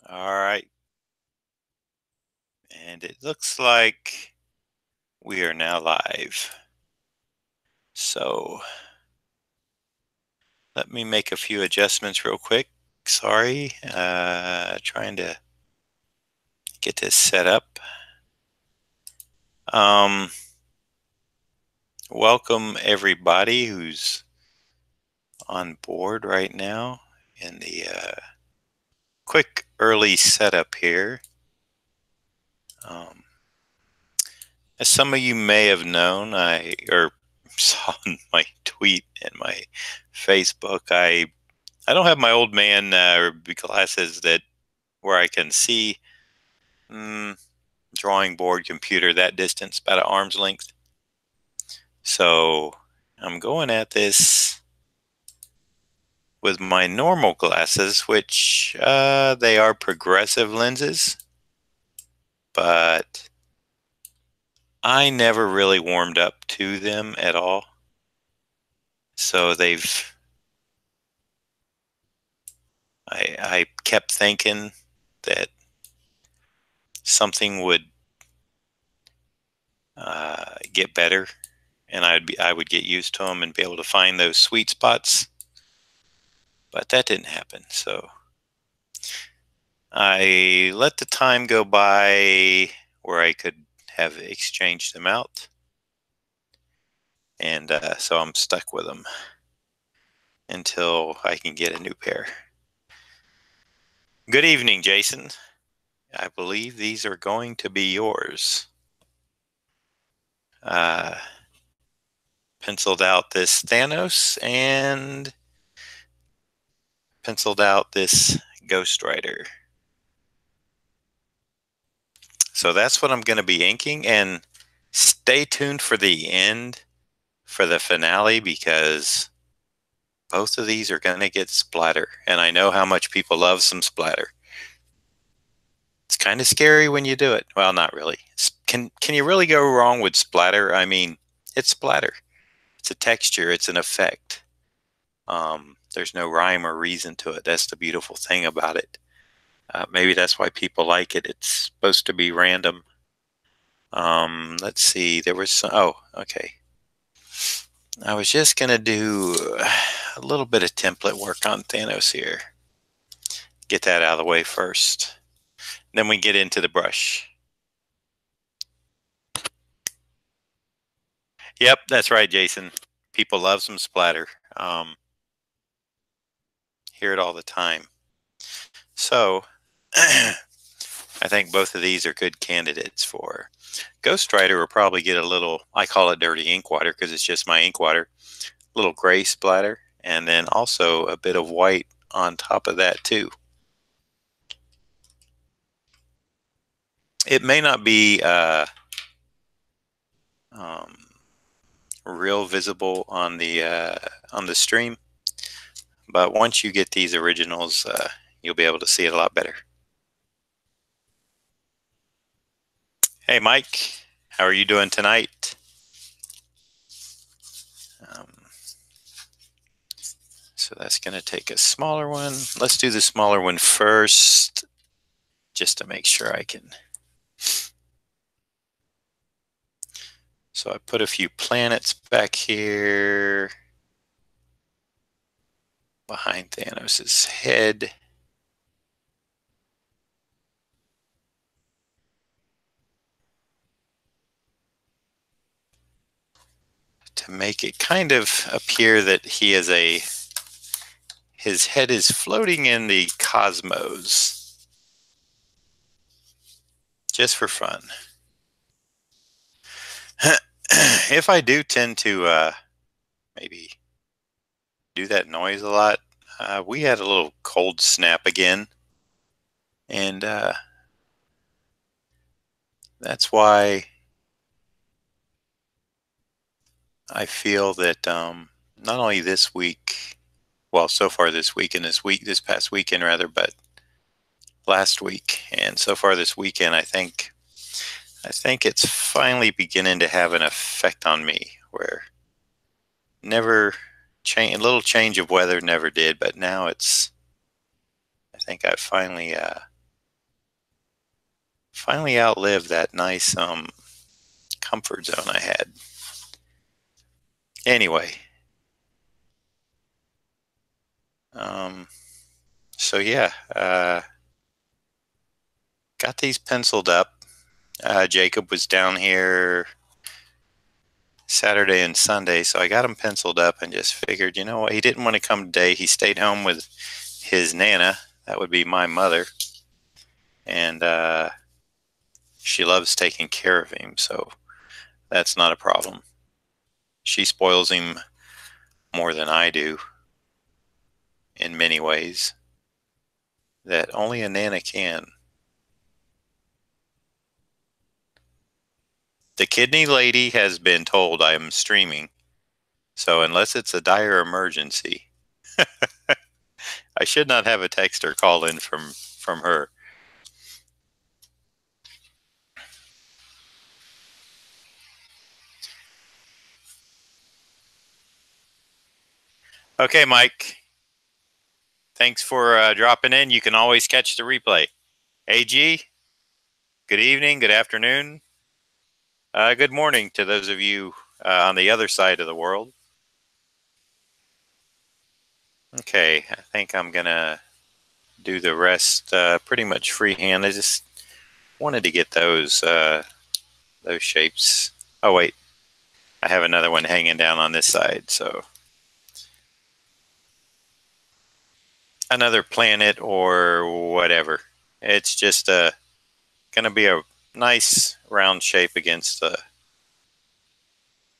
All right. And it looks like we are now live. So let me make a few adjustments real quick. Sorry. Trying to get this set up. Um, Welcome everybody who's on board right now in the quick early setup here. Um, as some of you may have known, or saw in my tweet and my Facebook, I don't have my old man glasses that where I can see drawing board computer that distance, about an arm's length. So I'm going at this with my normal glasses, which they are progressive lenses, but I never really warmed up to them at all. So I kept thinking that something would get better, and I would get used to them and be able to find those sweet spots. But that didn't happen. So I let the time go by where I could have exchanged them out, and so I'm stuck with them until I can get a new pair. Good evening, Jason. I believe these are going to be yours. Uh, Penciled out this Thanos and penciled out this Ghostrider. So that's what I'm going to be inking, and stay tuned for the end, for the finale, because both of these are going to get splatter, and I know how much people love some splatter. It's kind of scary when you do it. Well, not really. Can you really go wrong with splatter? I mean, it's splatter. It's a texture. It's an effect. There's no rhyme or reason to it. That's the beautiful thing about it. Maybe that's why people like it. It's supposed to be random. Let's see. There was some. Oh, okay. I was just gonna do a little bit of template work on Thanos here. Get that out of the way first. Then we get into the brush. Yep, that's right, Jason. People love some splatter. Hear it all the time. So I think both of these are good candidates for Ghostrider. Will probably get a little, I call it dirty ink water because it's just my ink water, a little gray splatter, and then also a bit of white on top of that too. It may not be real visible on the stream, but once you get these originals, you'll be able to see it a lot better. Hey, Mike, how are you doing tonight? So that's going to take a smaller one. Let's do the smaller one first, just to make sure I can. So I put a few planets back here behind Thanos' head. To make it kind of appear that he is his head is floating in the cosmos, just for fun. If I do tend to maybe do that noise a lot, we had a little cold snap again, and that's why I feel that not only this week, well, so far this week and this past weekend rather, but last week and so far this weekend, I think it's finally beginning to have an effect on me where never change, a little change of weather never did, but now it's, I think I've finally finally outlived that nice comfort zone I had. Anyway, so yeah, got these penciled up. Jacob was down here Saturday and Sunday, so I got him penciled up and just figured, you know what, he didn't want to come today. He stayed home with his Nana. That would be my mother. And she loves taking care of him, so that's not a problem. She spoils him more than I do in many ways that only a Nana can. The kidney lady has been told I am streaming, so unless it's a dire emergency, I should not have a text or call in from her. Okay, Mike. Thanks for dropping in. You can always catch the replay. AG, good evening, good afternoon, good morning to those of you on the other side of the world. Okay, I think I'm going to do the rest pretty much freehand. I just wanted to get those shapes. Oh, wait. I have another one hanging down on this side, so another planet or whatever. It's just going to be a nice round shape against the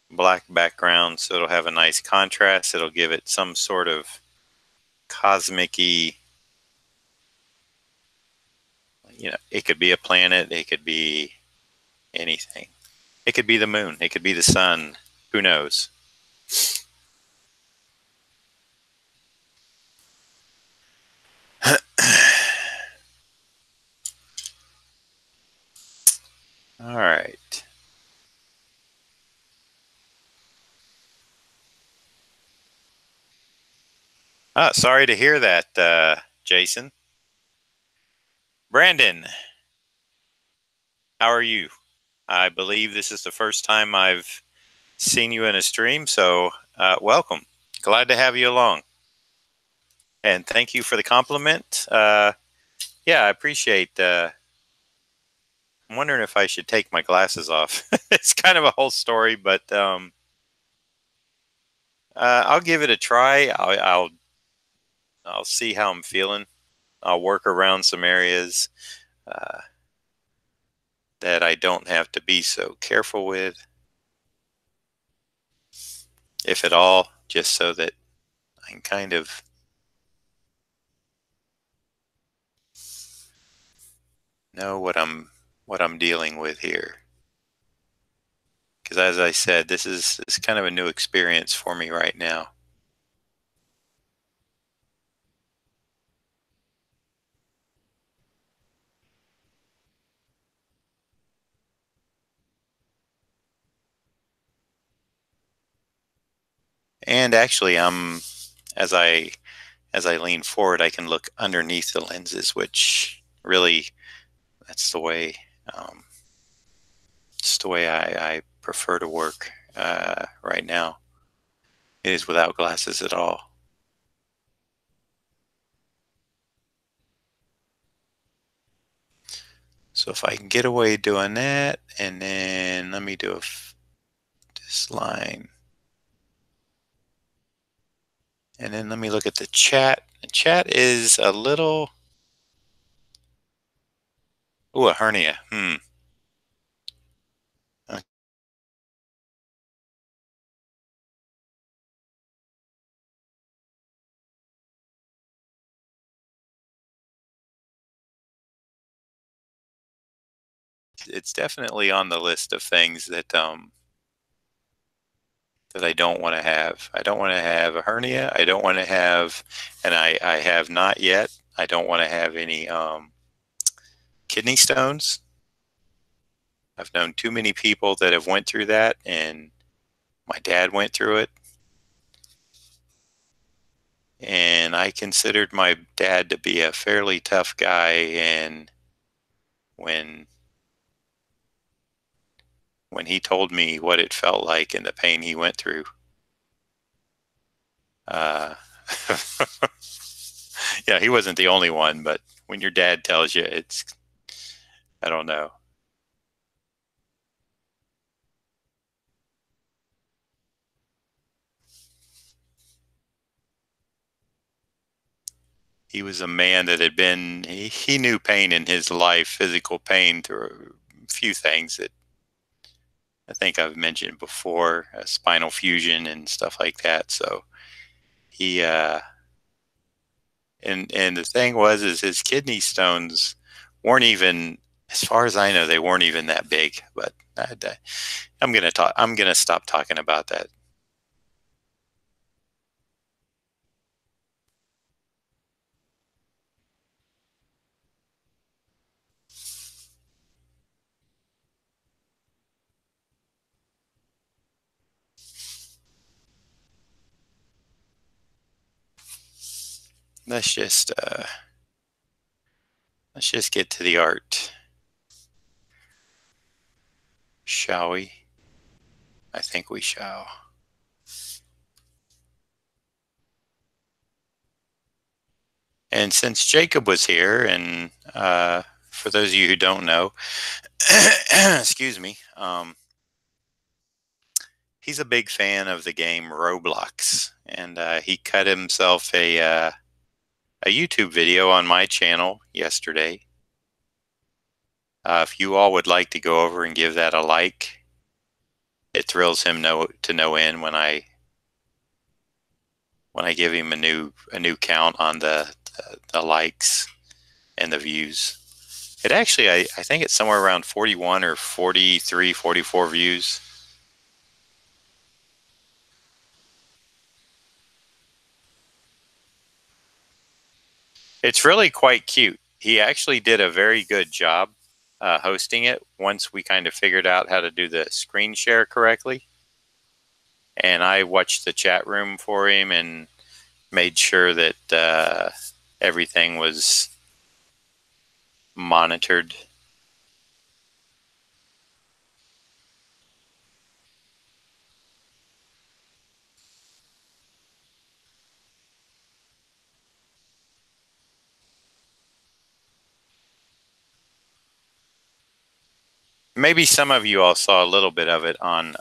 black background, so it'll have a nice contrast. It'll give it some sort of cosmic-y, you know, it could be a planet, it could be anything. It could be the moon, it could be the sun, who knows? All right. Sorry to hear that, Jason. Brandon, how are you? I believe this is the first time I've seen you in a stream, so welcome. Glad to have you along. And thank you for the compliment. Yeah, I appreciate. I'm wondering if I should take my glasses off. It's kind of a whole story, but I'll give it a try. I'll see how I'm feeling. I'll work around some areas that I don't have to be so careful with, if at all, just so that I can kind of know what I'm dealing with here. Because as I said, this is kind of a new experience for me right now. And actually, as I lean forward, I can look underneath the lenses, which really, that's the way I prefer to work right now. It is without glasses at all. So if I can get away doing that, and then let me do this line. And then let me look at the chat. The chat is a little... Ooh, a hernia. It's definitely on the list of things that that I don't want to have. I don't want to have a hernia. I don't want to have, and I have not yet. I don't want to have any kidney stones. I've known too many people that have went through that, and my dad went through it. And I considered my dad to be a fairly tough guy, and when when he told me what it felt like and the pain he went through. Uh, yeah, he wasn't the only one, but when your dad tells you, I don't know. He was a man that had he knew pain in his life, physical pain through a few things that I think I've mentioned before, spinal fusion and stuff like that. So he, and the thing was, is his kidney stones weren't even, as far as I know, they weren't even that big. But I'm gonna talk. I'm gonna stop talking about that. Let's just uh, let's just get to the art, shall we? I think we shall. And since Jacob was here, and for those of you who don't know, excuse me, he's a big fan of the game Roblox, and he cut himself a YouTube video on my channel yesterday. If you all would like to go over and give that a like, it thrills him to no end when I give him a new count on the likes and the views. It actually, I think it's somewhere around 41 or 43, 44 views. It's really quite cute. He actually did a very good job hosting it once we kind of figured out how to do the screen share correctly. And I watched the chat room for him and made sure that everything was monitored. Maybe some of you all saw a little bit of it on.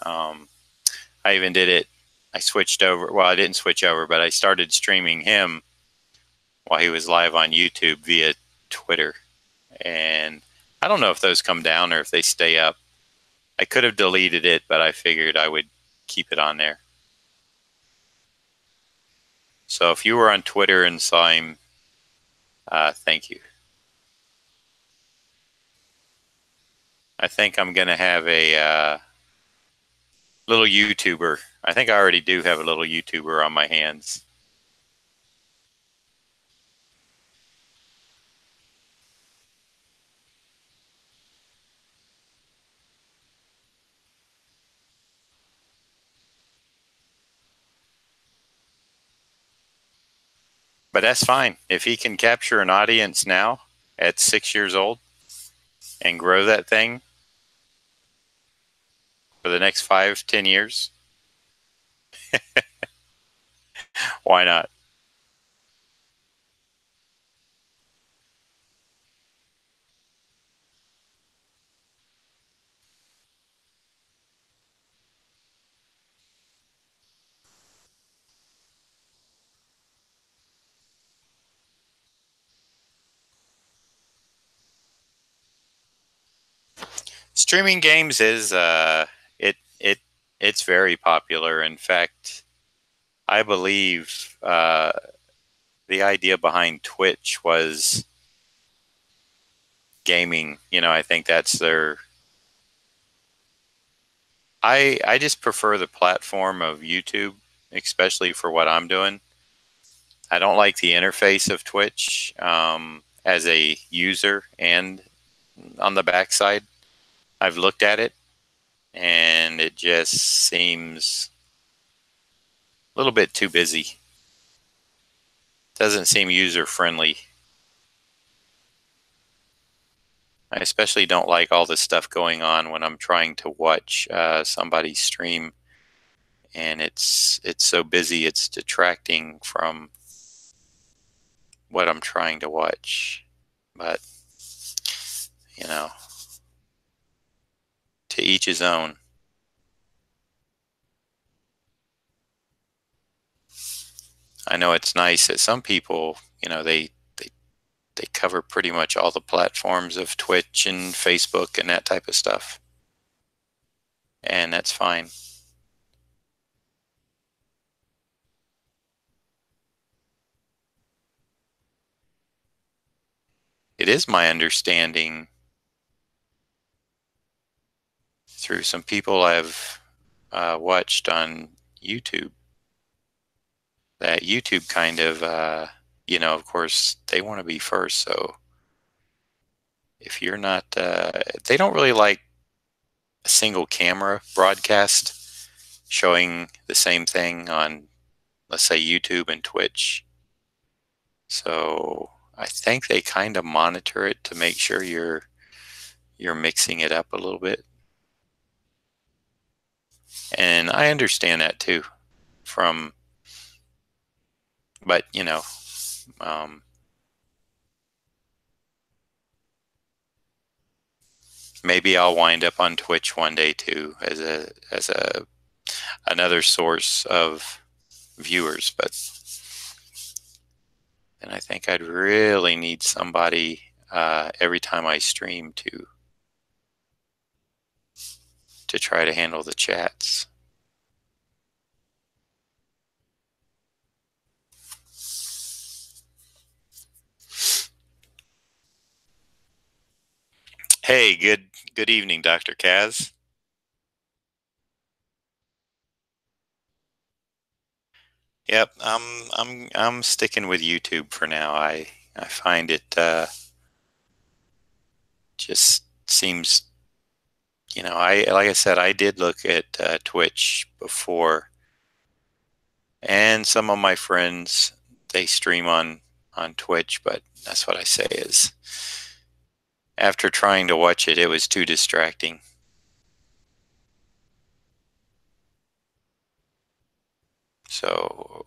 I even did it. I switched over. Well, I didn't switch over, but I started streaming him while he was live on YouTube via Twitter. And I don't know if those come down or if they stay up. I could have deleted it, but I figured I would keep it on there. So if you were on Twitter and saw him, thank you. I think I'm going to have a little YouTuber. I think I already do have a little YouTuber on my hands. But that's fine. If he can capture an audience now at 6 years old and grow that thing for the next 5, 10 years, why not? Streaming games is it's very popular. In fact, I believe the idea behind Twitch was gaming. You know, I think that's their. I just prefer the platform of YouTube, especially for what I'm doing. I don't like the interface of Twitch as a user and on the backside. I've looked at it and it just seems a little bit too busy. Doesn't seem user friendly. I especially don't like all this stuff going on when I'm trying to watch somebody stream, and it's so busy, it's detracting from what I'm trying to watch. But you know, to each his own. I know it's nice that some people, they cover pretty much all the platforms of Twitch and Facebook and that type of stuff, and that's fine. It is my understanding through some people I've watched on YouTube that YouTube kind of, of course, they want to be first. So if you're not, they don't really like a single camera broadcast showing the same thing on, let's say, YouTube and Twitch. So I think they kind of monitor it to make sure you're mixing it up a little bit. And I understand that too from, but um, maybe I'll wind up on Twitch one day too as a another source of viewers, but then I think I'd really need somebody every time I stream to try to handle the chats. Hey, good evening, Dr. Kaz. Yep, I'm sticking with YouTube for now. I find it just seems, I like I said, I did look at Twitch before, and some of my friends, they stream on Twitch, but that's what I say is after trying to watch it, it was too distracting. So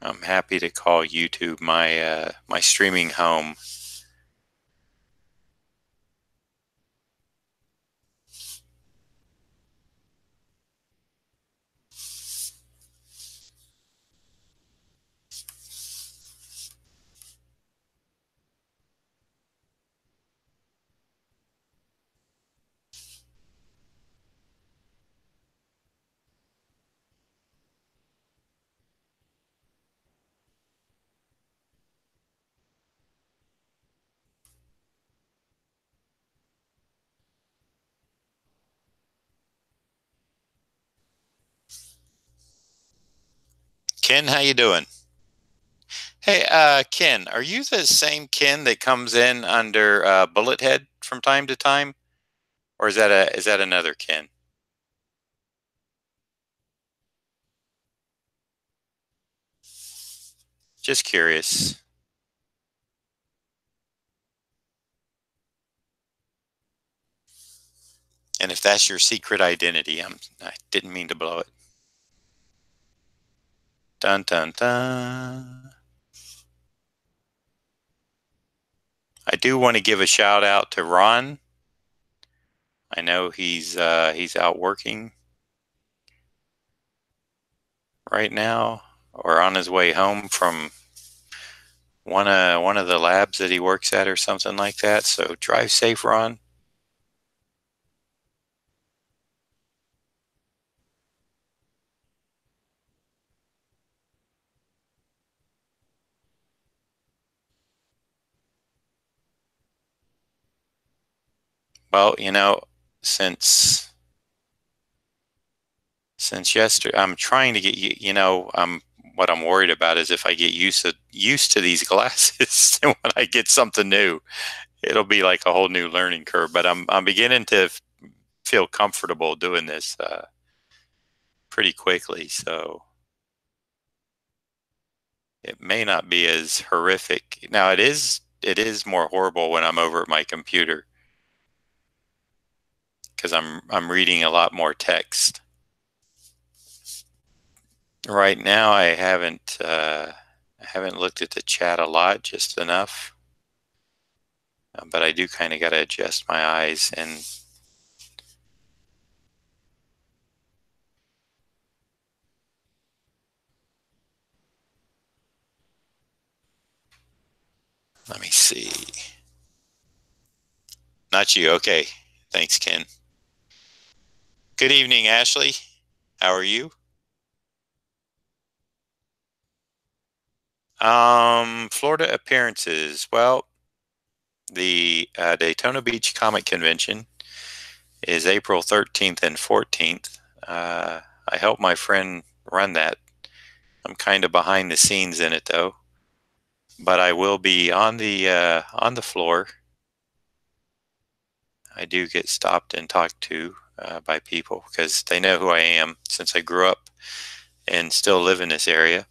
I'm happy to call YouTube my streaming home. Ken, how you doing? Hey, Ken, are you the same Ken that comes in under Bullet Head from time to time, or is that another Ken? Just curious. And if that's your secret identity, I didn't mean to blow it. Dun dun dun. I do want to give a shout out to Ron. I know he's out working right now or on his way home from one of the labs that he works at or something like that. So drive safe, Ron. Well, since since yesterday, I'm trying to get you. What I'm worried about is if I get used to these glasses, and when I get something new, it'll be like a whole new learning curve. But I'm beginning to feel comfortable doing this pretty quickly, so it may not be as horrific. Now it is more horrible when I'm over at my computer. because I'm reading a lot more text. Right now, I haven't looked at the chat a lot, just enough. But I do kind of got to adjust my eyes and let me see. Not you. Okay. Thanks, Ken. Good evening, Ashley. How are you? Florida appearances. Well, the Daytona Beach Comic Convention is April 13th and 14th. I help my friend run that. I'm kind of behind the scenes in it though, but I will be on the floor. I do get stopped and talked to by people because they know who I am since I grew up and still live in this area.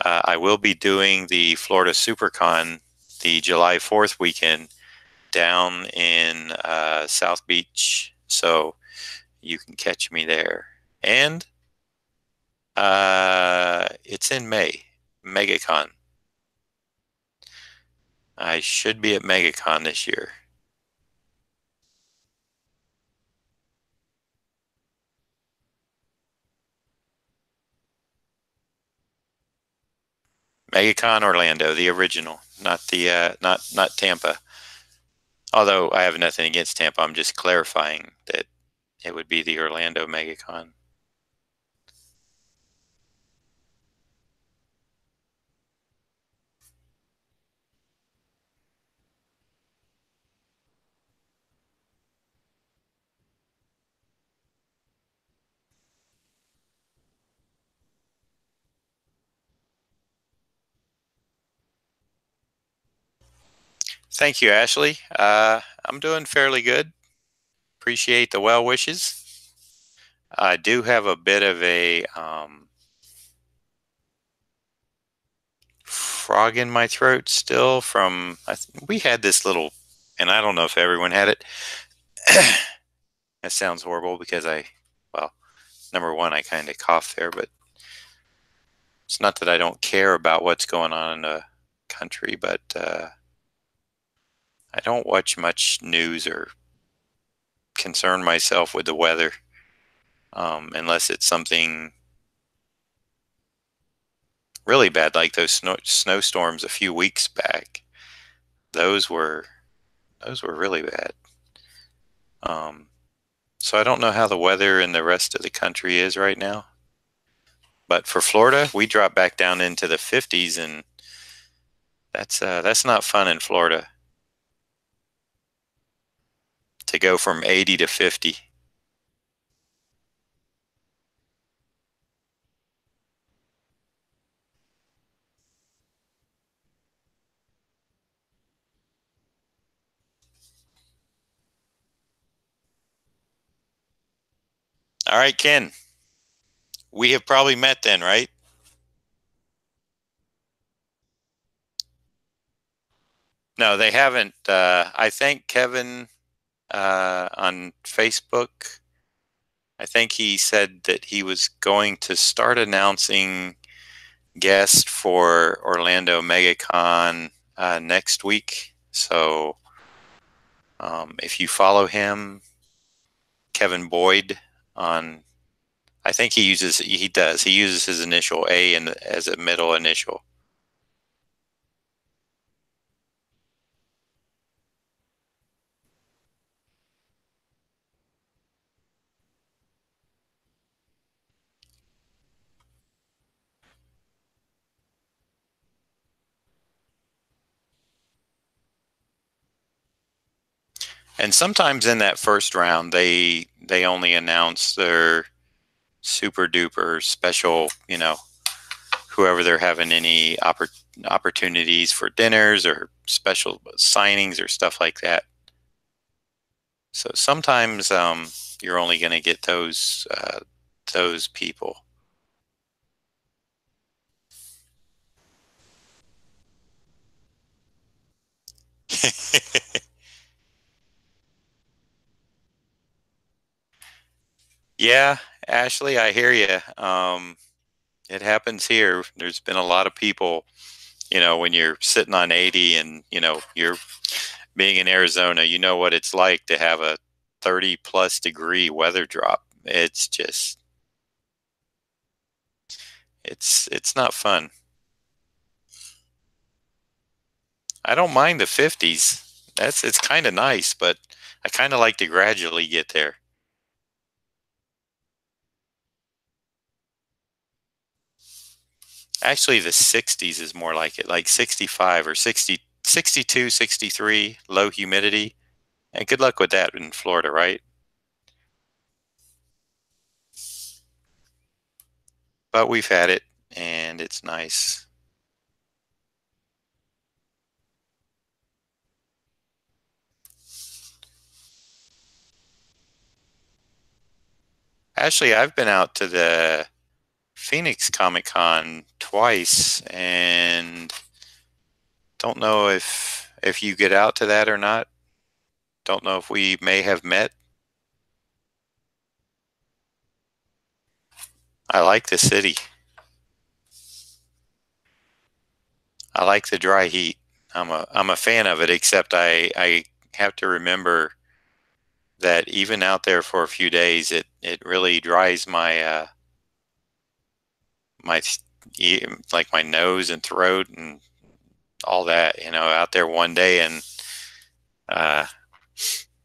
I will be doing the Florida SuperCon the July 4th weekend down in South Beach, so you can catch me there. And it's in May, MegaCon. I should be at MegaCon this year. MegaCon Orlando, the original, not the not Tampa. Although I have nothing against Tampa, I'm just clarifying that it would be the Orlando MegaCon. Thank you, Ashley. I'm doing fairly good. Appreciate the well wishes. I do have a bit of a frog in my throat still from we had this little, and I don't know if everyone had it. That sounds horrible because well, number one, I kind of cough there, but it's not that I don't care about what's going on in the country, but I don't watch much news or concern myself with the weather unless it's something really bad, like those snowstorms a few weeks back. Those were really bad. Um, so I don't know how the weather in the rest of the country is right now. But for Florida, we dropped back down into the 50s, and that's not fun in Florida to go from 80 to 50. All right, Ken, we have probably met then, right? No, they haven't. I think Kevin on Facebook, I think he said that he was going to start announcing guests for Orlando MegaCon next week. So if you follow him, Kevin Boyd on, I think he uses his initial A as a middle initial. And sometimes in that first round, they only announce their super duper special, whoever they're having any opportunities for dinners or special signings or stuff like that. So sometimes you're only going to get those people. Yeah, Ashley, I hear you. It happens here. There's been a lot of people, when you're sitting on 80 and, you're being in Arizona, you know what it's like to have a 30 plus degree weather drop. It's just, it's not fun. I don't mind the 50s. It's kind of nice, but I kind of like to gradually get there. Actually, the 60s is more like it, like 65 or 60, 62, 63, low humidity. And good luck with that in Florida, right? But we've had it and it's nice. Actually, I've been out to the Phoenix Comic Con twice and don't know if you get out to that or not. Don't know if we may have met. I like the city. I like the dry heat. I'm a fan of it, except I have to remember that even out there for a few days, it really dries my like my nose and throat and all that. Out there one day, and uh,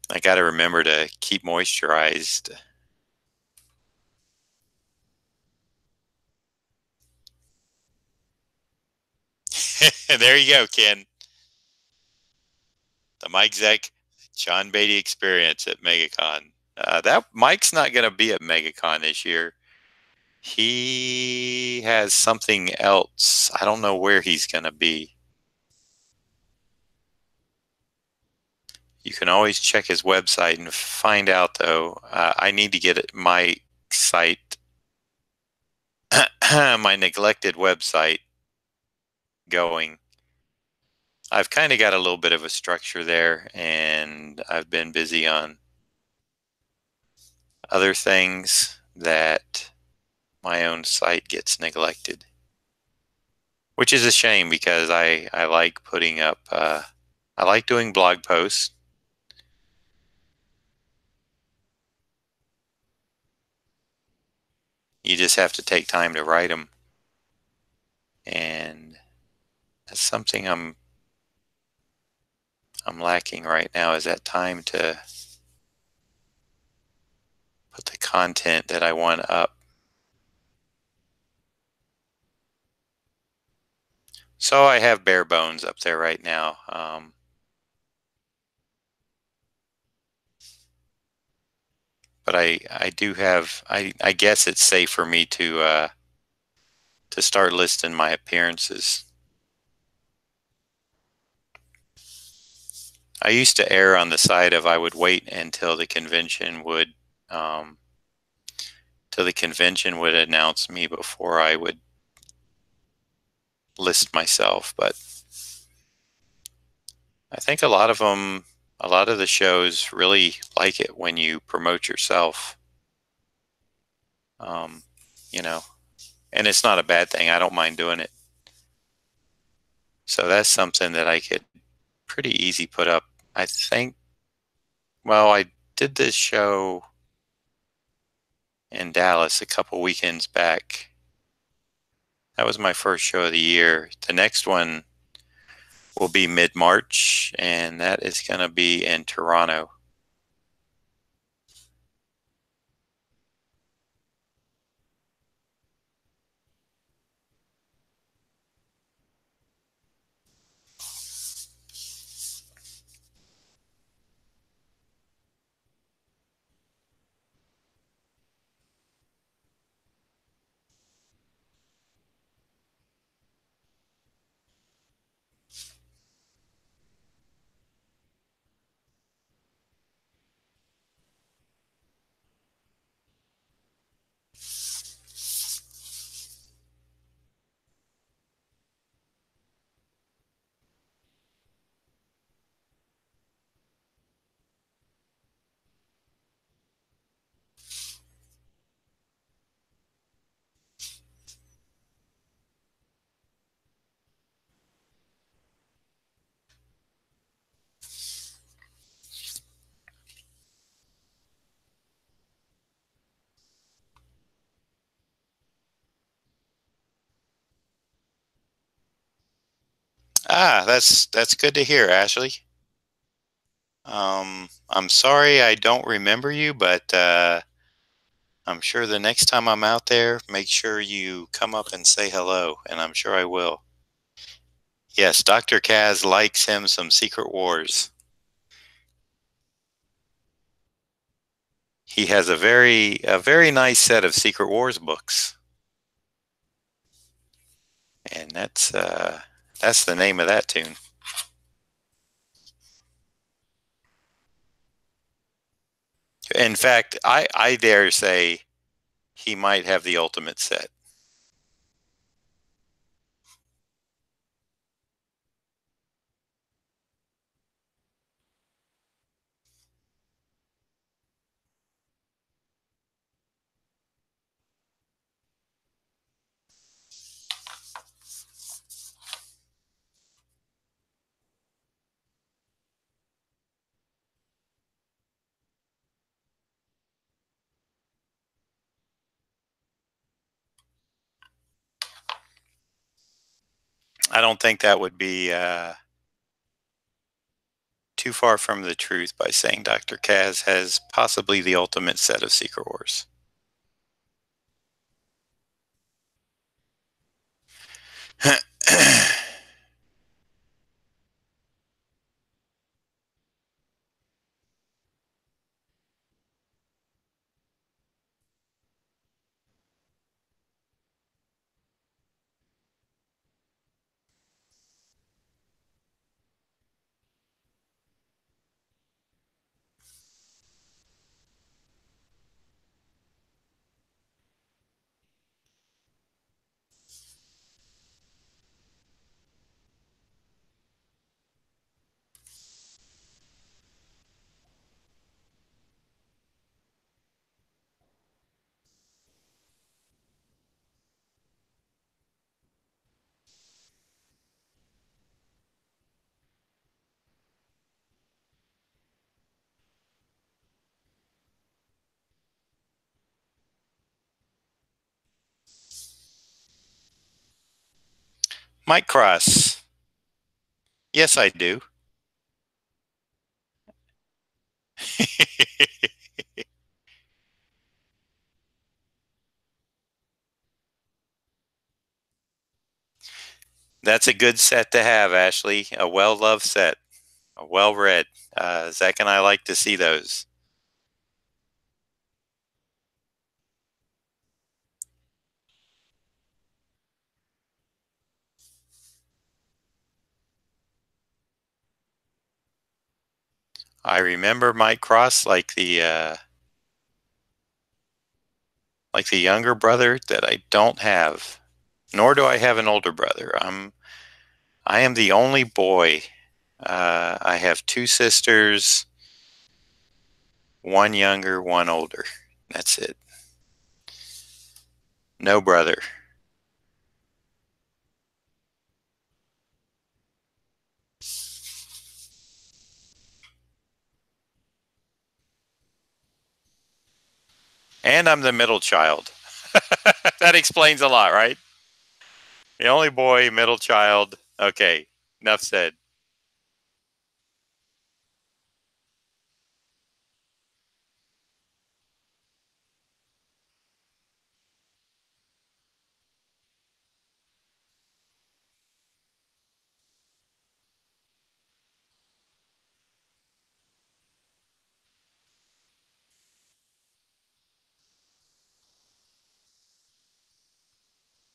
I got to remember to keep moisturized. There you go, Ken. The Mike Zeck, John Beatty experience at MegaCon. That Mike's not going to be at MegaCon this year. He has something else. I don't know where he's going to be. You can always check his website and find out, though. I need to get my site, my neglected website, going. I've kind of got a little bit of a structure there, and I've been busy on other things that my own site gets neglected, which is a shame because I like putting up, I like doing blog posts. You just have to take time to write them. And that's something I'm lacking right now, is that time to put the content that I want up. So I have bare bones up there right now. But I do have, I guess it's safe for me to start listing my appearances. I used to err on the side of I would wait until the convention would, um, till the convention would announce me before I would list myself. But I think a lot of the shows really like it when you promote yourself. Um, you know, and it's not a bad thing. I don't mind doing it. So that's something that I could pretty easy put up. I think, well, I did this show in Dallas a couple weekends back. That was my first show of the year. The next one will be mid-March, and that is going to be in Toronto. That's good to hear, Ashley. I'm sorry I don't remember you, but I'm sure the next time I'm out there, make sure you come up and say hello, and I'm sure I will. Yes, Dr. Kaz likes him some Secret Wars. He has a very nice set of Secret Wars books, and that's the name of that tune. In fact, I dare say he might have the ultimate set. I don't think that would be too far from the truth by saying Dr. Kaz has possibly the ultimate set of Secret Wars. Mike Cross. Yes, I do. That's a good set to have, Ashley. A well loved set, a well read. Zach and I like to see those. I remember Mike Cross like the younger brother that I don't have, nor do I have an older brother. I am the only boy. I have two sisters, one younger, one older. That's it. No brother. And I'm the middle child. That explains a lot, right? The only boy, middle child. Okay, enough said.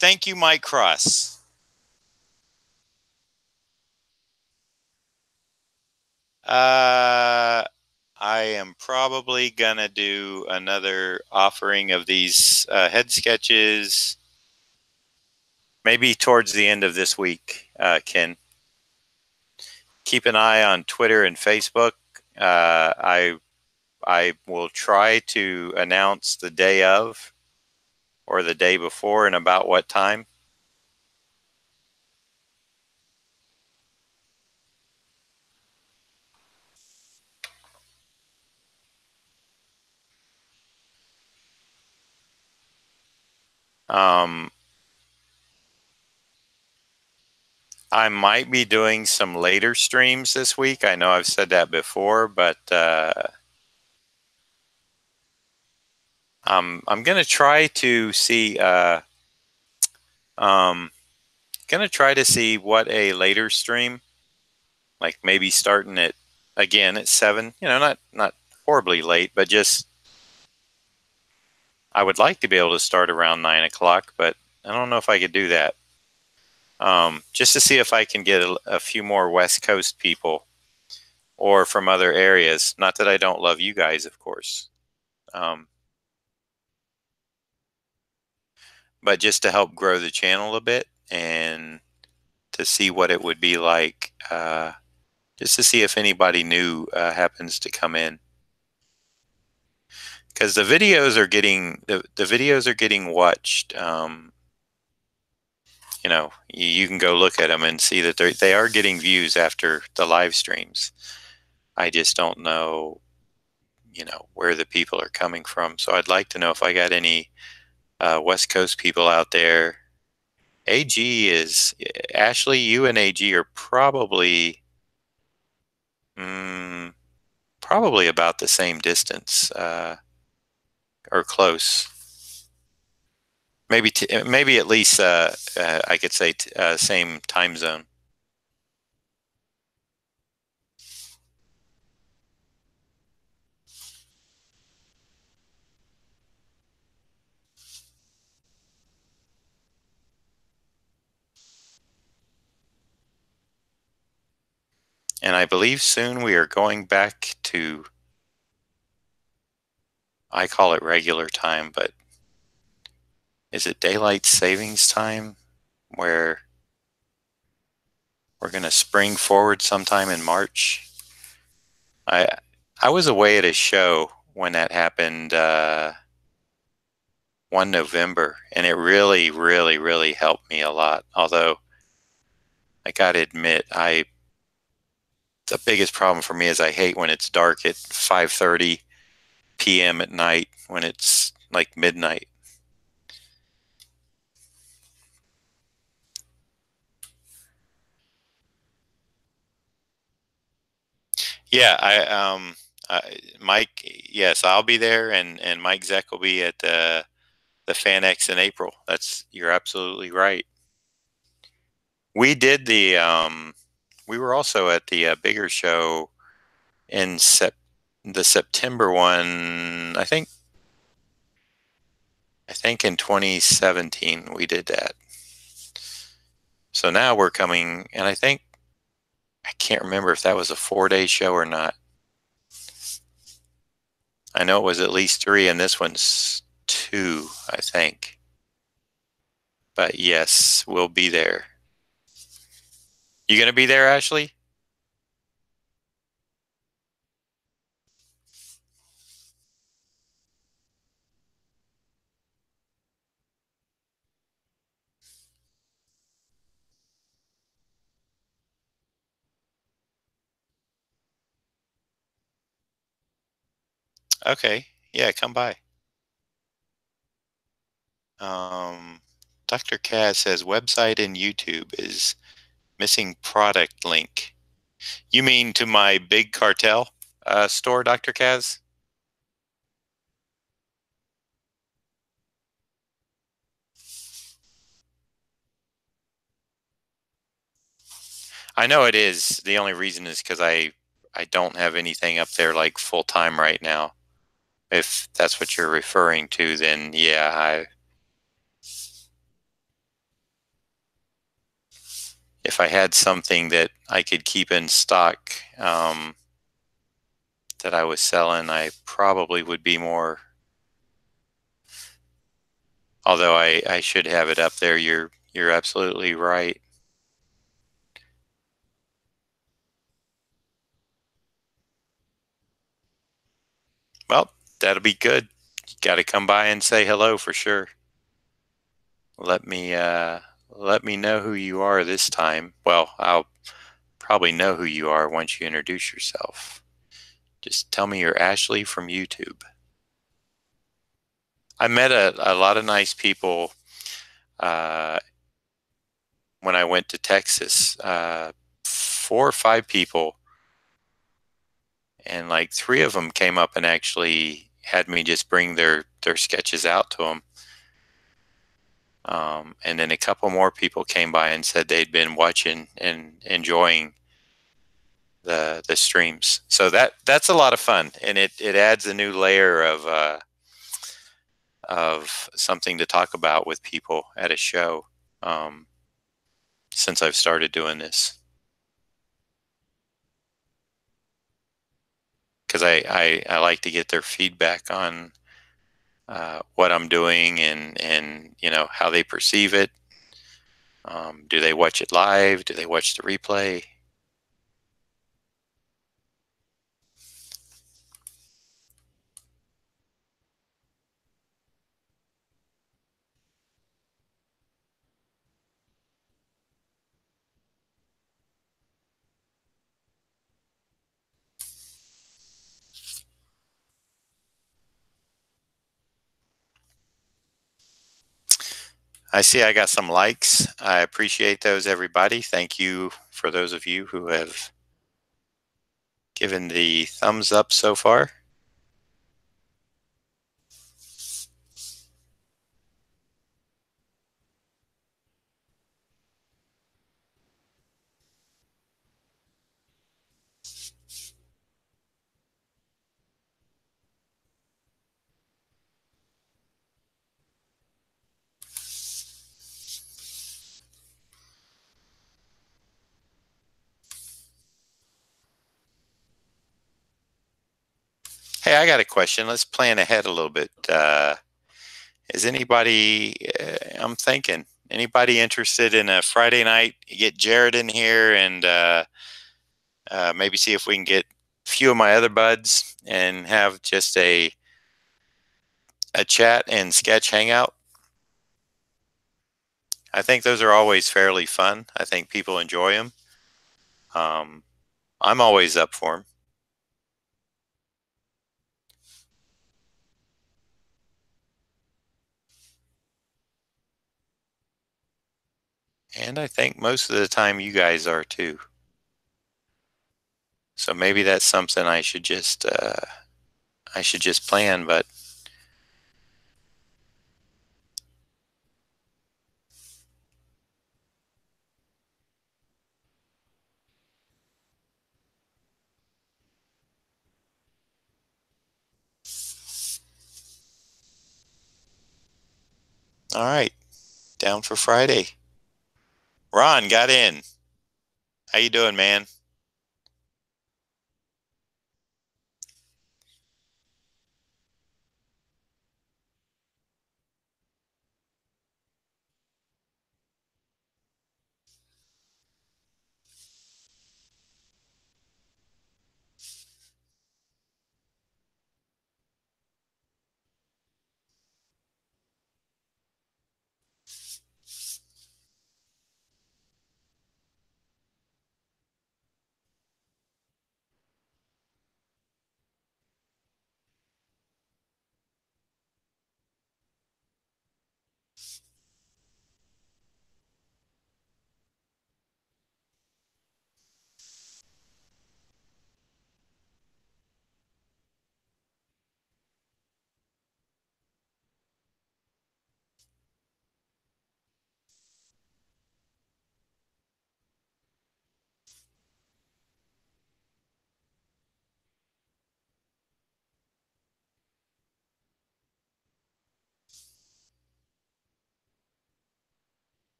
Thank you, Mike Cross. Uh, I am probably gonna do another offering of these head sketches, maybe towards the end of this week. Ken, keep an eye on Twitter and Facebook. I will try to announce the day of or the day before and about what time. Um, I might be doing some later streams this week. I know I've said that before, but I'm gonna try to see. Um, gonna try to see what a later stream, like maybe starting at again at 7. You know, not horribly late, but just I would like to be able to start around 9 o'clock, but I don't know if I could do that. Just to see if I can get a few more West Coast people or from other areas. Not that I don't love you guys, of course, um, but just to help grow the channel a bit and to see what it would be like. Just to see if anybody new happens to come in, because the videos are getting the videos are getting watched. You know, you can go look at them and see that they are getting views after the live streams. I just don't know, you know, where the people are coming from. So I'd like to know if I got any West Coast people out there. AG is Ashley. You and AG are mm, probably about the same distance or close. Maybe at least I could say same time zone. And I believe soon we are going back to, I call it regular time, but is it daylight savings time where we're going to spring forward sometime in March? I I was away at a show when that happened 1 November, and it really, really, really helped me a lot. Although I got to admit, the biggest problem for me is I hate when it's dark at 5:30 p.m. at night when it's like midnight. Yeah, Mike, yes, I'll be there, and Mike Zeck will be at the FanX in April. You're absolutely right. We did we were also at the bigger show in the September one. I think in 2017 we did that. So now we're coming, and I can't remember if that was a 4-day show or not. I know it was at least 3, and this one's 2, I think. But yes, we'll be there. You gonna be there, Ashley? Okay. Yeah, come by. Um, Dr. Kaz says website and YouTube is missing product link. You mean to my big cartel store, Dr. Kaz? I know it is. The only reason is because I don't have anything up there like full time right now. If that's what you're referring to, then yeah, if I had something that I could keep in stock that I was selling, I probably would be more. Although I should have it up there. You're absolutely right. Well, that'll be good. You got to come by and say hello for sure. Let me let me know who you are this time. Well, I'll probably know who you are once you introduce yourself. Just tell me you're Ashley from YouTube. I met a lot of nice people when I went to Texas. 4 or 5 people, and like 3 of them came up and actually had me just bring their sketches out to them. And then a couple more people came by and said they'd been watching and enjoying the streams. So that's a lot of fun, and it adds a new layer of something to talk about with people at a show. Um, since I've started doing this, because I like to get their feedback on what I'm doing, and how they perceive it. Do they watch it live? Do they watch the replay? I see I got some likes. I appreciate those, everybody. Thank you for those of you who have given the thumbs up so far. Hey, I got a question. Let's plan ahead a little bit. Is anybody, I'm thinking, anybody interested in a Friday night? Get Jared in here and maybe see if we can get a few of my other buds and have just a chat and sketch hangout. I think those are always fairly fun. I think people enjoy them. Um, I'm always up for them. And I think most of the time you guys are too. So maybe that's something I should just plan, but all right. Down for Friday. Ron got in. How you doing, man?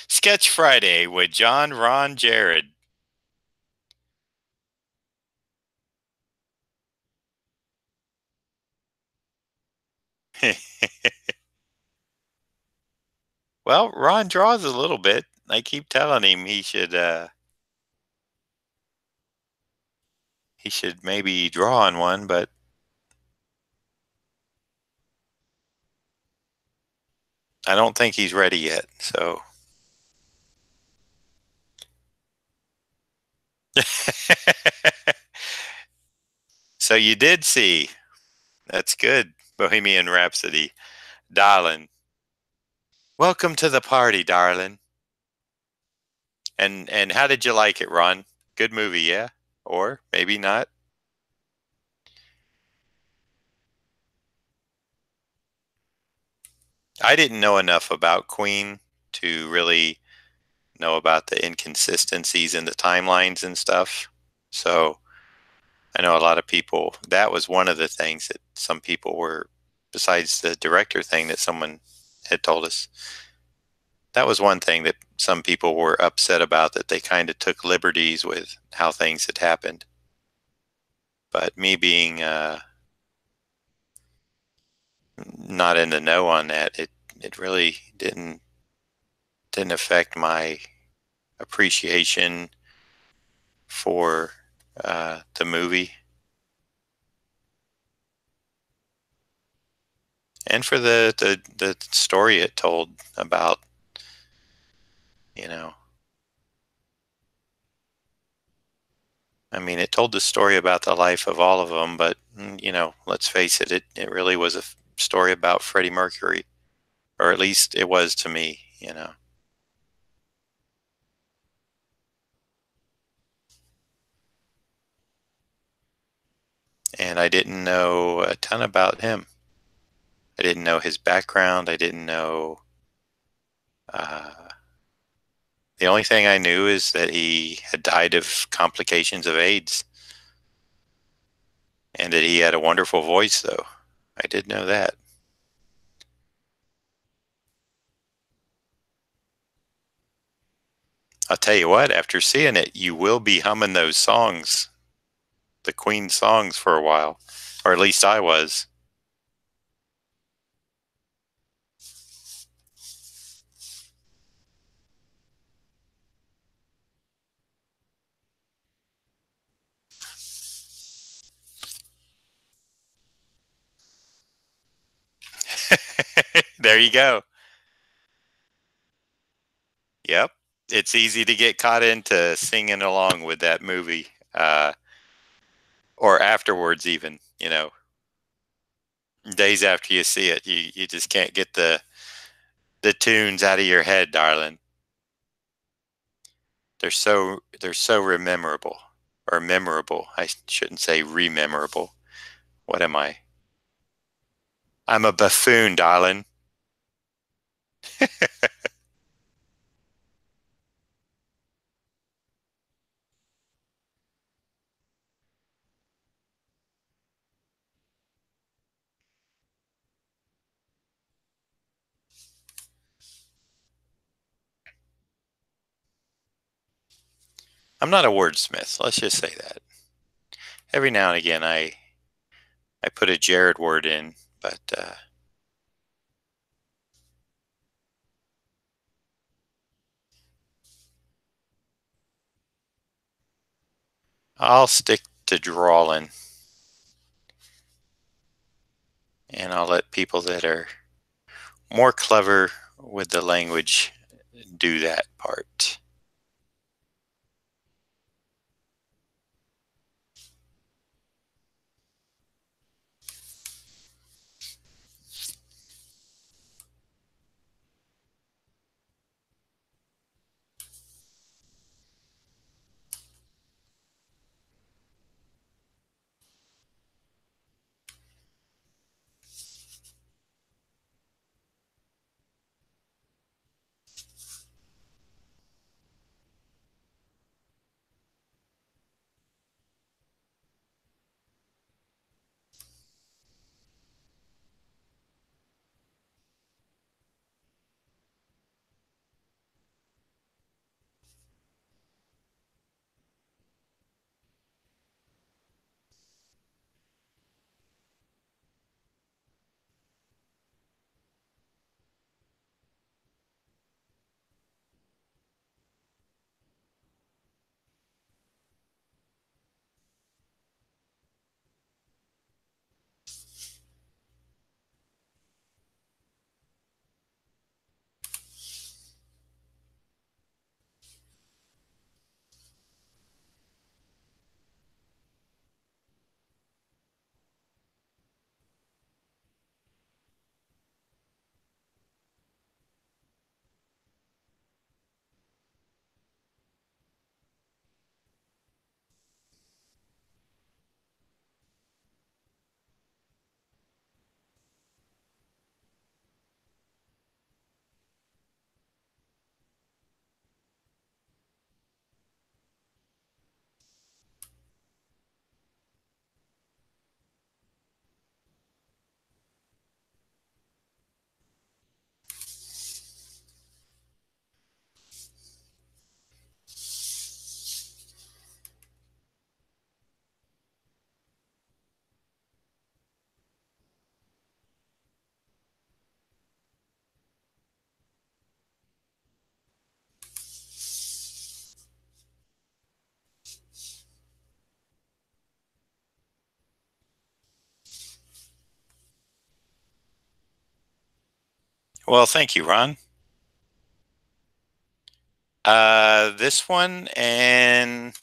Sketch Friday with John, Ron, Jared. Well, Ron draws a little bit. I keep telling him he should maybe draw on one, but I don't think he's ready yet. So so you did see. That's good. Bohemian Rhapsody. Darling. Welcome to the party, darling. And how did you like it, Ron? Good movie, yeah? Or maybe not. I didn't know enough about Queen to really know about the inconsistencies in the timelines and stuff. So I know a lot of people, that was one of the things that some people were, besides the director thing that someone had told us, that was one thing that some people were upset about, that they kind of took liberties with how things had happened. But me being not in the know on that, it really didn't affect my appreciation for the movie and for the story it told about, you know, I mean, it told the story about the life of all of them, but let's face it, it really was a story about Freddie Mercury, or at least it was to me. And I didn't know a ton about him. I didn't know his background. I didn't know. Uh, the only thing I knew is that he had died of complications of AIDS, and that he had a wonderful voice, though. I did know that. I'll tell you what, after seeing it, you will be humming those songs, the Queen songs, for a while. Or at least I was. There you go. Yep. It's easy to get caught into singing along with that movie, or afterwards, even, days after you see it. You just can't get the tunes out of your head, darling. They're so rememberable, or memorable. I shouldn't say rememberable. What am I? I'm a buffoon, darling. I'm not a wordsmith. Let's just say that. Every now and again, I put a Jared word in, but I'll stick to drawing, and I'll let people that are more clever with the language do that part. Well, thank you, Ron. This one and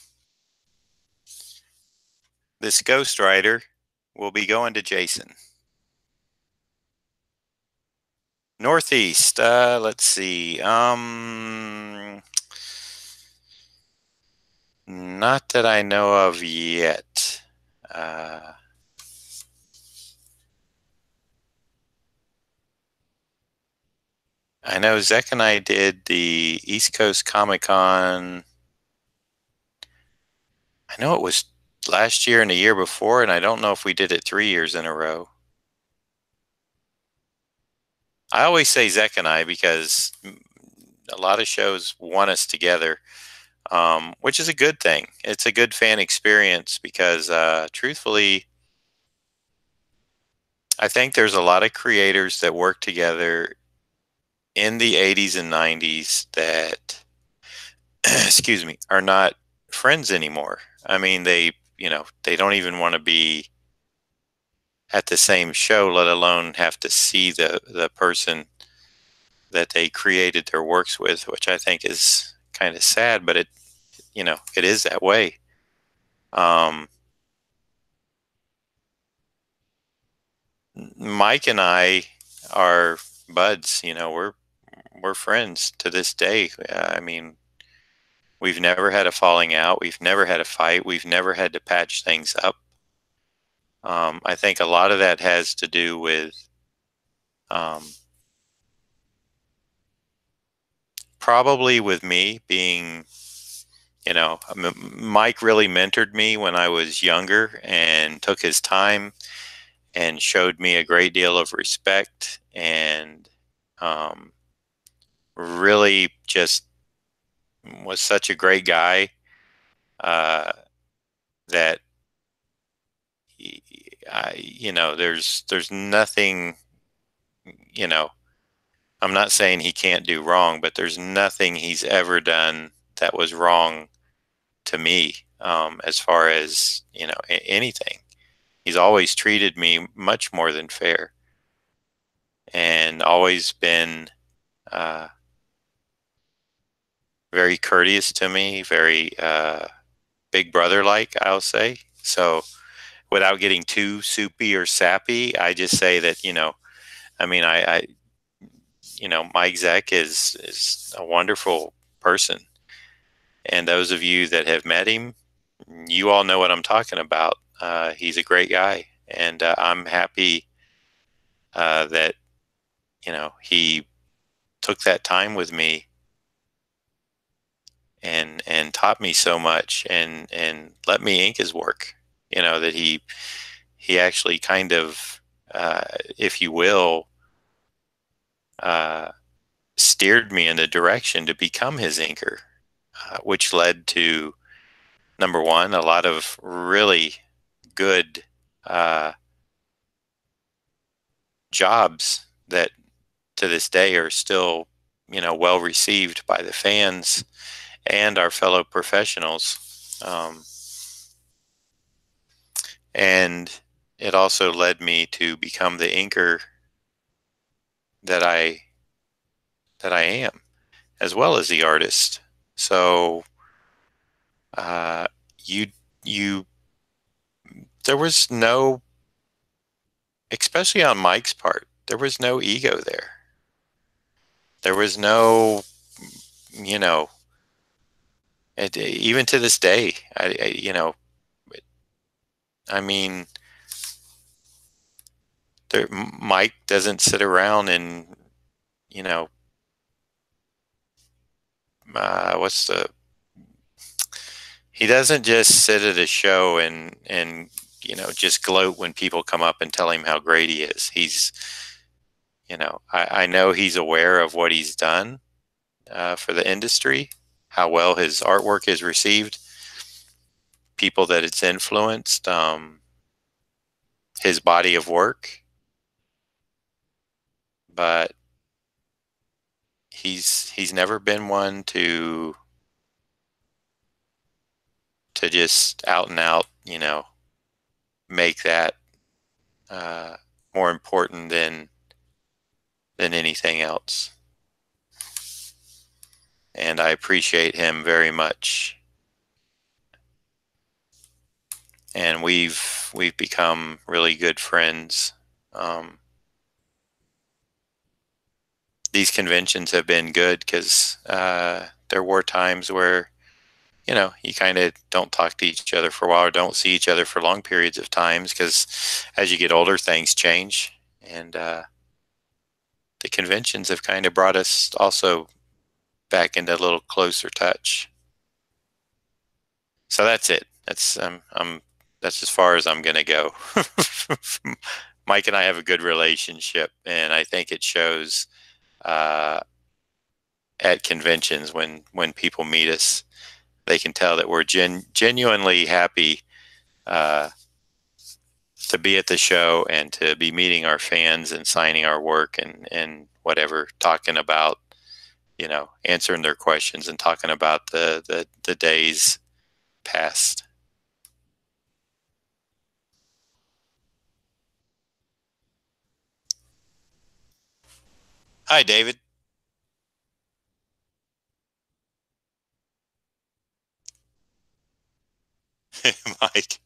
this ghostwriter will be going to Jason. Northeast. Let's see. Not that I know of yet. I know Zach and I did the East Coast Comic Con. I know it was last year and the year before, and I don't know if we did it 3 years in a row. I always say Zach and I because a lot of shows want us together, which is a good thing. It's a good fan experience because, truthfully, I think there's a lot of creators that work together in the 80s and 90s that, excuse me, are not friends anymore. I mean, they don't even want to be at the same show, let alone have to see the person that they created their works with, which I think is kind of sad, but it is that way. Um, Mike and I are buds. We're friends to this day. I mean, we've never had a falling out. We've never had a fight. We've never had to patch things up. I think a lot of that has to do with um, probably with me being, Mike really mentored me when I was younger and took his time and showed me a great deal of respect and um, really just was such a great guy uh, that there's nothing, you know, I'm not saying he can't do wrong, but there's nothing he's ever done that was wrong to me, as far as, anything. He's always treated me much more than fair and always been uh, very courteous to me, very big brother like, I'll say. So without getting too soupy or sappy, I just say that, I mean, Mike Zeck is a wonderful person. And those of you that have met him, you all know what I'm talking about. He's a great guy. And I'm happy that, he took that time with me and taught me so much and let me ink his work. That he actually kind of, if you will, uh, steered me in the direction to become his inker, which led to, number one, a lot of really good uh, jobs that to this day are still, well received by the fans and our fellow professionals. And it also led me to become the inker that I am, as well as the artist. So uh, you you there was no, especially on Mike's part, there was no ego there. There was no, you know, even to this day, I mean, Mike doesn't sit around and, you know, what's the, he doesn't just sit at a show and, just gloat when people come up and tell him how great he is. I know he's aware of what he's done for the industry, how well his artwork is received, people that it's influenced, his body of work, but he's never been one to just out and out, make that uh, more important than than anything else. And I appreciate him very much. And we've become really good friends. Um, these conventions have been good because there were times where you kind of don't talk to each other for a while or don't see each other for long periods of times because as you get older, things change. And the conventions have kind of brought us also back into a little closer touch. So that's it. That's as far as I'm going to go. Mike and I have a good relationship, and I think it shows uh, at conventions when people meet us. They can tell that we're genuinely happy uh, to be at the show and to be meeting our fans and signing our work and whatever, talking about, answering their questions and talking about the days past. Hi, David. Mike.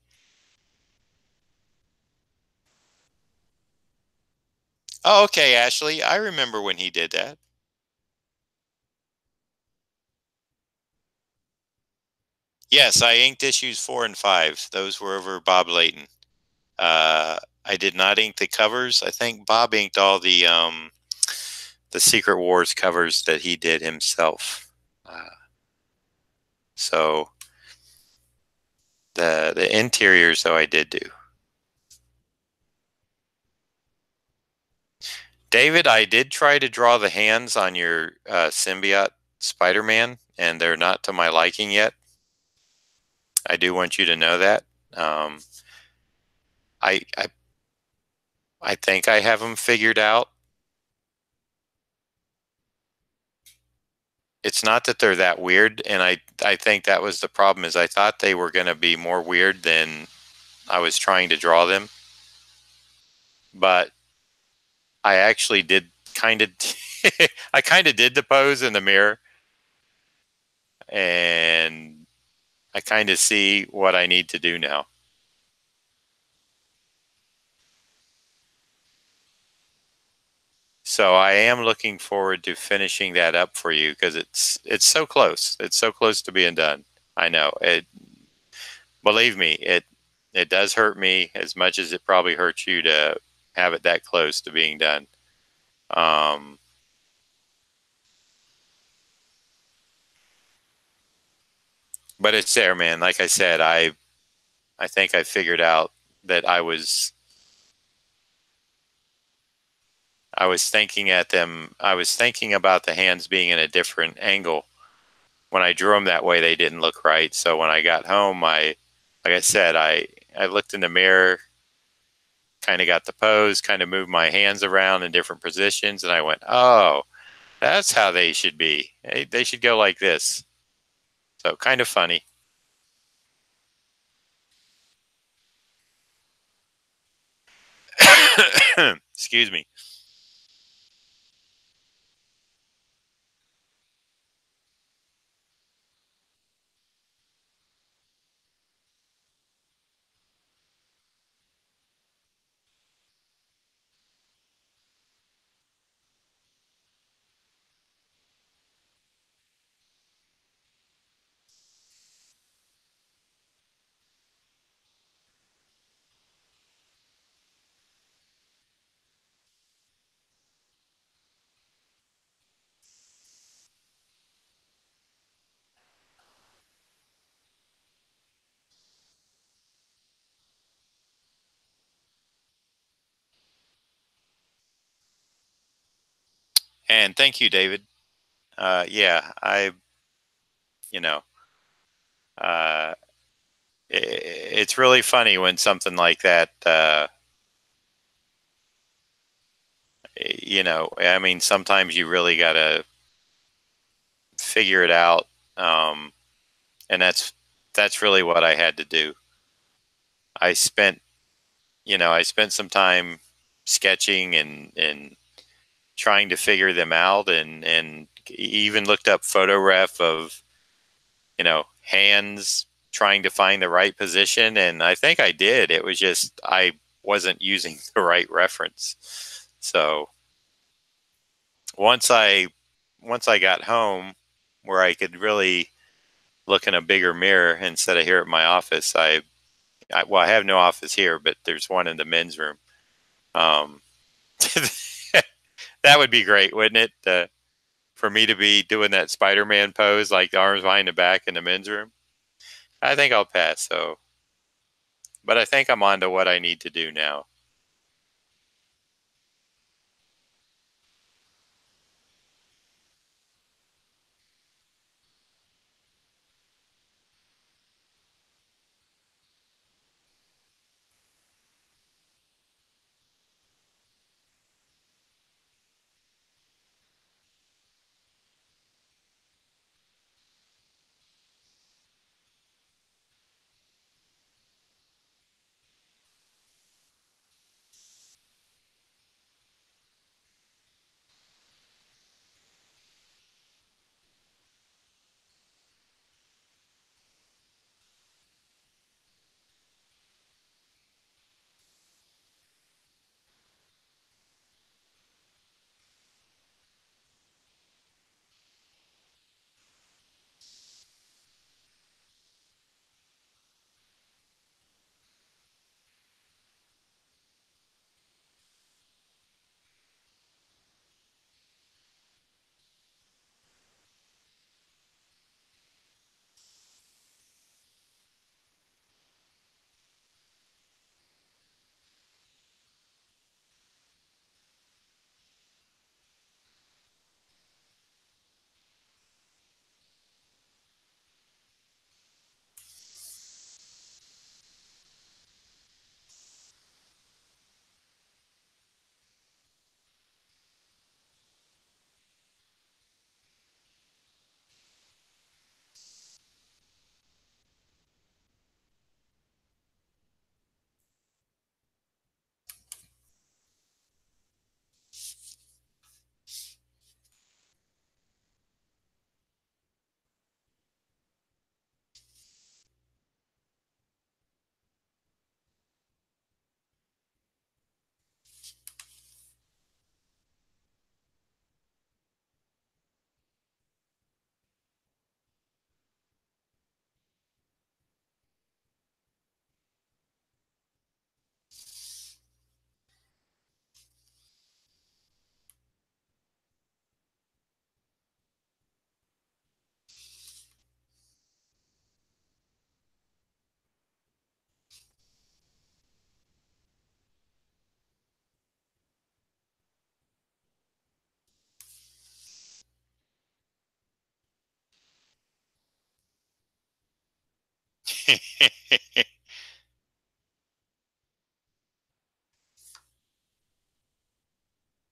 Oh, okay, Ashley. I remember when he did that. Yes, I inked issues 4 and 5. Those were over Bob Layton. I did not ink the covers. I think Bob inked all the Secret Wars covers that he did himself. So the interiors, though, I did do. David, I did try to draw the hands on your symbiote Spider-Man, and they're not to my liking yet. I do want you to know that. Um, I, I I think I have them figured out. It's not that they're that weird, and I think that was the problem. Is I thought they were going to be more weird than I was trying to draw them, but I actually did kind of. I kind of did the pose in the mirror, and I kind of see what I need to do now. So I am looking forward to finishing that up for you because it's so close. It's so close to being done. I know it. Believe me, it does hurt me as much as it probably hurts you to have it that close to being done. Um, but it's there, man. Like I said, I think I figured out that I was thinking at them. I was thinking about the hands being in a different angle. When I drew them that way, they didn't look right. So when I got home, like I said, I looked in the mirror, kind of got the pose, kind of moved my hands around in different positions, and I went, oh, that's how they should be. They should go like this. So kind of funny. Excuse me. And thank you, David. Yeah, you know, uh, it's really funny when something like that, I mean, sometimes you really got to figure it out. Um, and that's really what I had to do. I spent, I spent some time sketching and trying to figure them out, and even looked up photo ref of, hands trying to find the right position. And I think I did. It was just I wasn't using the right reference. So once I once I got home where I could really look in a bigger mirror instead of here at my office, I have no office here, but there's one in the men's room. Um, that would be great, wouldn't it? For me to be doing that Spider-Man pose, like the arms behind the back in the men's room. I think I'll pass. So, but I think I'm on to what I need to do now.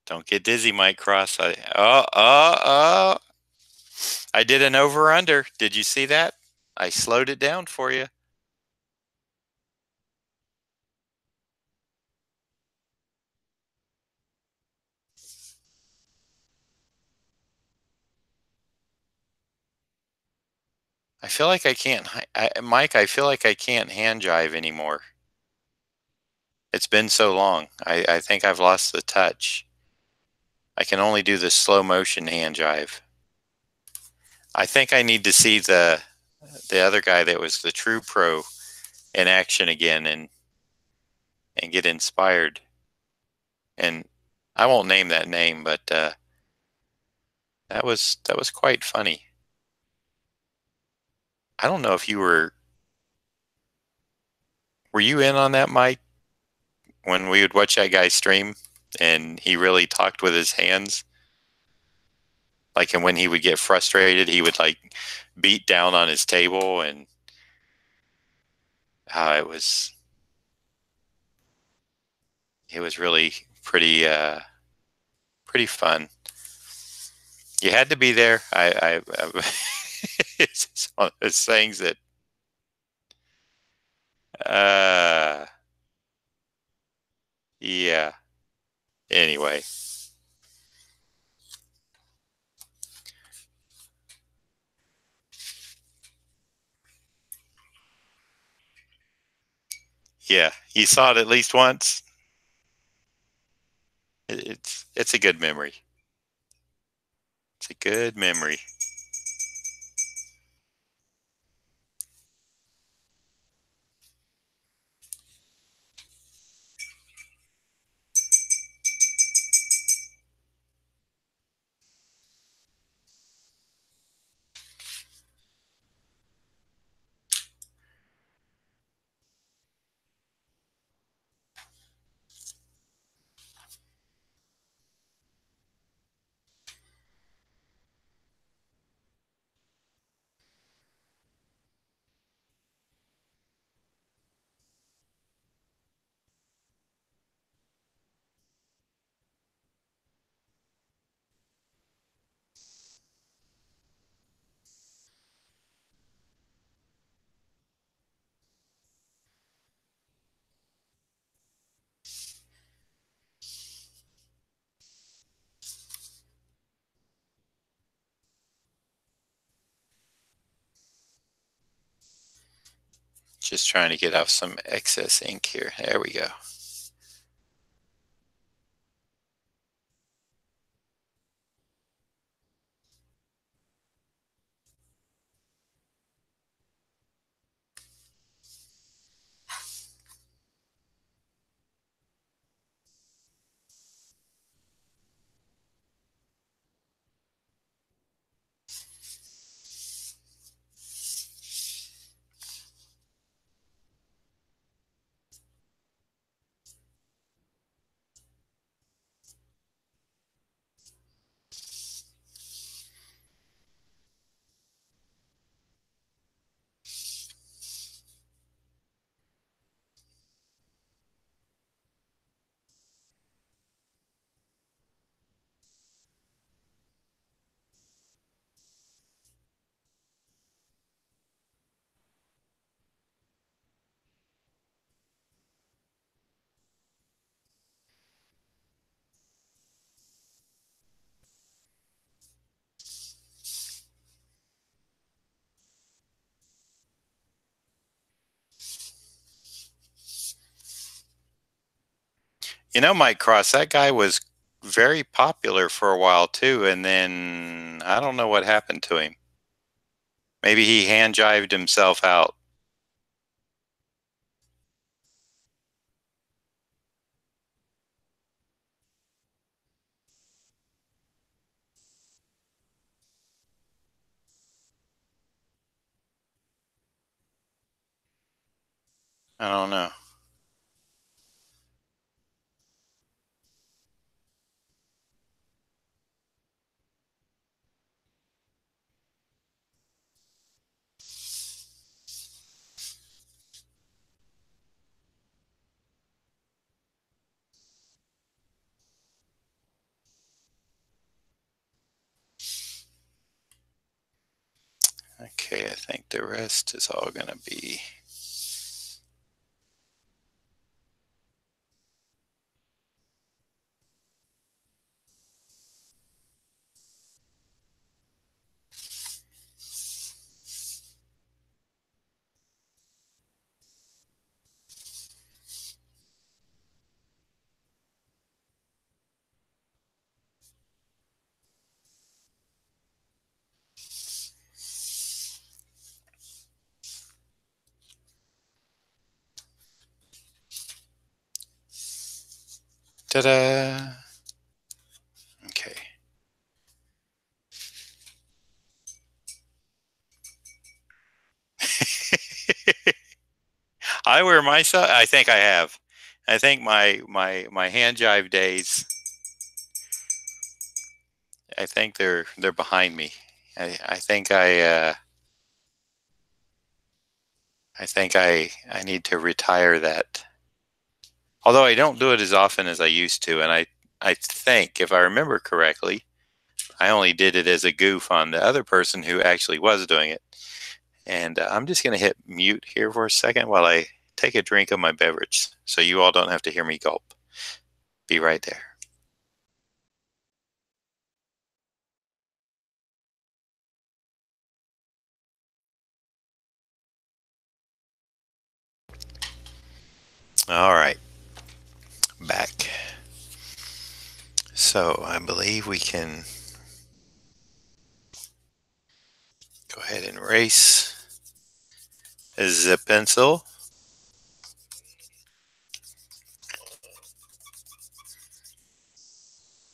Don't get dizzy, Mike Cross. I did an over under. Did you see that? I slowed it down for you. I feel like I can't, Mike. I feel like I can't hand jive anymore. It's been so long. I think I've lost the touch. I can only do the slow motion hand jive. I think I need to see the other guy that was the true pro in action again, and get inspired. And I won't name that name, but that was quite funny. I don't know if you were you in on that, Mike, when we would watch that guy stream and he really talked with his hands. Like, and when he would get frustrated, he would like beat down on his table, and it was really pretty fun. You had to be there. It's one of those things that uh yeah. Anyway, Yeah, you saw it at least once. It's a good memory. It's a good memory. Just trying to get off some excess ink here. There we go. You know, Mike Cross, that guy was very popular for a while too, and then I don't know what happened to him. Maybe he hand jived himself out. I don't know. Okay, I think the rest is all going to be. Ta-da! Okay. I wear my I think I have. I think my hand jive days. I think they're behind me. I think I think I need to retire that. Although I don't do it as often as I used to, and I think if I remember correctly, I only did it as a goof on the other person who actually was doing it. And I'm just going to hit mute here for a second while I take a drink of my beverage so you all don't have to hear me gulp. Be right there. All right, back. So I believe we can go ahead and erase the pencil.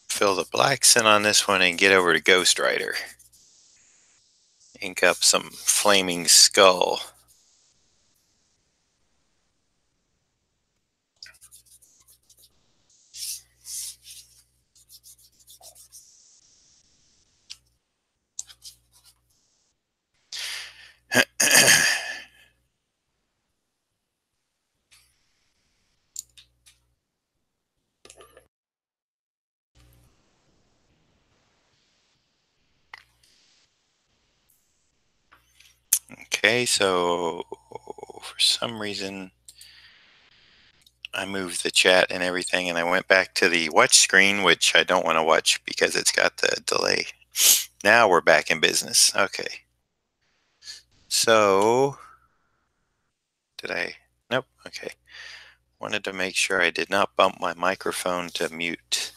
Fill the blacks in on this one and get over to Ghostrider. Ink up some flaming skull. Okay, so for some reason I moved the chat and everything and I went back to the watch screen, which I don't want to watch because it's got the delay. Now we're back in business. Okay. So, did I? Nope. Okay. Wanted to make sure I did not bump my microphone to mute.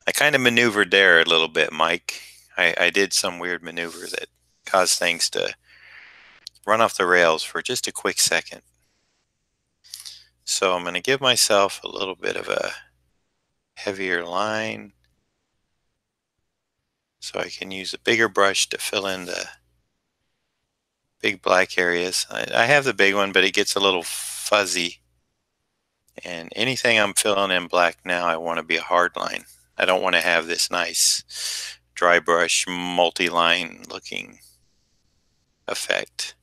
I kind of maneuvered there a little bit, Mike. I did some weird maneuver that caused things to run off the rails for just a quick second. So I'm going to give myself a little bit of a heavier line so I can use a bigger brush to fill in the big black areas. I have the big one, but it gets a little fuzzy. And anything I'm filling in black now, I want to be a hard line. I don't want to have this nice dry brush multi-line looking effect.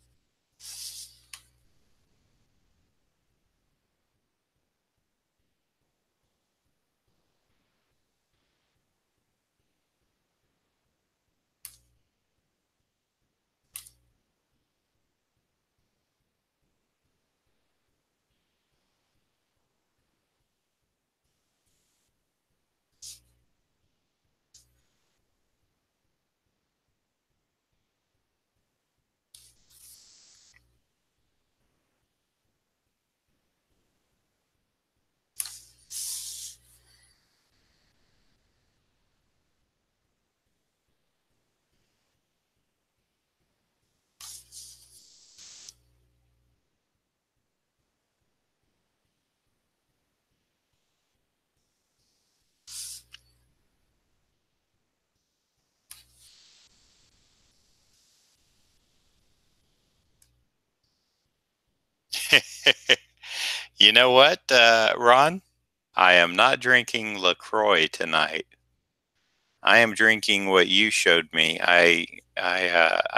You know what, Ron? I am not drinking LaCroix tonight. I am drinking what you showed me. I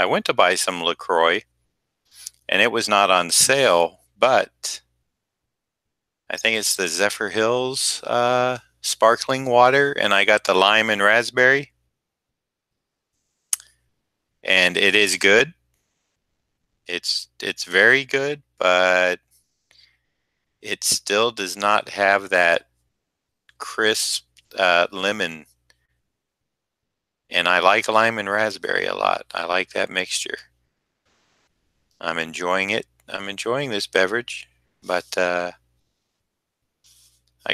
went to buy some LaCroix, and it was not on sale, but I think it's the Zephyr Hills sparkling water, and I got the lime and raspberry, and it is good. It's very good, but it still does not have that crisp lemon. And I like lime and raspberry a lot. I like that mixture. I'm enjoying it. I'm enjoying this beverage, but I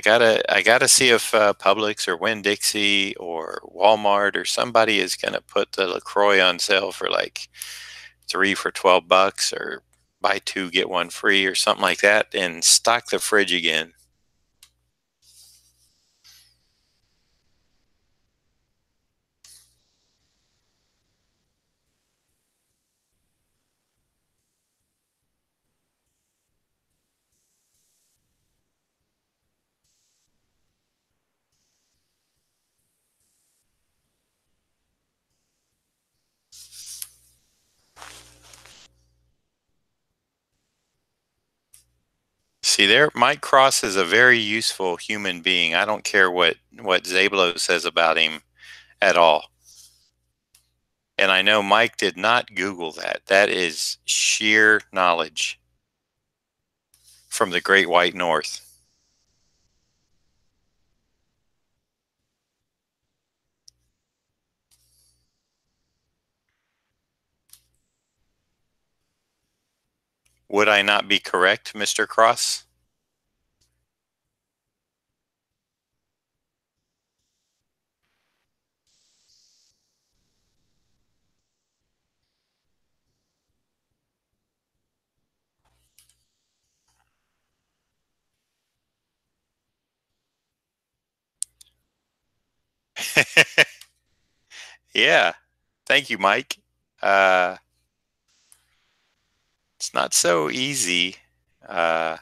gotta see if Publix or Winn-Dixie or Walmart or somebody is gonna put the LaCroix on sale for like 3 for $12 or buy 2 get 1 free or something like that and stock the fridge again. See there, Mike Cross is a very useful human being. I don't care what Zablo says about him at all. And I know Mike did not Google that. That is sheer knowledge from the Great White North. Would I not be correct, Mr. Cross? Yeah. Thank you, Mike. Uh, it's not so easy uh,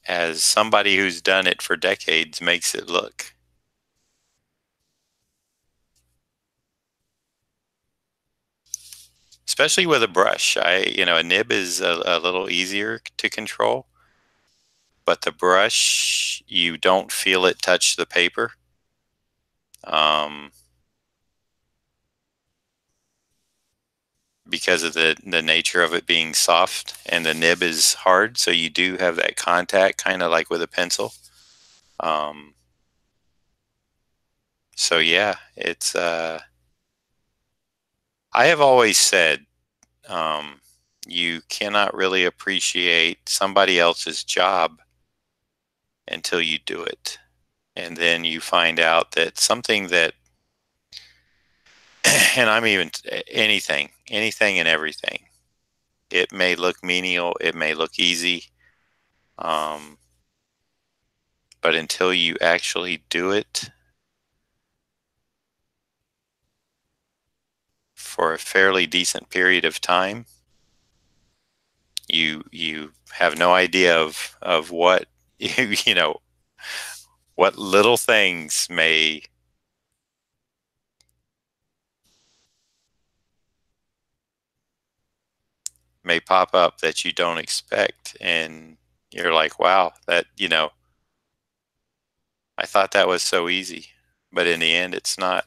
as somebody who's done it for decades makes it look. Especially with a brush. A nib is a little easier to control, but the brush, you don't feel it touch the paper. Um, because of the nature of it being soft and the nib is hard, so you do have that contact kind of like with a pencil. Um, so yeah, it's I have always said um, you cannot really appreciate somebody else's job until you do it. And then you find out that something that, and I'm even anything and everything. It may look menial, it may look easy, um, but until you actually do it for a fairly decent period of time, you have no idea of what you know what little things may pop up that you don't expect, and you're like, wow, that I thought that was so easy, but in the end it's not.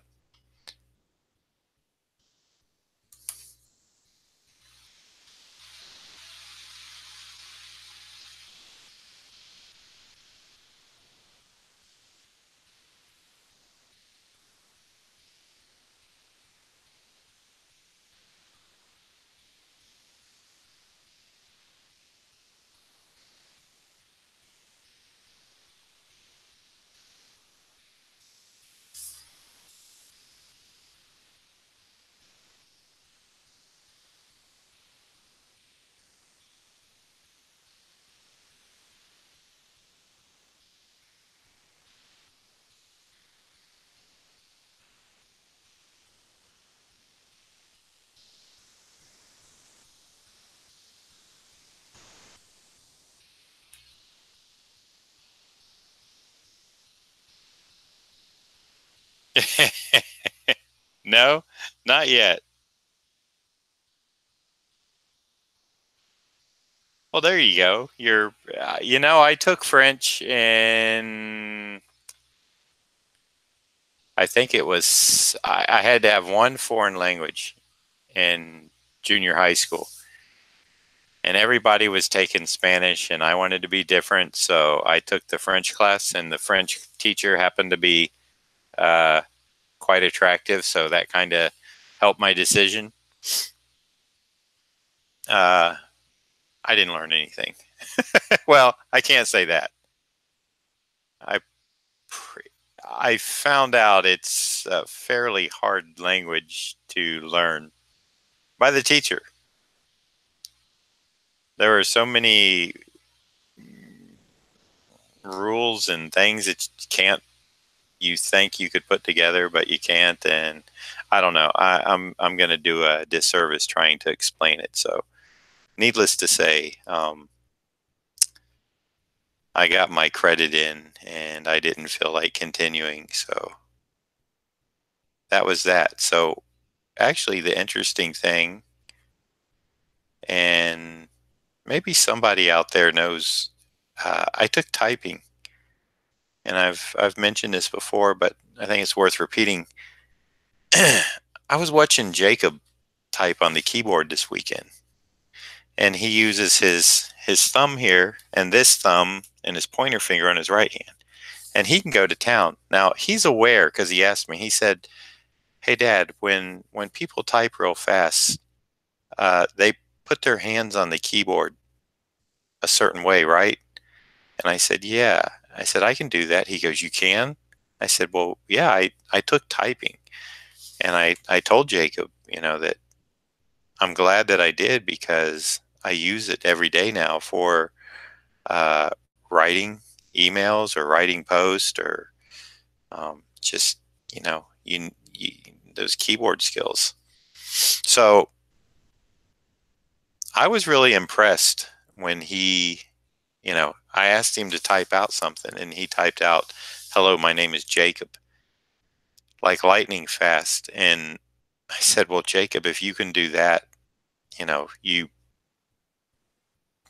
No, not yet. Well, there you go. I took French in, I think it was, I had to have one foreign language in junior high school. And everybody was taking Spanish, and I wanted to be different. So I took the French class, and the French teacher happened to be uh, quite attractive. So that kind of helped my decision. Uh, I didn't learn anything. Well, I can't say that. I I found out it's a fairly hard language to learn by the teacher. There are so many rules and things that you think you could put together, but you can't. And I don't know. I'm going to do a disservice trying to explain it. So, needless to say, I got my credit in, and I didn't feel like continuing. So that was that. So actually, the interesting thing, and maybe somebody out there knows, I took typing, and I've mentioned this before, but I think it's worth repeating. I was watching Jacob type on the keyboard this weekend, and he uses his thumb here and this thumb and his pointer finger on his right hand, and he can go to town. Now he's aware because he asked me. He said, "Hey, Dad, when people type real fast, they put their hands on the keyboard a certain way, right? And I said, yeah. I said, I can do that. He goes, you can? I said, well, yeah, I took typing. And I told Jacob, that I'm glad that I did because I use it every day now for uh, writing emails or writing posts or just, you those keyboard skills. So I was really impressed when I asked him to type out something and he typed out, hello, my name is Jacob, like lightning fast. And I said, well, Jacob, if you can do that, you,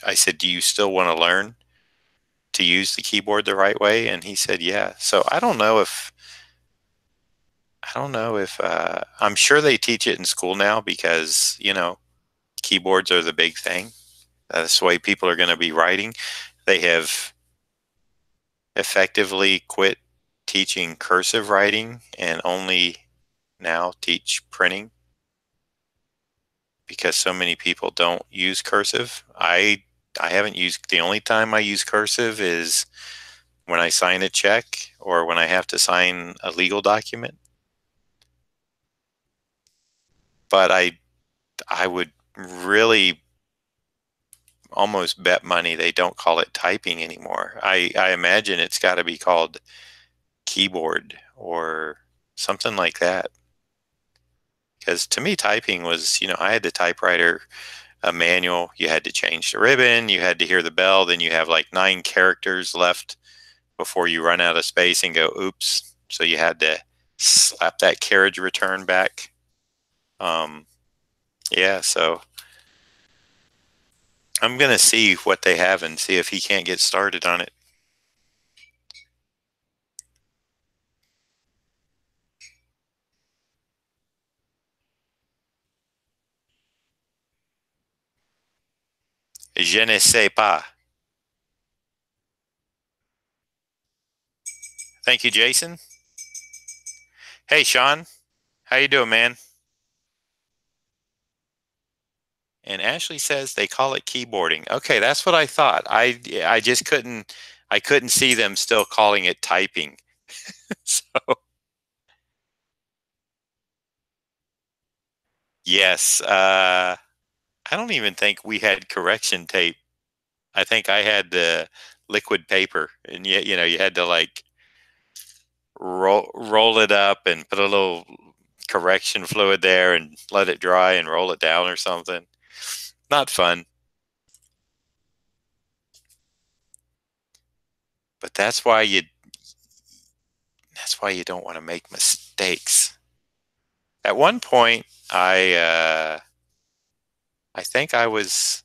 I said, do you still want to learn to use the keyboard the right way? And he said, yeah. So I don't know if I'm sure they teach it in school now because, keyboards are the big thing. That's the way people are going to be writing. They have effectively quit teaching cursive writing and only now teach printing because so many people don't use cursive. I haven't used, the only time I use cursive is when I sign a check or when I have to sign a legal document. But I would really almost bet money they don't call it typing anymore. I imagine it's got to be called keyboard or something like that. Because to me, typing was, I had the typewriter, a manual. You had to change the ribbon, you had to hear the bell, then you have like 9 characters left before you run out of space and go, oops. So you had to slap that carriage return back. Um, yeah, so I'm going to see what they have and see if he can't get started on it. Je ne sais pas. Thank you, Jason. Hey, Sean. How you doing, man? And Ashley says they call it keyboarding. Okay, that's what I thought. I just couldn't see them still calling it typing. So yes, I don't even think we had correction tape. I think I had the liquid paper, and yet you had to like roll it up and put a little correction fluid there and let it dry and roll it down or something. Not fun, but that's why you don't want to make mistakes. At one point, I think I was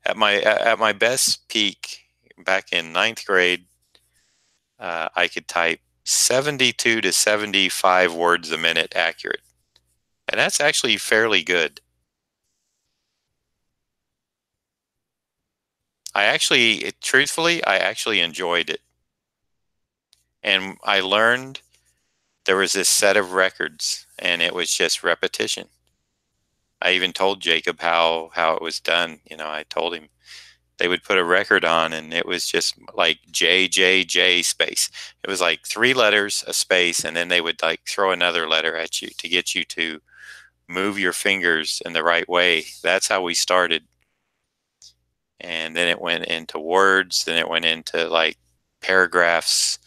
at my best peak back in ninth grade. I could type 72 to 75 words a minute accurate, and that's actually fairly good. Truthfully, I actually enjoyed it, and I learned there was this set of records, and it was just repetition. I even told Jacob how it was done. I told him they would put a record on and it was just like J J J space. It was like 3 letters, a space, and then they would like throw another letter at you to get you to move your fingers in the right way. That's how we started. And then it went into words, then it went into like paragraphs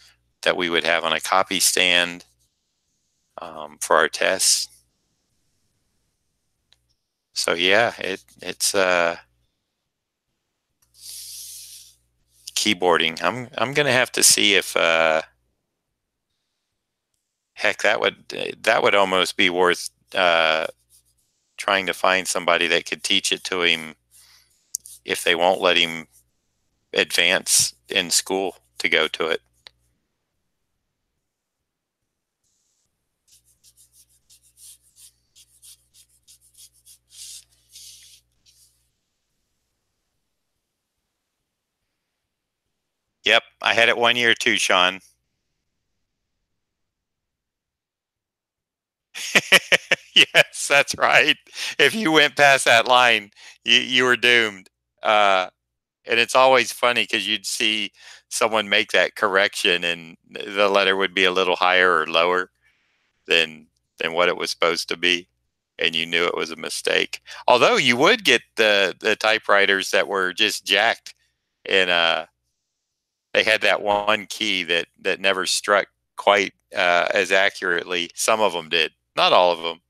that we would have on a copy stand for our tests. So yeah, it's keyboarding. I'm gonna have to see if heck that would almost be worth trying to find somebody that could teach it to him if they won't let him advance in school to go to it. Yep, I had it 1 year too, Sean. Yes, that's right. If you went past that line, you were doomed. Uh, and it's always funny because you'd see someone make that correction, and the letter would be a little higher or lower than what it was supposed to be, and you knew it was a mistake. Although you would get the typewriters that were just jacked, and they had that one key that never struck quite as accurately. Some of them did, not all of them.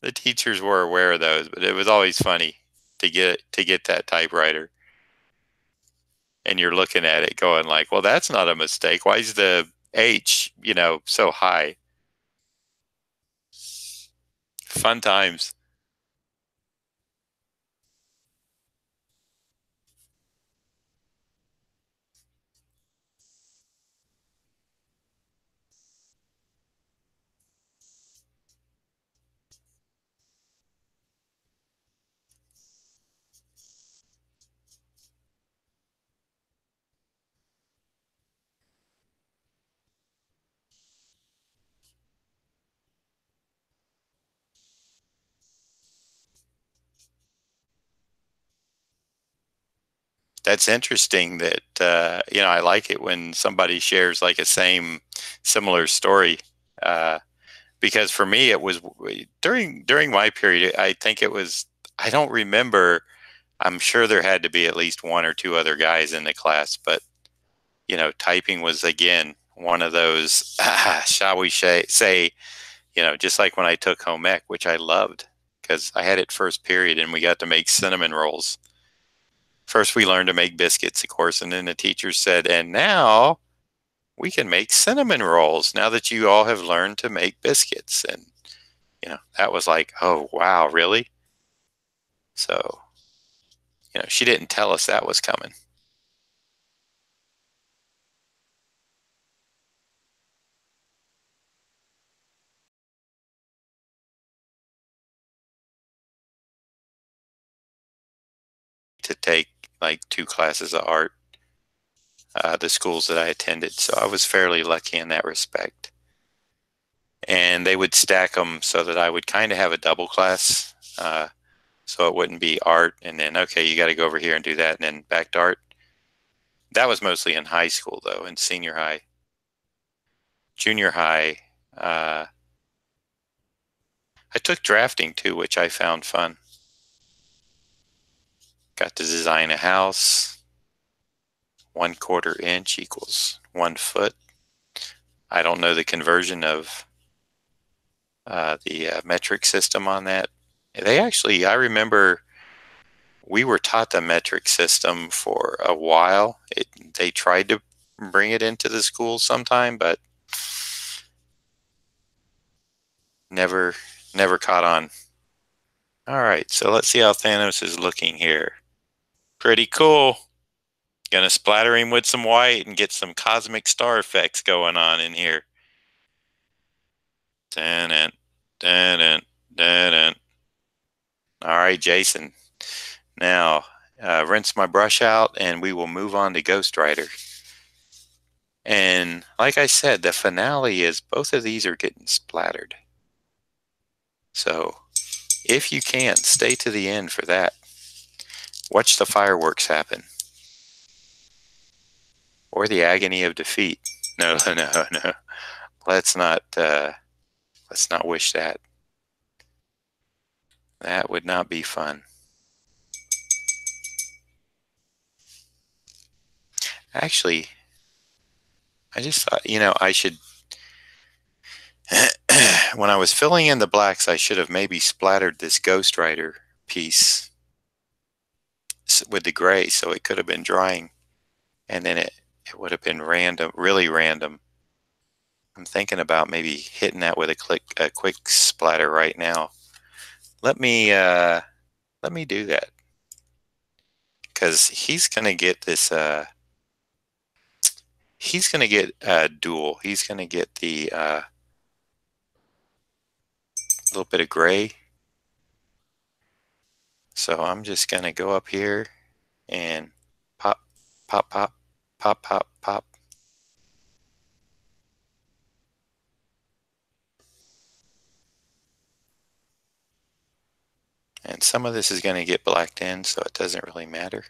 The teachers were aware of those, but it was always funny to get that typewriter, and you're looking at it going like, well, that's not a mistake. Why is the H, so high? Fun times. That's interesting that I like it when somebody shares like a similar story. Uh, because for me it was during my period. I think it was, I don't remember. I'm sure there had to be at least one or two other guys in the class, but typing was again one of those, shall we say, just like when I took home ec, which I loved because I had it first period and we got to make cinnamon rolls. First, we learned to make biscuits, of course, and then the teacher said, and now we can make cinnamon rolls now that you all have learned to make biscuits. And, that was like, oh, wow, really? So, she didn't tell us that was coming. To take like two classes of art, the schools that I attended. So I was fairly lucky in that respect. And they would stack them so that I would kind of have a double class. So it wouldn't be art and then, okay, you got to go over here and do that and then back to art. That was mostly in high school, though, in senior high. Junior high, uh, I took drafting too, which I found fun. Got to design a house. 1/4 inch equals 1 foot. I don't know the conversion of the metric system on that. They actually, I remember we were taught the metric system for a while. They tried to bring it into the school sometime, but never, never caught on. All right, so let's see how Thanos is looking here. Pretty cool. Gonna splatter him with some white and get some cosmic star effects going on in here. Dun, dun, dun. All right, Jason. Now, rinse my brush out and we will move on to Ghostrider. And like I said, the finale is both of these are getting splattered. So if you can, stay to the end for that. Watch the fireworks happen. Or the agony of defeat. No, no, no. Let's not wish that. That would not be fun. Actually, I just thought, I should, when I was filling in the blacks, I should have maybe splattered this Ghostrider piece with the gray so it could have been drying. And then it would have been random, really random. I'm thinking about maybe hitting that with a quick splatter right now. Let me do that because he's gonna get this. He's gonna get dual. He's gonna get the little bit of gray. So I'm just gonna go up here and pop, pop, pop, pop, pop, pop. And some of this is going to get blacked in, so it doesn't really matter.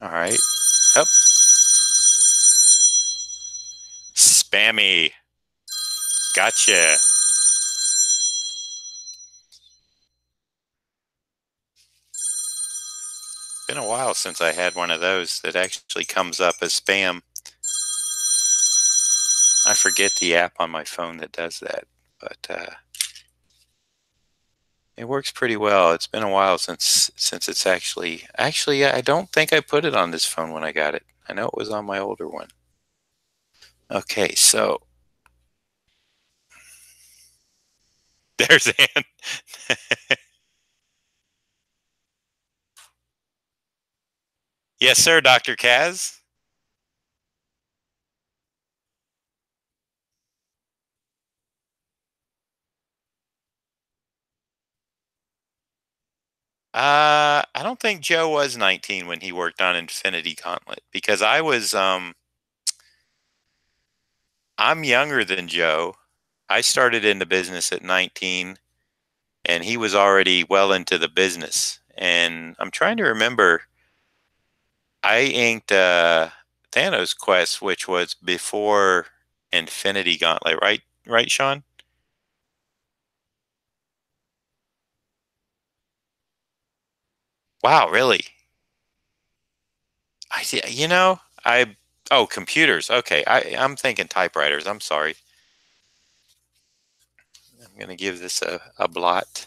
All right. Up. Spammy. Gotcha. Been a while since I had one of those that actually comes up as spam. I forget the app on my phone that does that, but it works pretty well. It's been a while since it's actually I don't think I put it on this phone when I got it. I know it was on my older one. Okay, so there's Ann. Yes, sir, Dr. Kaz. I don't think Joe was 19 when he worked on Infinity Gauntlet because I'm younger than Joe. I started in the business at 19 and he was already well into the business. And I'm trying to remember, I inked Thanos Quest, which was before Infinity Gauntlet, right? Right, Sean? Wow, really? You know, oh, computers. Okay, I'm thinking typewriters. I'm sorry. I'm gonna give this a blot.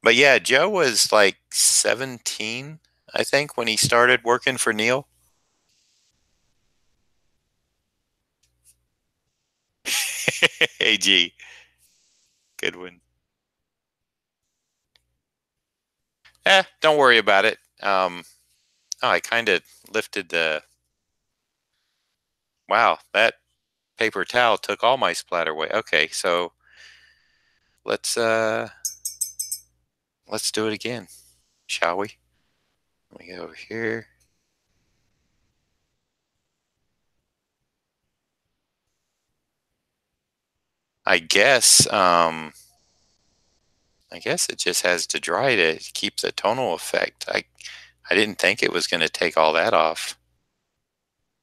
But yeah, Joe was like 17, I think, when he started working for Neil. AG, good one. Don't worry about it. Oh, I kind of lifted the. Wow, that paper towel took all my splatter away. Okay, so let's uh let's do it again, shall we? Let me go over here. I guess I guess it just has to dry to keep the tonal effect. I didn't think it was going to take all that off.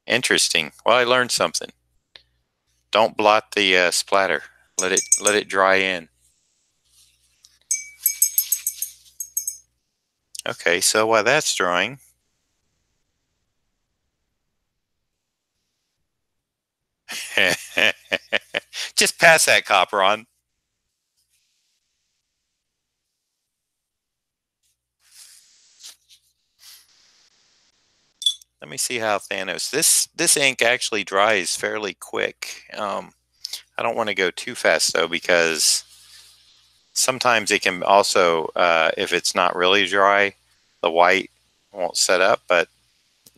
Interesting. Well, I learned something. Don't blot the splatter. Let it dry in. Okay, so while that's drying, just pass that copper on. Let me see how Thanos. This ink actually dries fairly quick. I don't want to go too fast though because sometimes it can also, if it's not really dry, the white won't set up. But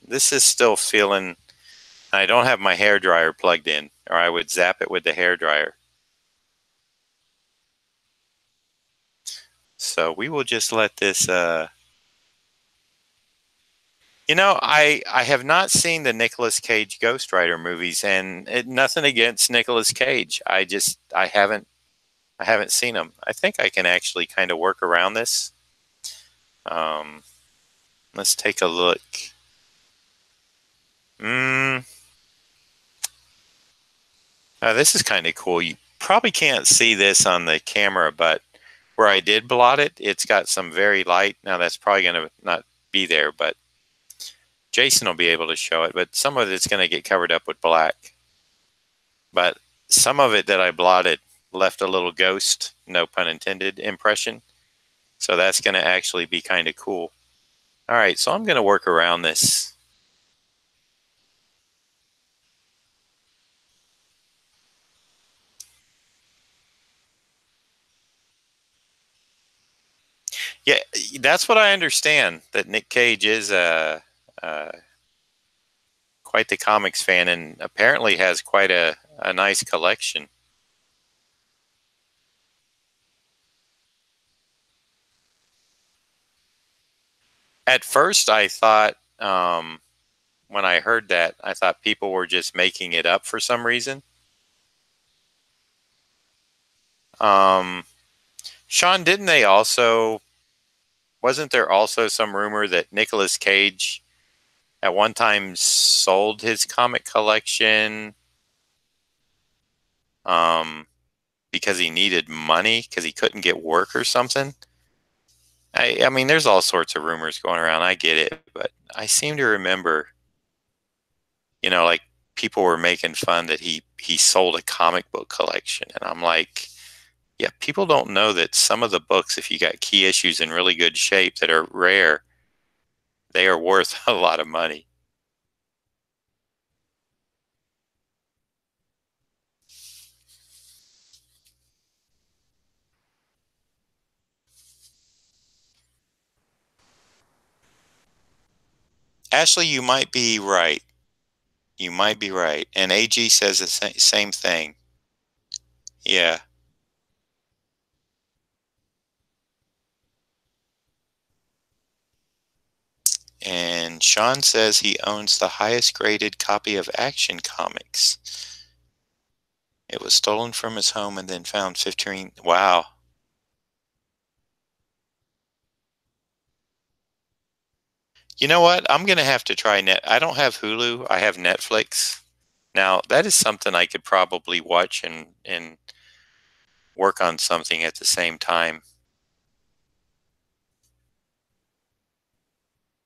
this is still feeling. I don't have my hair dryer plugged in, or I would zap it with the hair dryer. So we will just let this. I have not seen the Nicolas Cage Ghost Rider movies, and nothing against Nicolas Cage. I haven't seen them. I think I can actually kind of work around this. Um, let's take a look. Mm, this is kind of cool. You probably can't see this on the camera, but where I did blot it, it's got some very light. Now that's probably going to not be there, but Jason will be able to show it. But some of it's going to get covered up with black. But some of it that I blotted left a little ghost, no pun intended, impression. So that's going to actually be kind of cool. All right, so I'm going to work around this. Yeah, that's what I understand. That Nick Cage is quite the comics fan, and apparently has quite a nice collection. At first, I thought when I heard that, I thought people were just making it up for some reason. Um, Sean, didn't they also? Wasn't there also some rumor that Nicolas Cage at one time sold his comic collection um, because he needed money because he couldn't get work or something? I mean, there's all sorts of rumors going around. I get it, but I seem to remember, like people were making fun that he sold a comic book collection, and I'm like, yeah, people don't know that some of the books, if you got key issues in really good shape that are rare, they are worth a lot of money. Ashley, you might be right. You might be right. And AG says the same thing. Yeah. And Sean says he owns the highest graded copy of Action Comics. It was stolen from his home and then found 15. Wow. You know what? I'm going to have to try net. I don't have Hulu. I have Netflix. Now, that is something I could probably watch and work on something at the same time.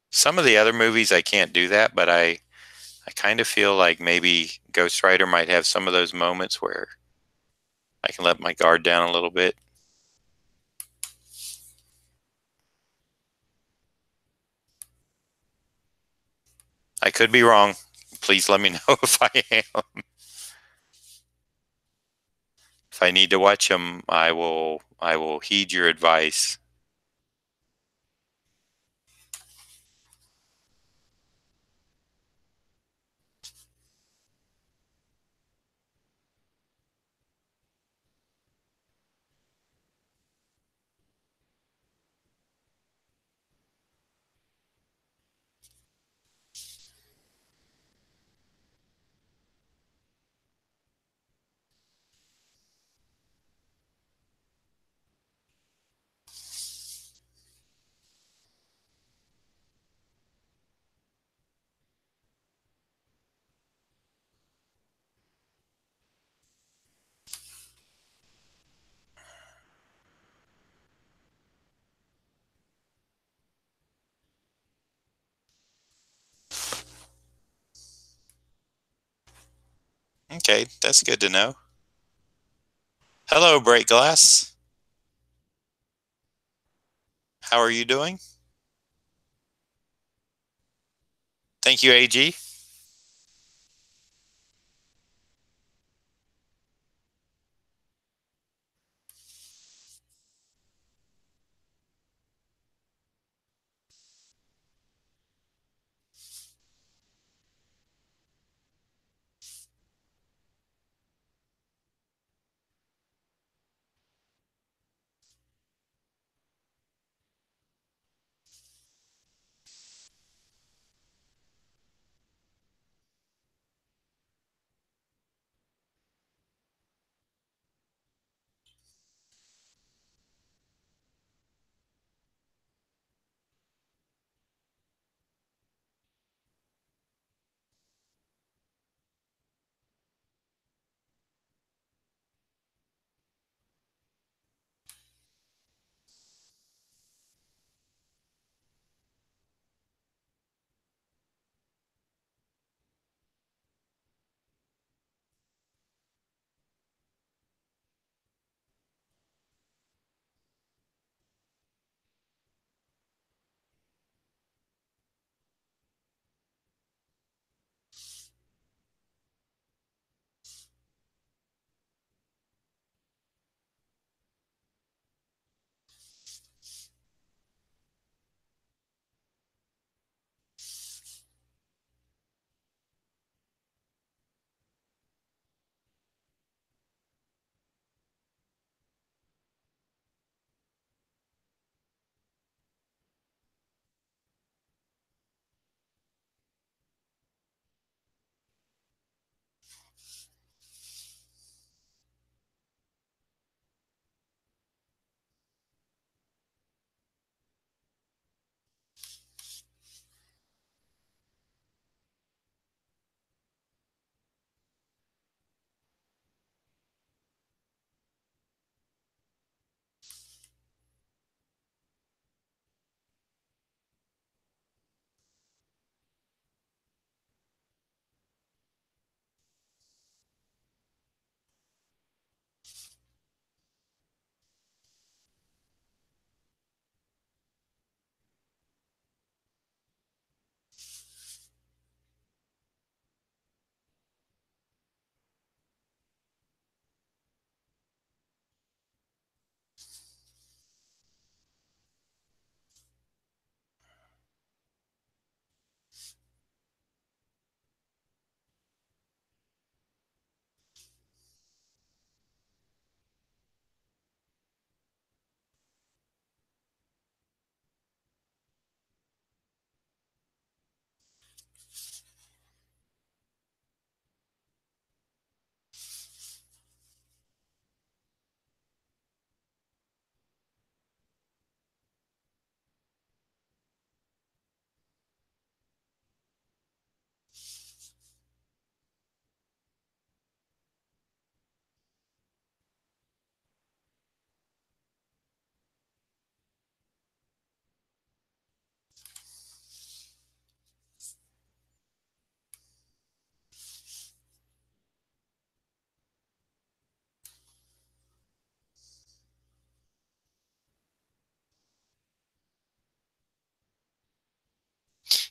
Some of the other movies I can't do that, but I kind of feel like maybe Ghostrider might have some of those moments where I can let my guard down a little bit. I could be wrong. Please let me know if I am. If I need to watch them, I will heed your advice. Okay, that's good to know. Hello, Break Glass. How are you doing? Thank you, AG.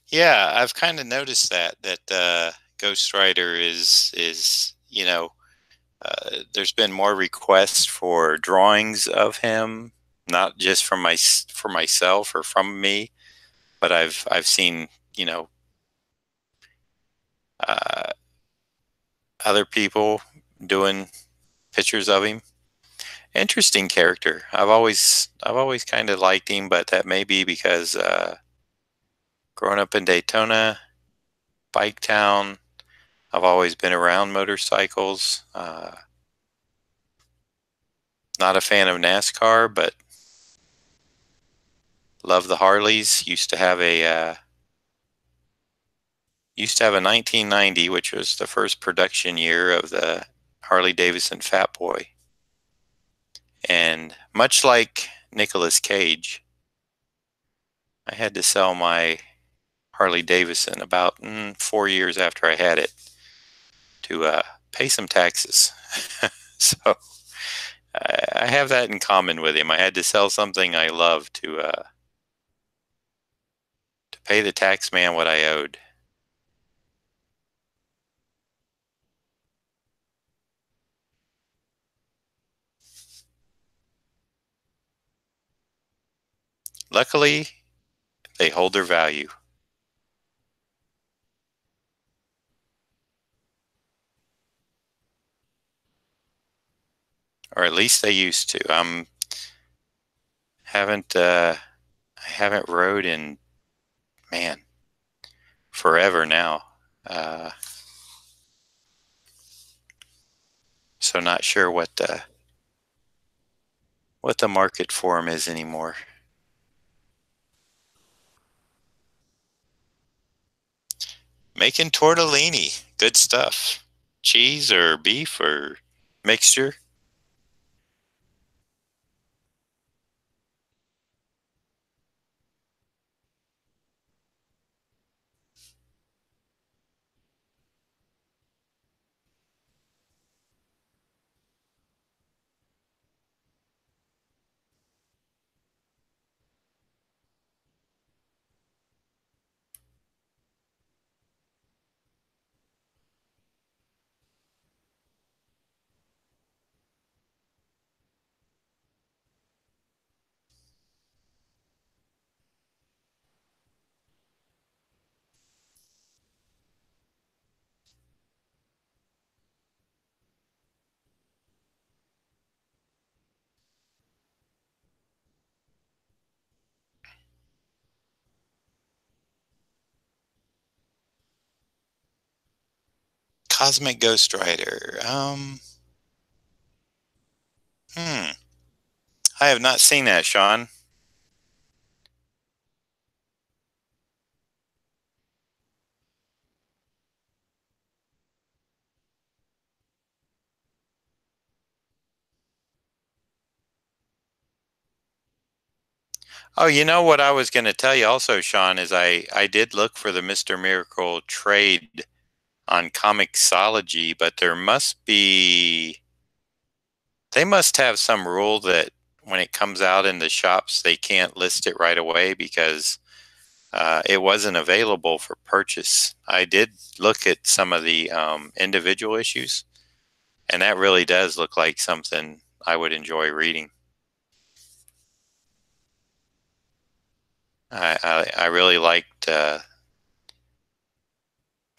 Yeah, I've kind of noticed that Ghostwriter is there's been more requests for drawings of him, not just from for myself or from me, but I've seen uh, other people doing pictures of him. Interesting character. I've always kind of liked him, but that may be because growing up in Daytona, Bike Town, I've always been around motorcycles. Not a fan of NASCAR, but love the Harleys. Used to have a 1990, which was the first production year of the Harley Davidson Fat Boy, and much like Nicolas Cage, I had to sell my Harley Davidson about 4 years after I had it to pay some taxes. So I have that in common with him. I had to sell something I love to pay the tax man what I owed. Luckily, they hold their value, or at least they used to. Haven't I haven't rode in, man, forever now. Uh, so not sure what the market for them is anymore. Making tortellini, good stuff. Cheese or beef or mixture. Cosmic Ghostrider. Hmm. I have not seen that, Sean. Oh, you know what I was going to tell you also, Sean, is I did look for the Mr. Miracle trade on Comixology, but They must have some rule that when it comes out in the shops, they can't list it right away because it wasn't available for purchase. I did look at some of the individual issues, and that really does look like something I would enjoy reading. I really liked the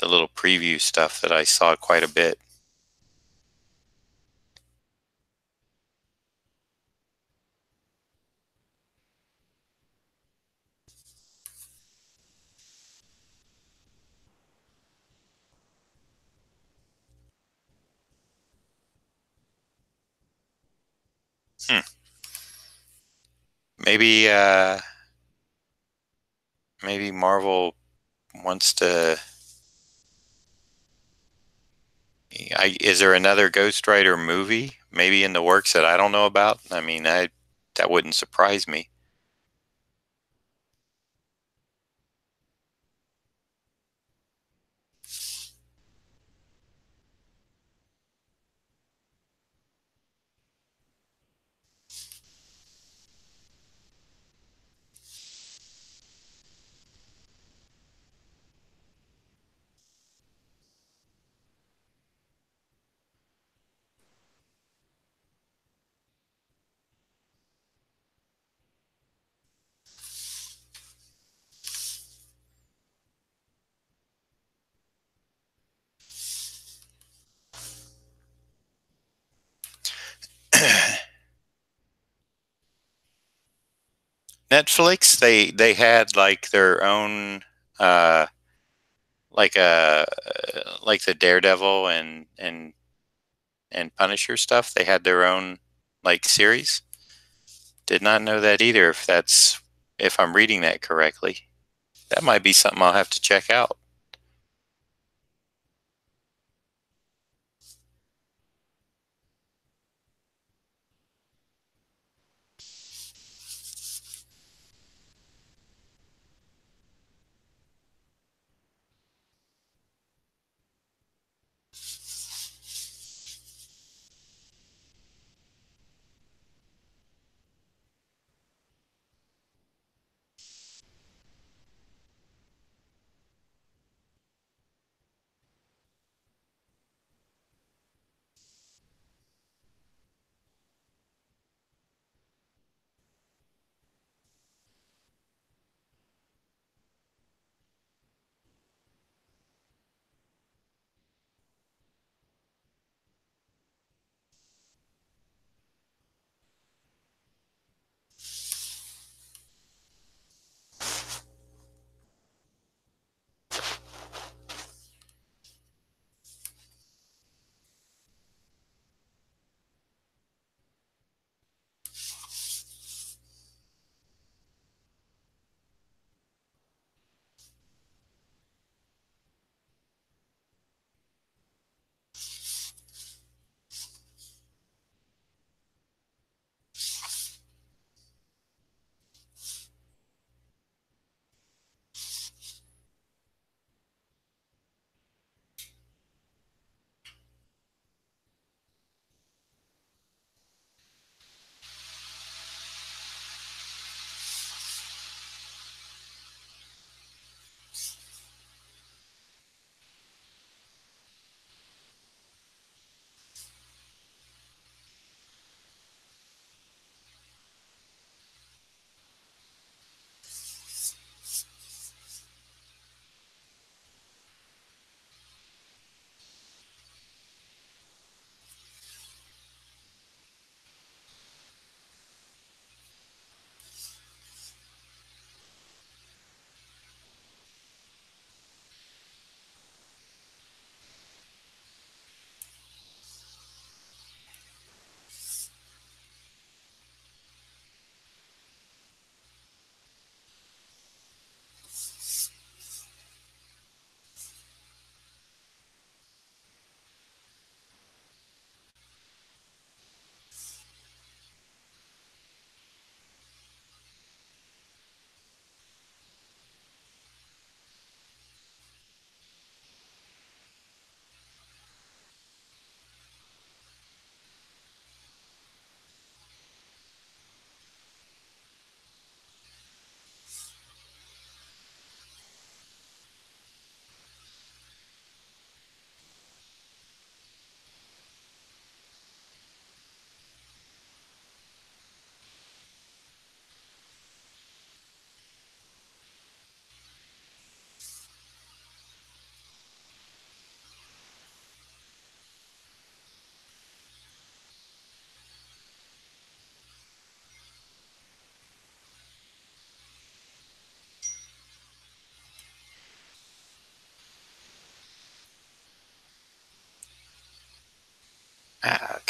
little preview stuff that I saw quite a bit. Hmm. Maybe maybe Marvel wants to. Is there another Ghost Rider movie maybe in the works that I don't know about? I mean, that wouldn't surprise me. Netflix, they had like their own uh like like the Daredevil and Punisher stuff. They had their own like series. Did not know that either. If I'm reading that correctly, that might be something I'll have to check out.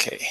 Okay.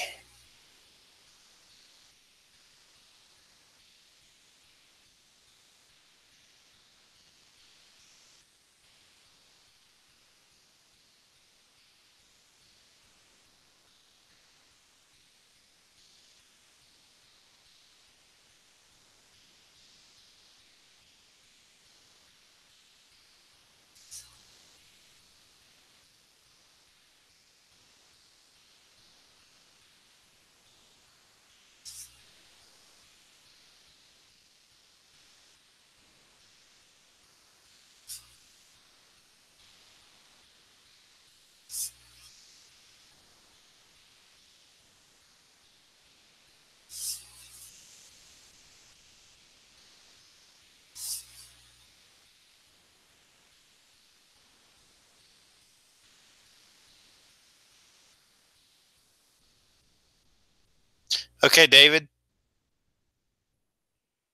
Okay, David.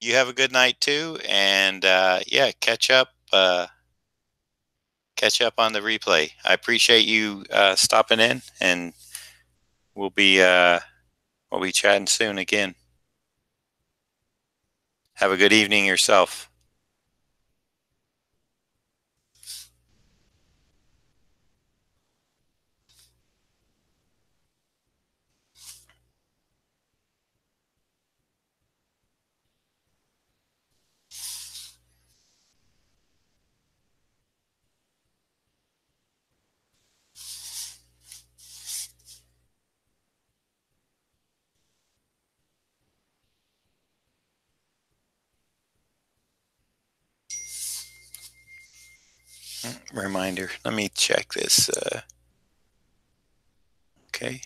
You have a good night too, and yeah, catch up on the replay. I appreciate you stopping in, and we'll be uh, we'll be chatting soon again. Have a good evening yourself. Reminder. Let me check this. Okay.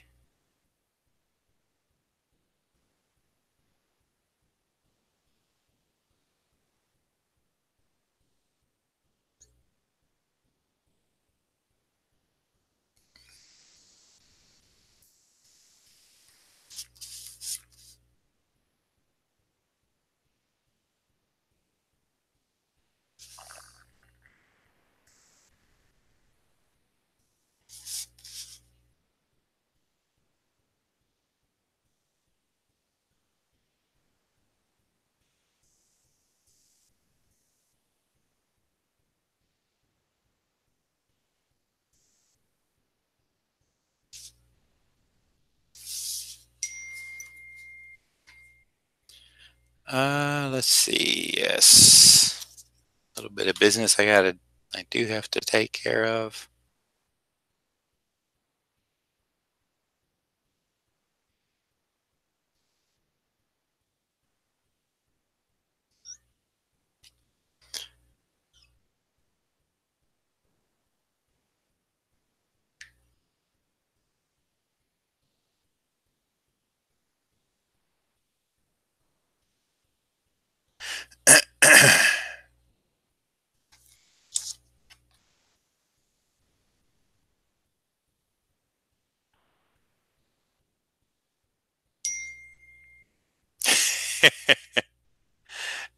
Let's see. Yes, a little bit of business I do have to take care of.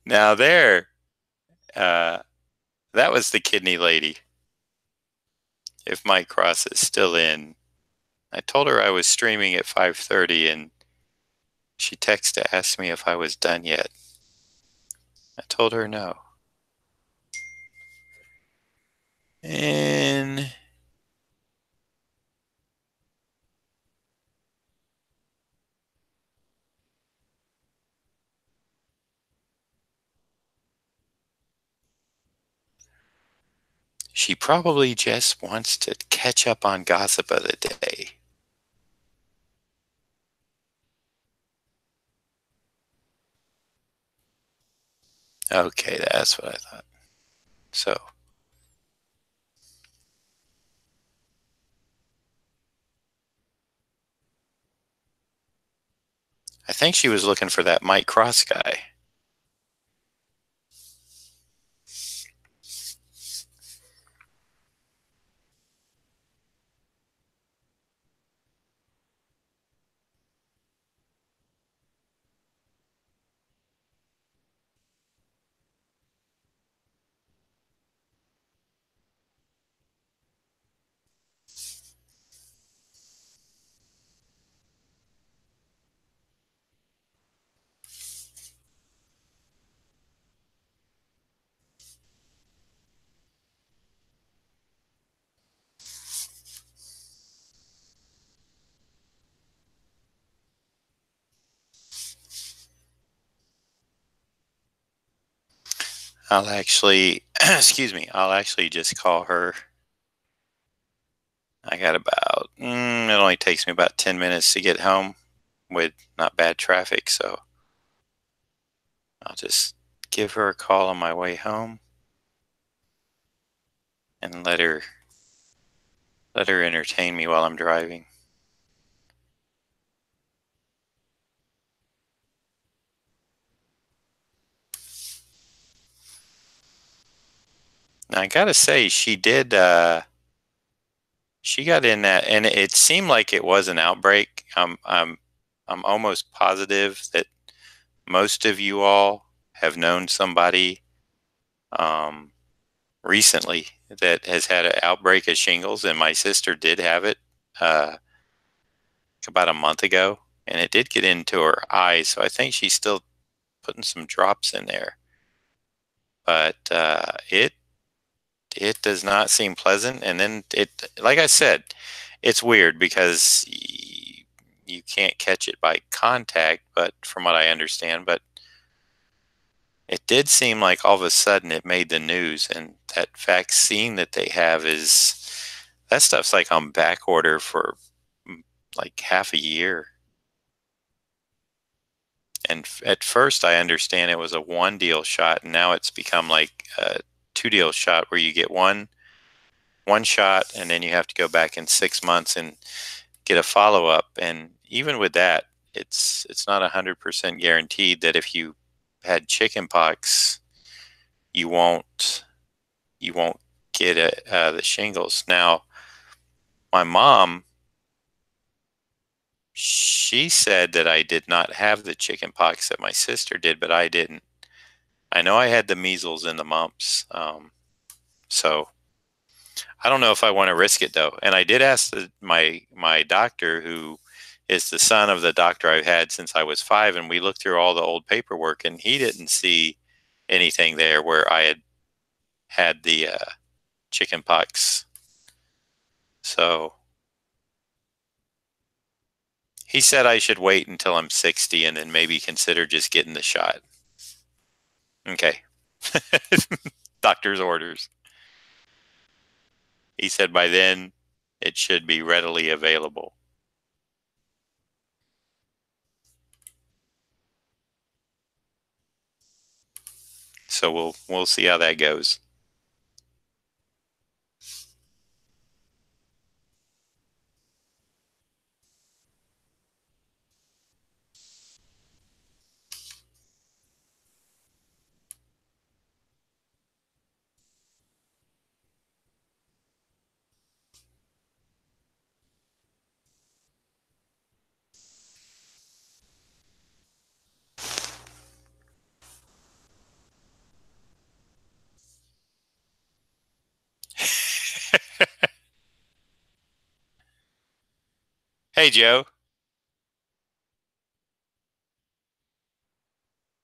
Now there, uh, that was the kidney lady. If Mike Cross is still in, I told her I was streaming at 5:30, and she texted to ask me if I was done yet. I told her no. And she probably just wants to catch up on gossip of the day. Okay, that's what I thought. So I think she was looking for that Mike Cross guy. I'll actually, excuse me, I'll actually just call her. I got about, it only takes me about 10 minutes to get home with not bad traffic, so I'll just give her a call on my way home and let her entertain me while I'm driving. Now, I gotta say, she got in that, and it seemed like it was an outbreak. I'm almost positive that most of you all have known somebody um, recently that has had an outbreak of shingles, and my sister did have it uh, about a month ago, and it did get into her eyes. So I think she's still putting some drops in there, but it does not seem pleasant. And then like I said, it's weird because you can't catch it by contact, but from what I understand, but it did seem like all of a sudden it made the news, and that vaccine that they have is that stuff's like on back order for like half a year. And at first, I understand it was a one deal shot, and now it's become like a two deal shot where you get one shot, and then you have to go back in 6 months and get a follow up. And even with that, it's not 100% guaranteed that if you had chickenpox, you won't get the shingles. Now, my mom, she said that I did not have the chickenpox that my sister did, but I didn't. I know I had the measles and the mumps. So I don't know if I want to risk it though. And I did ask my doctor, who is the son of the doctor I've had since I was 5, and we looked through all the old paperwork, and he didn't see anything there where I had the chicken pox. So he said I should wait until I'm 60 and then maybe consider just getting the shot. Okay. Doctor's orders. He said by then it should be readily available. So we'll see how that goes. Hey, Joe.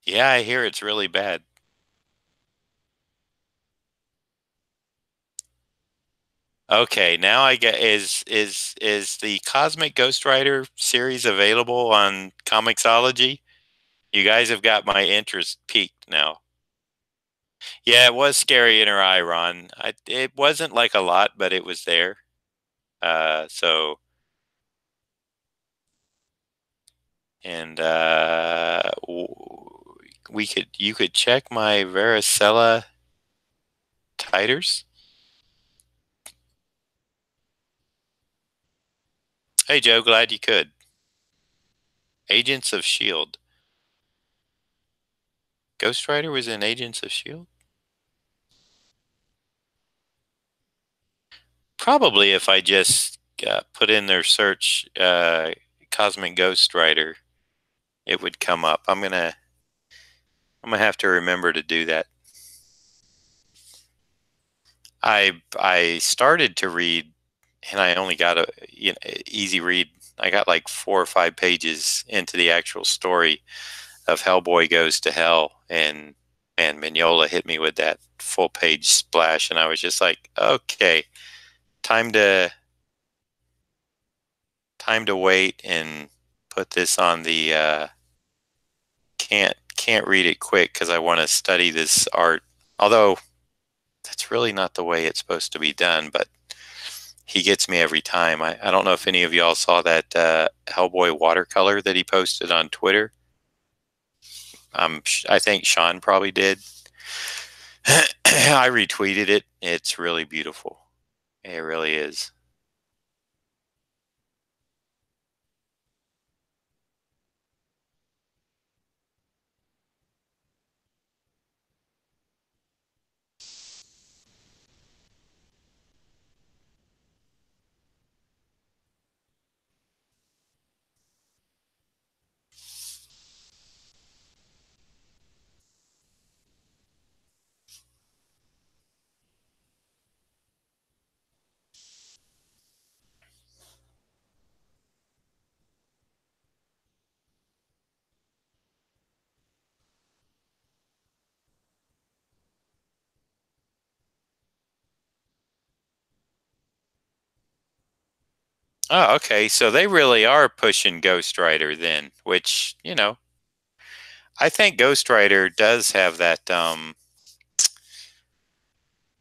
Yeah, I hear it's really bad. Okay, now I get is the Cosmic Ghostrider series available on Comixology? You guys have got my interest peaked now. Yeah, it was scary in her eye, Ron. It wasn't like a lot, but it was there. So and you could check my varicella titers. Hey Joe, glad you could. Agents of Shield. Ghost Rider was in Agents of Shield. Probably if I just put in their search Cosmic Ghost Rider, it would come up. I'm gonna have to remember to do that. I started to read, and I only got a easy read. I got like 4 or 5 pages into the actual story of Hellboy Goes to Hell, and man, Mignola hit me with that full page splash, and I was just like, okay, time to wait and put this on the can't read it quick because I want to study this art. Although that's really not the way it's supposed to be done, but he gets me every time. I don't know if any of y'all saw that Hellboy watercolor that he posted on Twitter. I think Sean probably did. I retweeted it. It's really beautiful. It really is. Oh, okay. So they really are pushing Ghost Rider then, which, I think Ghost Rider does have that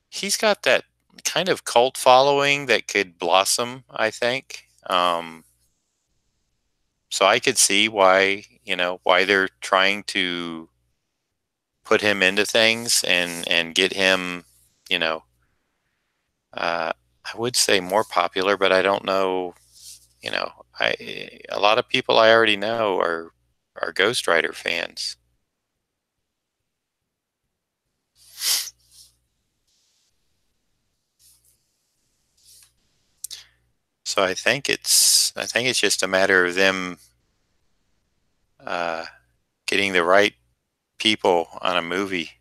he's got that kind of cult following that could blossom, I think. So I could see why they're trying to put him into things and get him, you know, I would say more popular, but I don't know, I a lot of people I already know are Ghost Rider fans. So I think it's just a matter of them uh, getting the right people on a movie,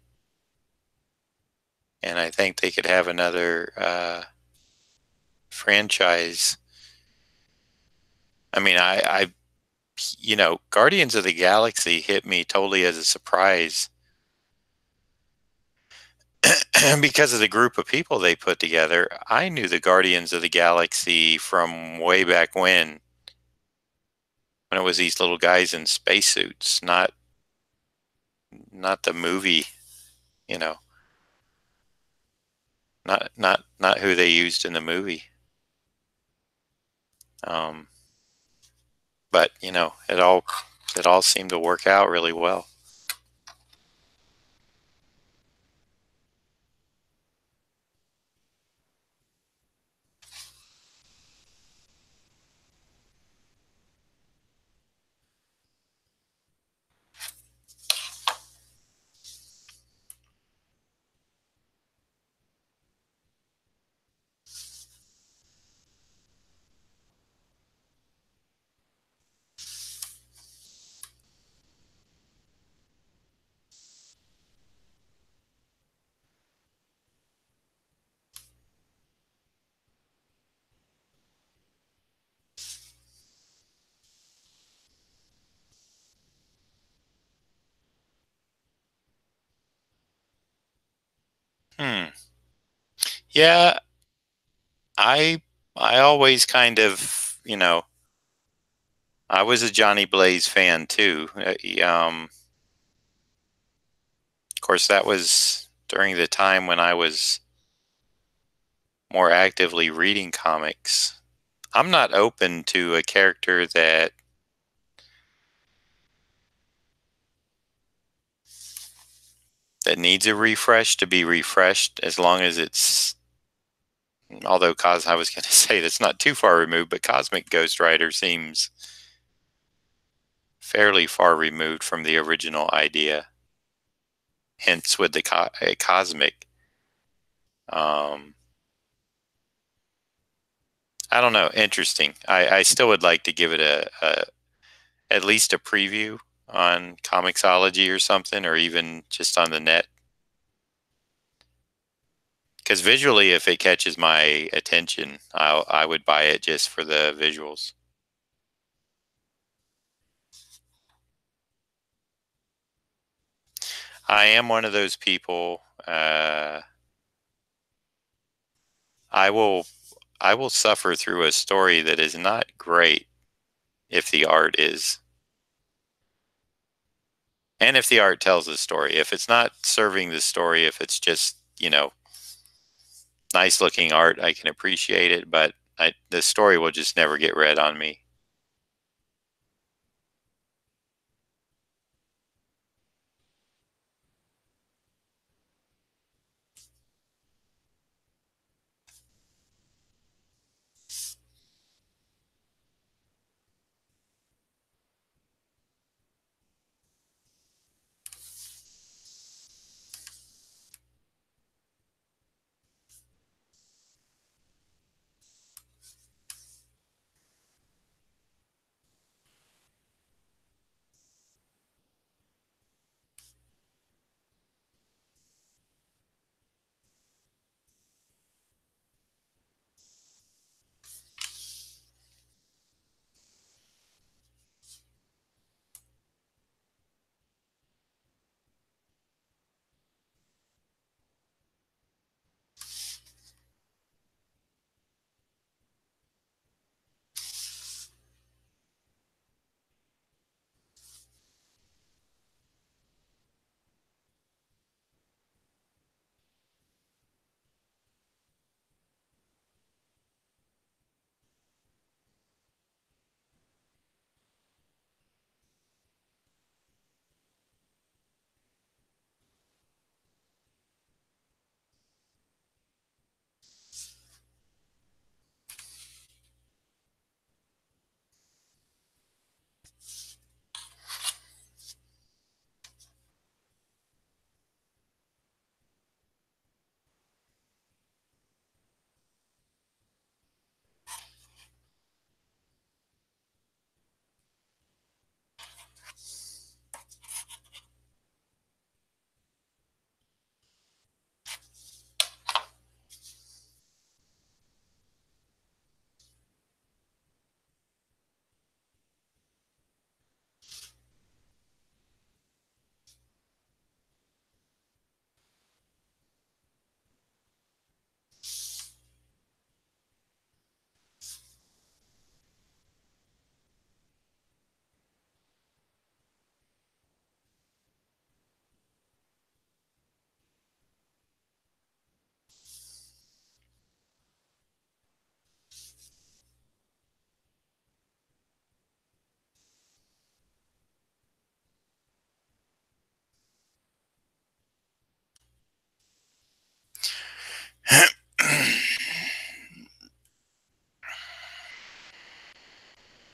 and I think they could have another franchise. I mean, Guardians of the Galaxy hit me totally as a surprise because of the group of people they put together. I knew the Guardians of the Galaxy from way back when it was these little guys in spacesuits, not the movie, you know, not who they used in the movie. Um, but it all seemed to work out really well. Hmm. Yeah, I I always kind of, I was a Johnny Blaze fan too. Of course, that was during the time when I was more actively reading comics. I'm not open to a character that needs a refresh to be refreshed, as long as it's, although I was going to say that's not too far removed, but Cosmic Ghost Rider seems fairly far removed from the original idea. Hence, with the cosmic, um, I don't know, interesting. I still would like to give it a at least a preview on Comixology or something, or even just on the net. Because visually, if it catches my attention, I would buy it just for the visuals. I am one of those people. I will I will suffer through a story that is not great if the art is. And if the art tells the story, if it's not serving the story, if it's just, nice looking art, I can appreciate it, but the story will just never get read on me.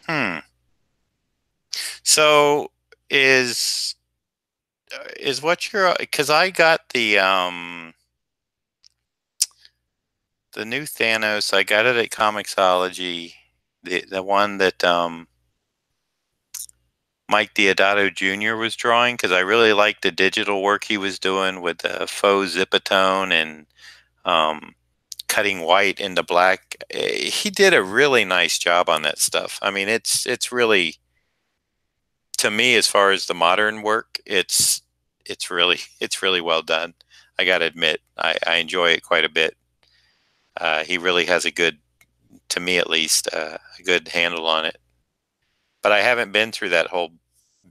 Hmm. So is is what you're because I got the new Thanos. I got it at Comixology, the one that Mike Diodato Jr. was drawing, because I really liked the digital work he was doing with the faux zipatone and um, cutting white into black. He did a really nice job on that stuff. I mean, it's really, to me, as far as the modern work, it's really well done. I got to admit, I enjoy it quite a bit. He really has a good, to me at least, a good handle on it. But I haven't been through that whole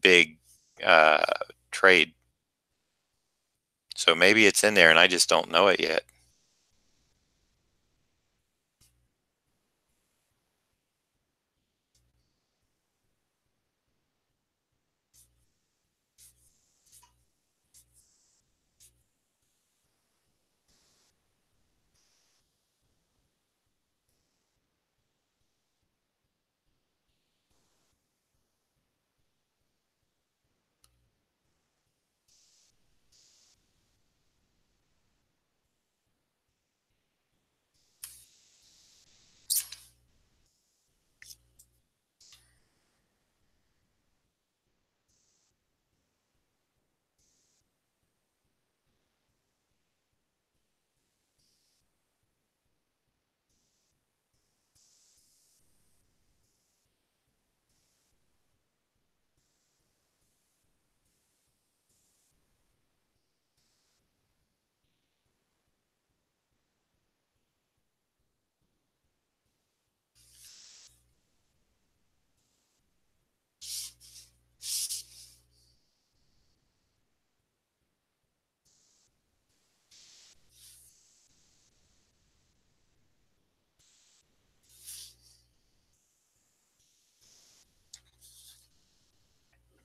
big uh, trade, so maybe it's in there and I just don't know it yet.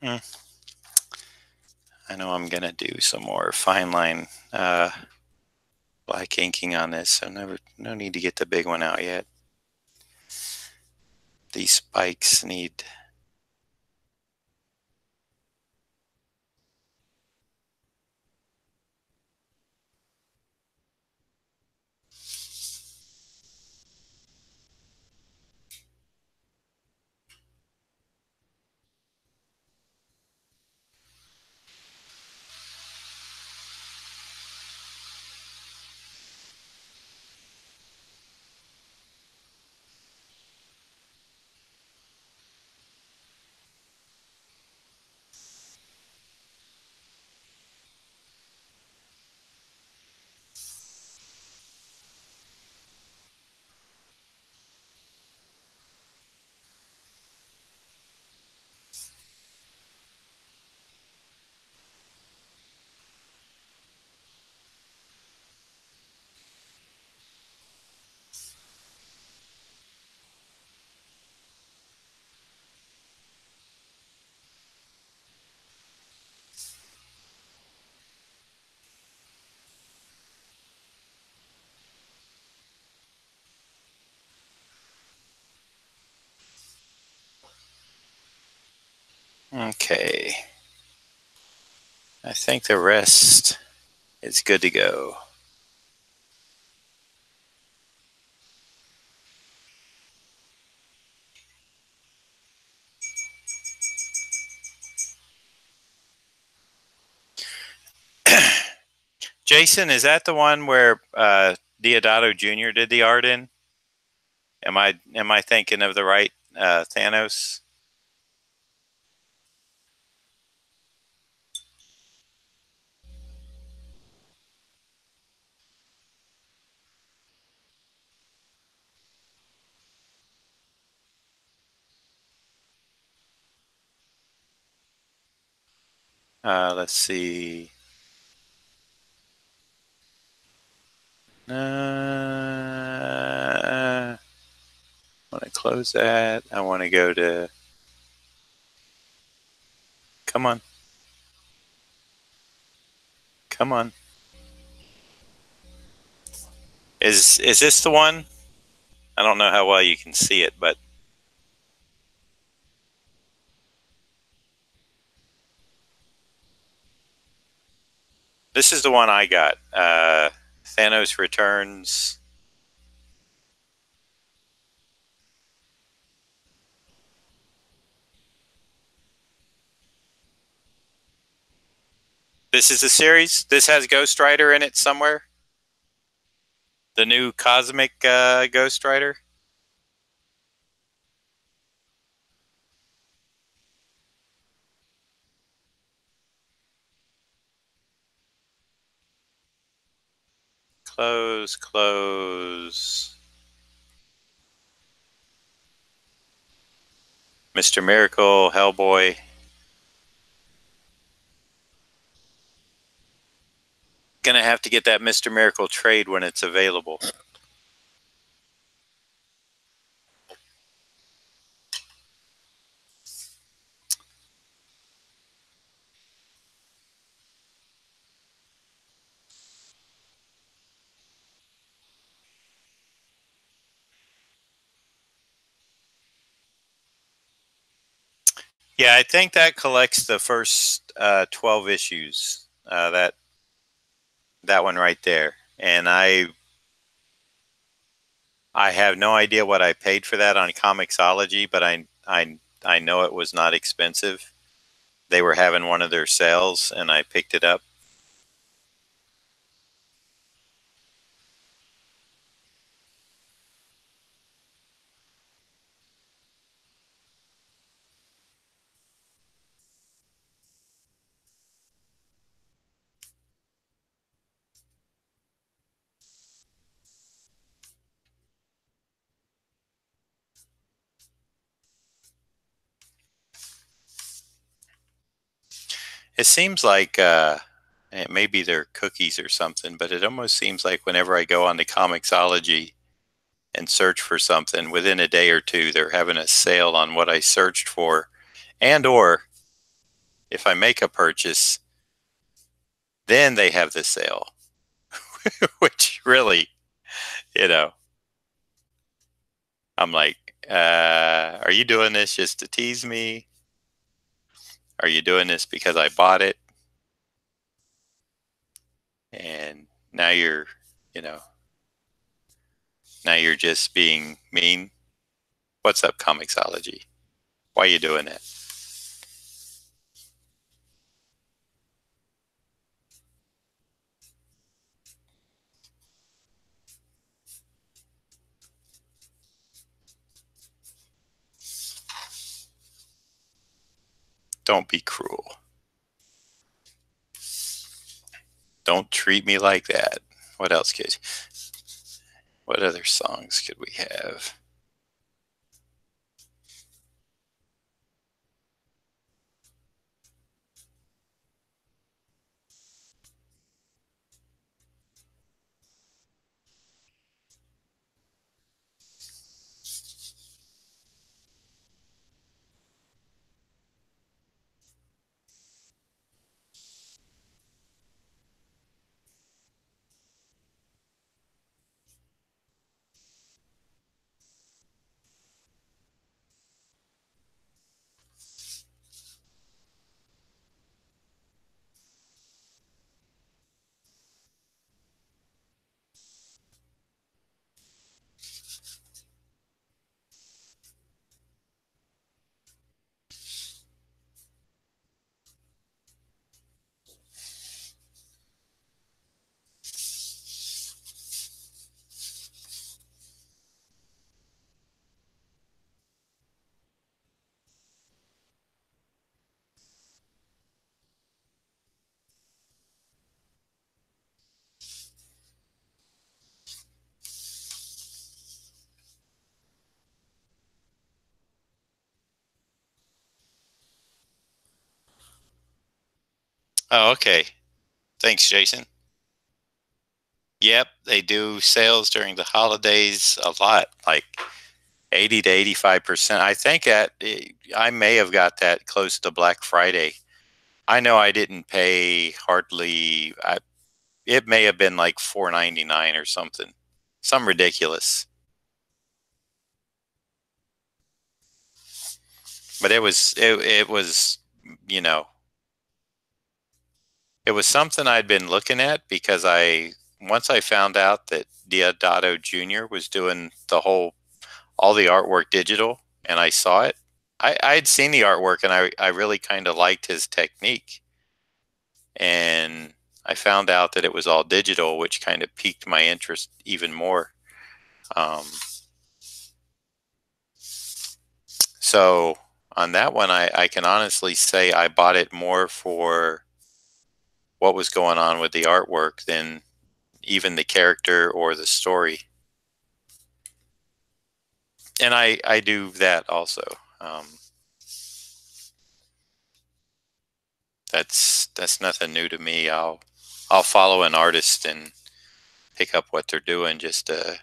I know I'm gonna do some more fine line black inking on this, so no need to get the big one out yet. These spikes need. Okay. I think the rest is good to go. Jason, is that the one where Diodato Jr. did the art in? Am I thinking of the right Thanos? Let's see. I want to close that. I want to go to. Come on. Come on. Is this the one? I don't know how well you can see it, but this is the one I got. Thanos Returns. This is the series. This has Ghostrider in it somewhere. The new cosmic Ghostrider. Close, close. Mr. Miracle, Hellboy. Gonna have to get that Mr. Miracle trade when it's available. Yeah, I think that collects the first 12 issues. That one right there, and I have no idea what I paid for that on Comixology, but I know it was not expensive. They were having one of their sales, and I picked it up. It seems like it maybe they're cookies or something, but it almost seems like whenever I go on to Comixology and search for something, within a day or two, they're having a sale on what I searched for, and or if I make a purchase, then they have the sale, which really, you know, I'm like, are you doing this just to tease me? Are you doing this because I bought it? And now you know, now you're just being mean. What's up, Comixology? Why are you doing that? Don't be cruel. Don't treat me like that. What else could? What other songs could we have? Oh, okay. Thanks, Jason. Yep, they do sales during the holidays a lot, like 80 to 85%. I think that I may have got that close to Black Friday. I know I didn't pay hardly. It may have been like $4.99 or something, some ridiculous. But it was you know it was something I'd been looking at because I once I found out that Diodato Jr. was doing all the artwork digital, and I saw it. I'd seen the artwork, and I really kind of liked his technique. And I found out that it was all digital, which kind of piqued my interest even more. Um, so on that one, I can honestly say I bought it more for what was going on with the artwork than even the character or the story. And I do that also. Um, that's nothing new to me. I'll follow an artist and pick up what they're doing just to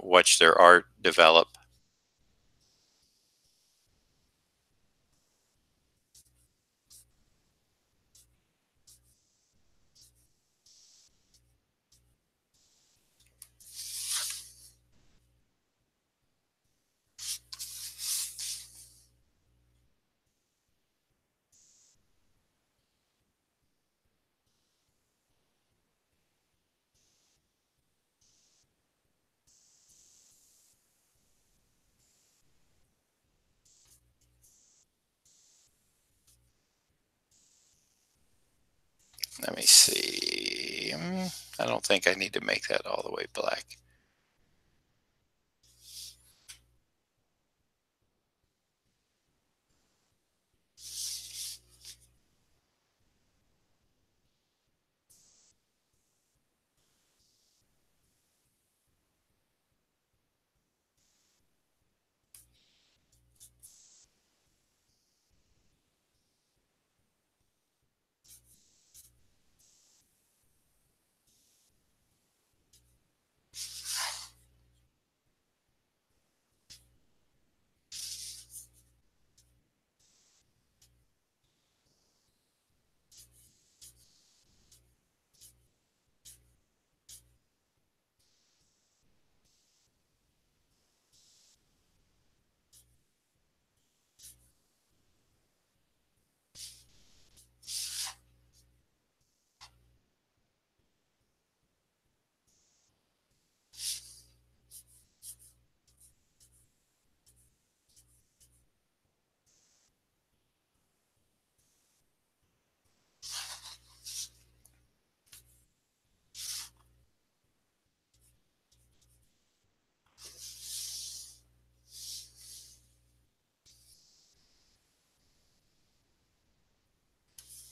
watch their art develop. Let me see. I don't think I need to make that all the way black.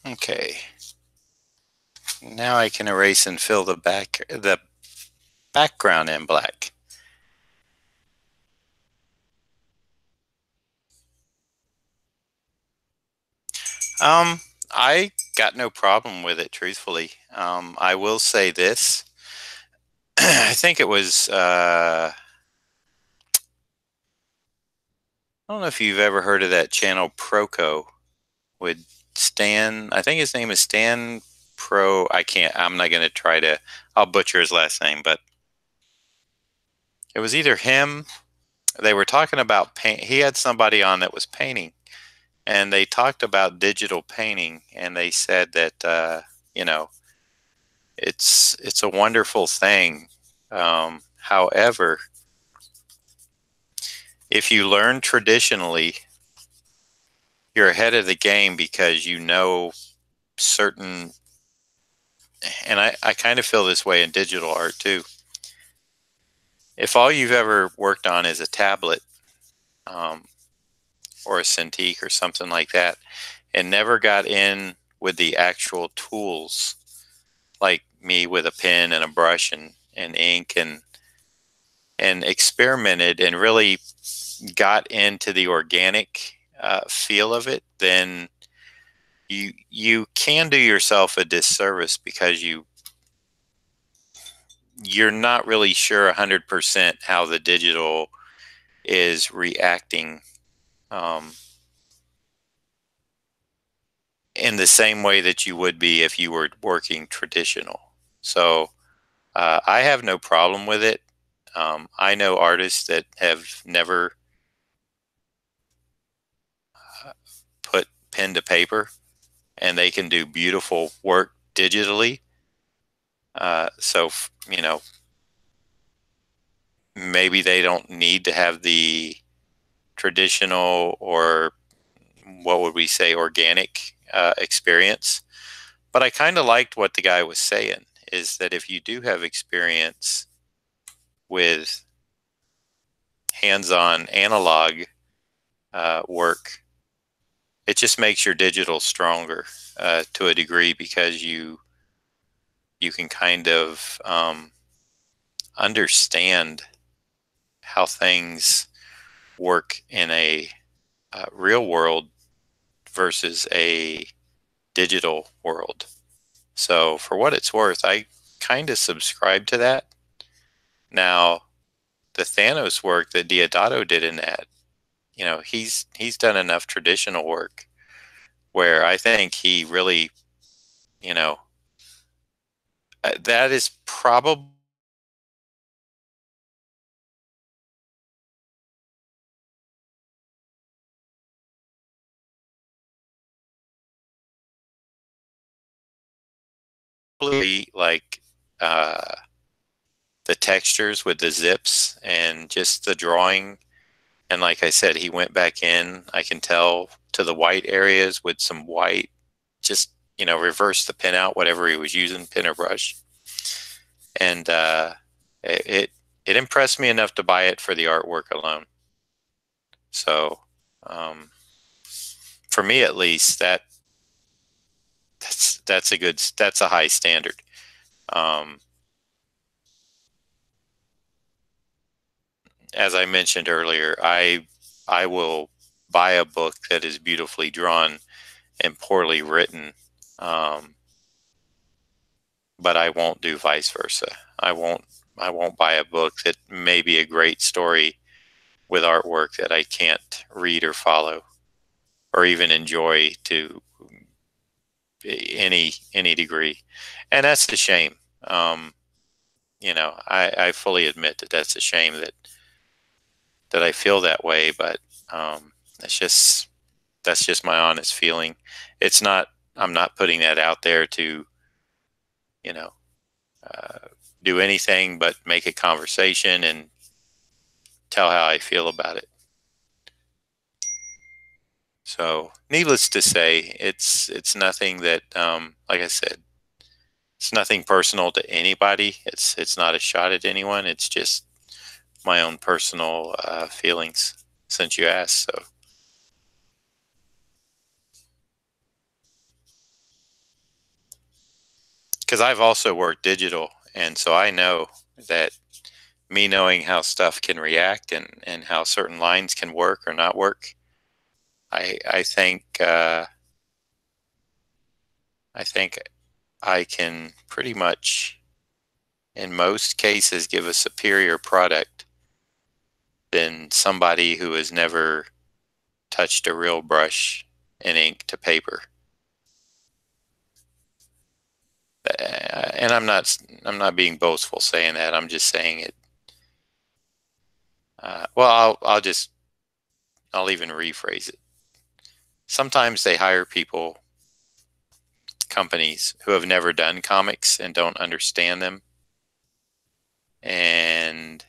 Okay. Now I can erase and fill the background in black. I got no problem with it, truthfully. I will say this. I think it was, I don't know if you've ever heard of that channel Proco with Stan. I think his name is Stan Pro. I'm not going to try to, I'll butcher his last name, but it was either him. They were talking about paint. He had somebody on that was painting, and they talked about digital painting, and they said that, you know, it's a wonderful thing. However, if you learn traditionally, you're ahead of the game because you know certain, and I kind of feel this way in digital art too. If all you've ever worked on is a tablet, um, or a Cintiq or something like that, and never got in with the actual tools, like me with a pen and a brush and ink and experimented and really got into the organic feel of it, then you can do yourself a disservice because you're not really sure 100% how the digital is reacting, um, in the same way that you would be if you were working traditional. So I have no problem with it. I know artists that have never uh, put pen to paper, and they can do beautiful work digitally. Maybe they don't need to have the traditional, or what would we say, organic experience. But I kind of liked what the guy was saying, is that if you do have experience with hands-on analog work, it just makes your digital stronger to a degree, because you can kind of understand how things work in a real world versus a digital world. So for what it's worth, I kind of subscribe to that. Now, the Thanos work that Diodato did in that, he's done enough traditional work where I think he really, you know, that is probably like uh, the textures with the zips and just the drawing. And like I said, he went back in, I can tell, to the white areas with some white, just, reverse the pin out, whatever he was using, pin or brush. And it, it it impressed me enough to buy it for the artwork alone. So for me, at least, that's a high standard. Um, as I mentioned earlier, I will buy a book that is beautifully drawn and poorly written, um, but I won't do vice versa. I won't buy a book that may be a great story with artwork that I can't read or follow or even enjoy to any degree, and that's a shame. I fully admit that that's a shame that I feel that way, but it's just that's just my honest feeling. It's not. I'm not putting that out there to you know uh, do anything but make a conversation and tell how I feel about it. So, needless to say, it's nothing that, like I said, it's nothing personal to anybody. It's not a shot at anyone. It's just my own personal feelings, since you asked. So, because I've also worked digital, and so I know that me knowing how stuff can react and how certain lines can work or not work, I think I think I can pretty much, in most cases, give a superior product than somebody who has never touched a real brush and ink to paper. And I'm not being boastful saying that. I'm just saying it. Well, I'll even rephrase it. Sometimes they hire companies who have never done comics and don't understand them. And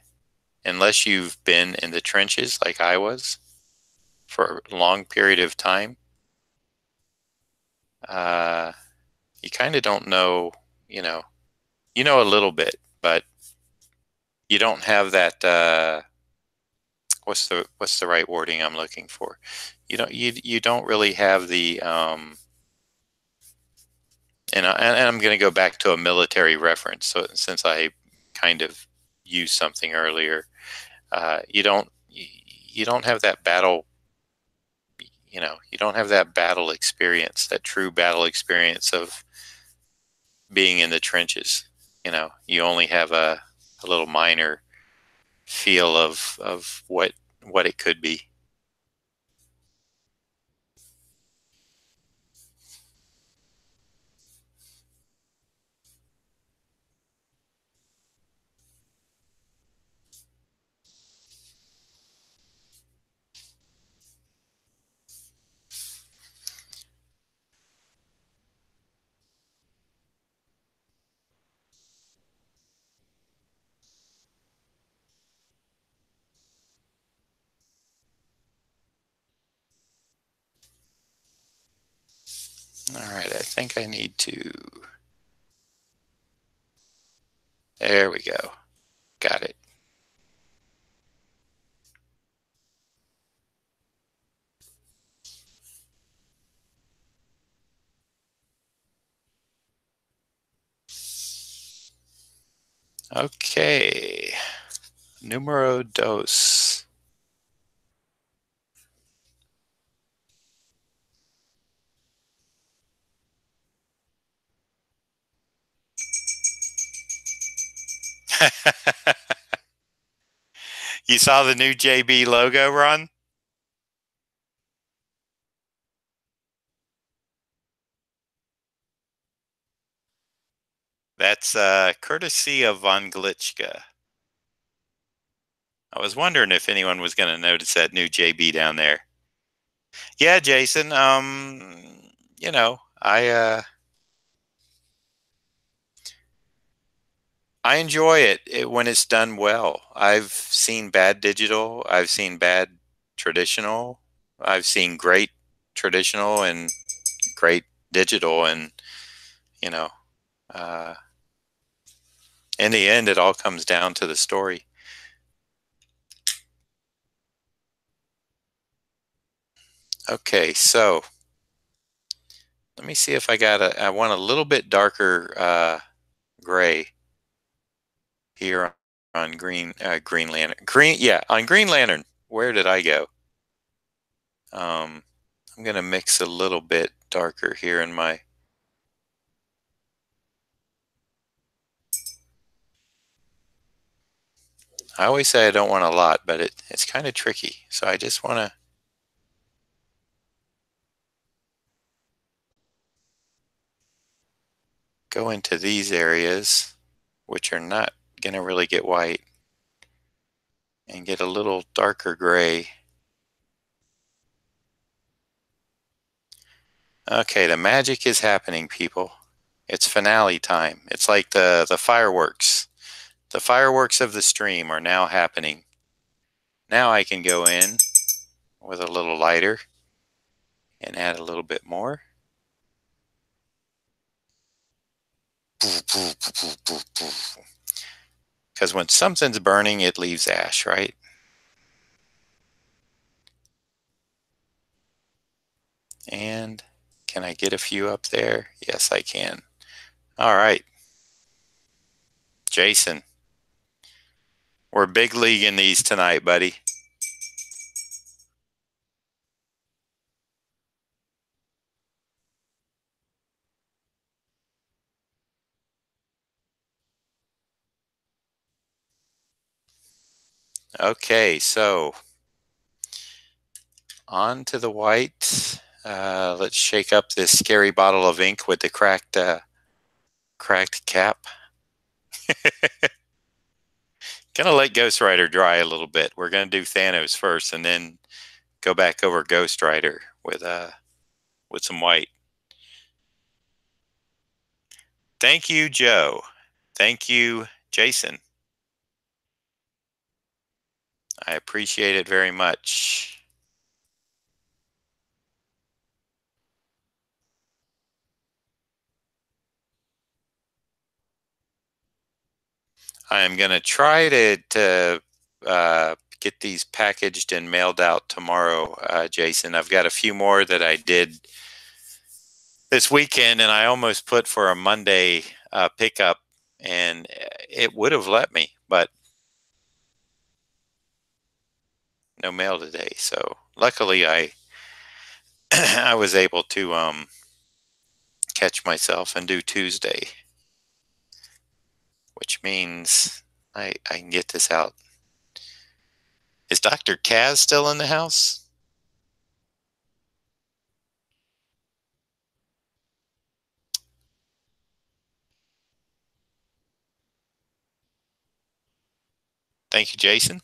unless you've been in the trenches like I was for a long period of time, you kind of don't know, you know a little bit, but you don't have that, what's the right wording I'm looking for? You don't really have the, and I'm going to go back to a military reference. So since I kind of used something earlier, you don't have that battle. You don't have that battle experience, that true battle experience of being in the trenches. You only have a little minor feel of what it could be. All right, I think I need to. There we go. Got it. Okay. Numero dos. You saw the new JB logo, Ron? That's courtesy of Von Glitchka. I was wondering if anyone was going to notice that new JB down there. Yeah, Jason. You know, I enjoy it when it's done well. I've seen bad digital. I've seen bad traditional. I've seen great traditional and great digital, and you know, uh, in the end, it all comes down to the story. Okay, so let me see if I want a little bit darker gray here on Green Lantern. Yeah, on Green Lantern. Where did I go? I'm gonna mix a little bit darker here in my. I always say I don't want a lot, but it's kind of tricky. So I just want to go into these areas, which are not going to really get white, and get a little darker gray. Okay, the magic is happening, people. It's finale time. It's like the fireworks. The fireworks of the stream are now happening. Now I can go in with a little lighter and add a little bit more. Because when something's burning, it leaves ash, right? And can I get a few up there? Yes, I can. All right. Jason, we're big league in these tonight, buddy. Okay, so on to the white. Let's shake up this scary bottle of ink with the cracked cap. Gonna let Ghostrider dry a little bit. We're gonna do Thanos first, and then go back over Ghostrider with some white. Thank you, Joe. Thank you, Jason. I appreciate it very much. I am going to try to get these packaged and mailed out tomorrow, Jason. I've got a few more that I did this weekend, and I almost put for a Monday pickup, and it would have let me, but no mail today. So luckily, I I was able to catch myself and do Tuesday, which means I can get this out. Is Dr. Kaz still in the house? Thank you, Jason.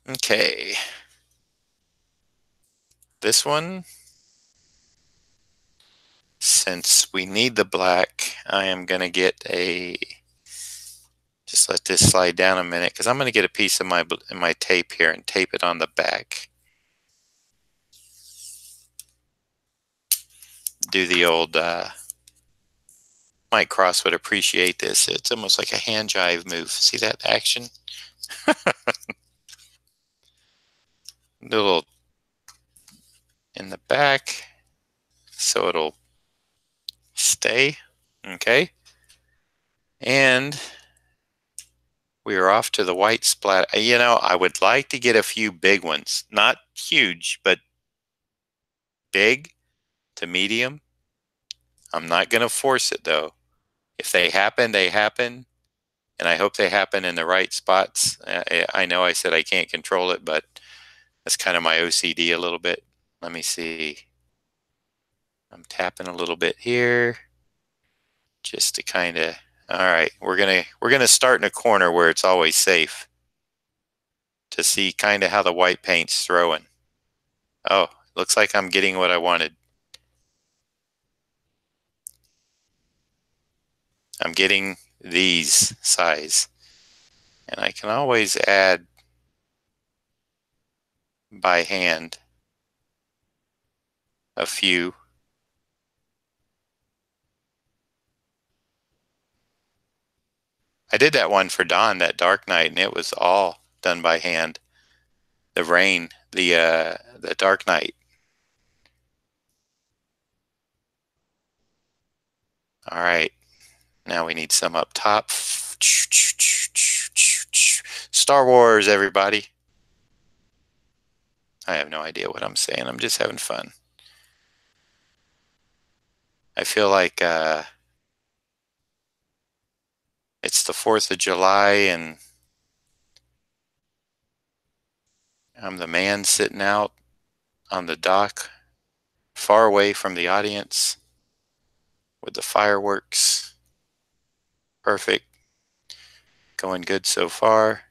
Okay. This one, since we need the black, I am going to get just let this slide down a minute, because I'm going to get a piece of my tape here and tape it on the back. Do the old, Mike Cross would appreciate this. It's almost like a hand jive move. See that action? Little in the back, so it'll stay. Okay. And we are off to the white splat. You know, I would like to get a few big ones. Not huge, but big to medium. I'm not going to force it, though. If they happen, they happen. And I hope they happen in the right spots. I know I said I can't control it, but that's kind of my OCD a little bit. Let me see. I'm tapping a little bit here just to kind of, all right, we're gonna start in a corner where it's always safe to see kind of how the white paint's throwing. Oh, looks like I'm getting what I wanted. I'm getting these size, and I can always add by hand a few. I did that one for Dawn, that Dark Night, and it was all done by hand. The rain, the Dark Night. All right, now we need some up top. Star Wars, everybody. I have no idea what I'm saying. I'm just having fun. I feel like it's the 4th of July and I'm the man sitting out on the dock, far away from the audience with the fireworks. Perfect. Going good so far.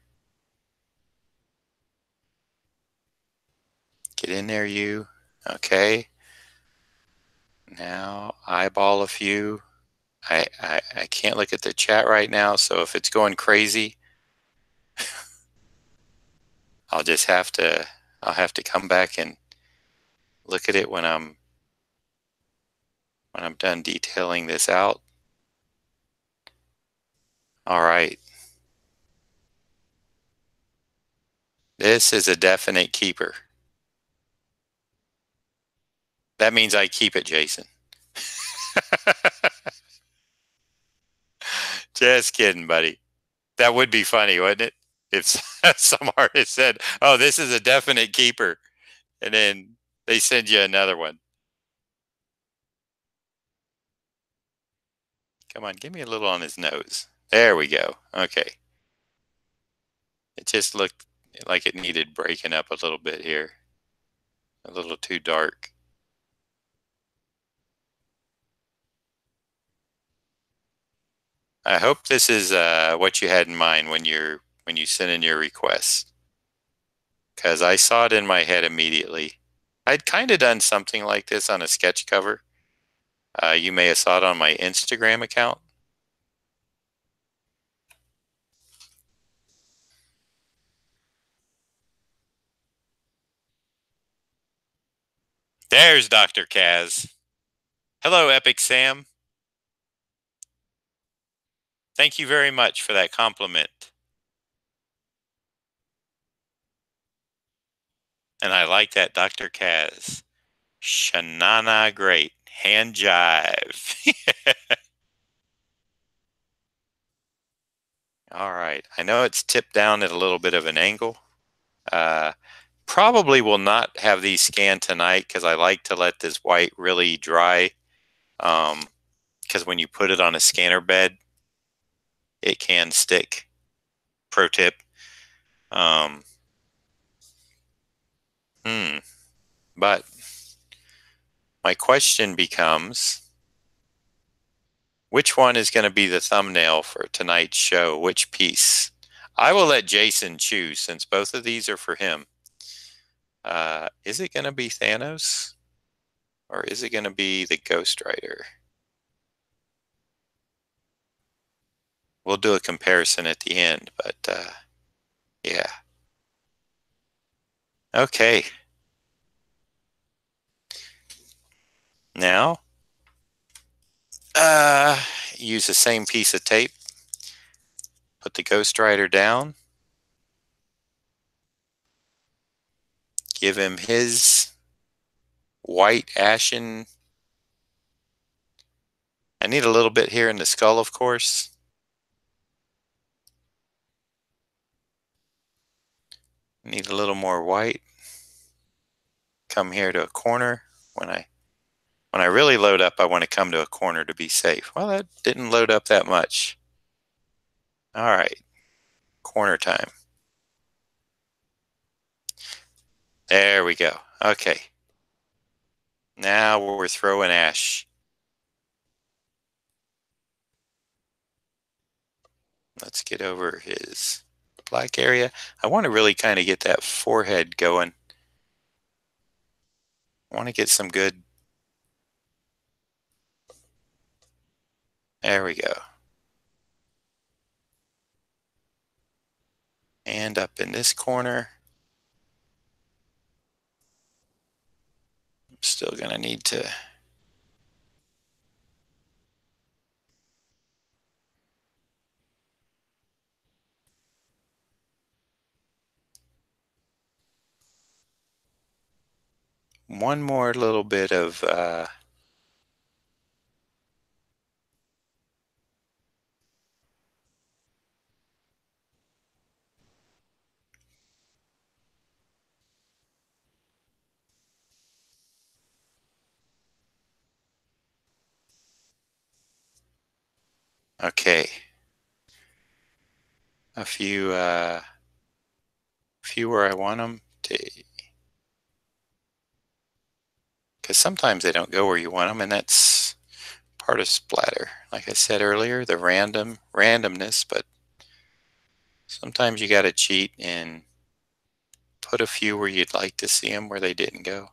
Get in there, you. Okay. Now eyeball a few. I can't look at the chat right now, so if it's going crazy, I'll have to come back and look at it when I'm done detailing this out. All right. This is a definite keeper. That means I keep it, Jason. Just kidding, buddy. That would be funny, wouldn't it? If some artist said, "Oh, this is a definite keeper," and then they send you another one. Come on, give me a little on his nose. There we go. Okay. It just looked like it needed breaking up a little bit here. A little too dark. I hope this is what you had in mind when you sent in your request, because I saw it in my head immediately. I'd kind of done something like this on a sketch cover. You may have saw it on my Instagram account. There's Dr. Kaz. Hello, Epic Sam. Thank you very much for that compliment. And I like that, Dr. Kaz. Shanana great. Hand jive. All right. I know it's tipped down at a little bit of an angle. Uh, Probably will not have these scanned tonight because I like to let this white really dry. Because when you put it on a scanner bed, it can stick. Pro tip. Um, but my question becomes, which one is going to be the thumbnail for tonight's show? Which piece? I will let Jason choose since both of these are for him. Is it going to be Thanos or is it going to be the Ghostrider? We'll do a comparison at the end, but yeah. Okay. Now, use the same piece of tape. Put the Ghostrider down. Give him his white ashen. I need a little bit here in the skull, of course. Need a little more white. Come here to a corner. When I really load up, I want to come to a corner to be safe. Well, that didn't load up that much. All right, corner time. There we go. Okay. Now we're throwing ash. Let's get over his black area. I want to really kind of get that forehead going. I want to get some good. There we go. And up in this corner. I'm still going to need to. One more little bit of. Okay. A few where I want them to, because sometimes they don't go where you want them, and that's part of splatter. Like I said earlier, the randomness, but sometimes you got to cheat and put a few where you'd like to see them where they didn't go.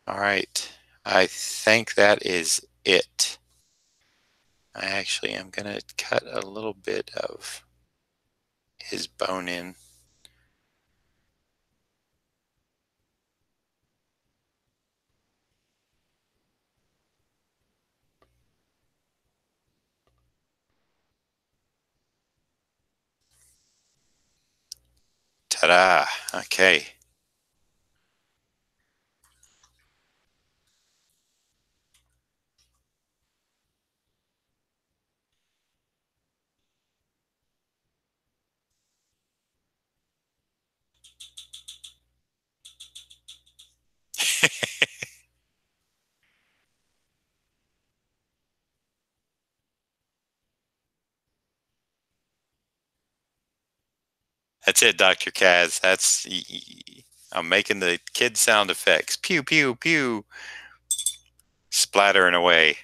All right, I think that is it. I actually am going to cut a little bit of his bone in. Ta-da! Okay. That's it, Dr. Kaz. I'm making the kid sound effects. Pew, pew, pew. Splattering away.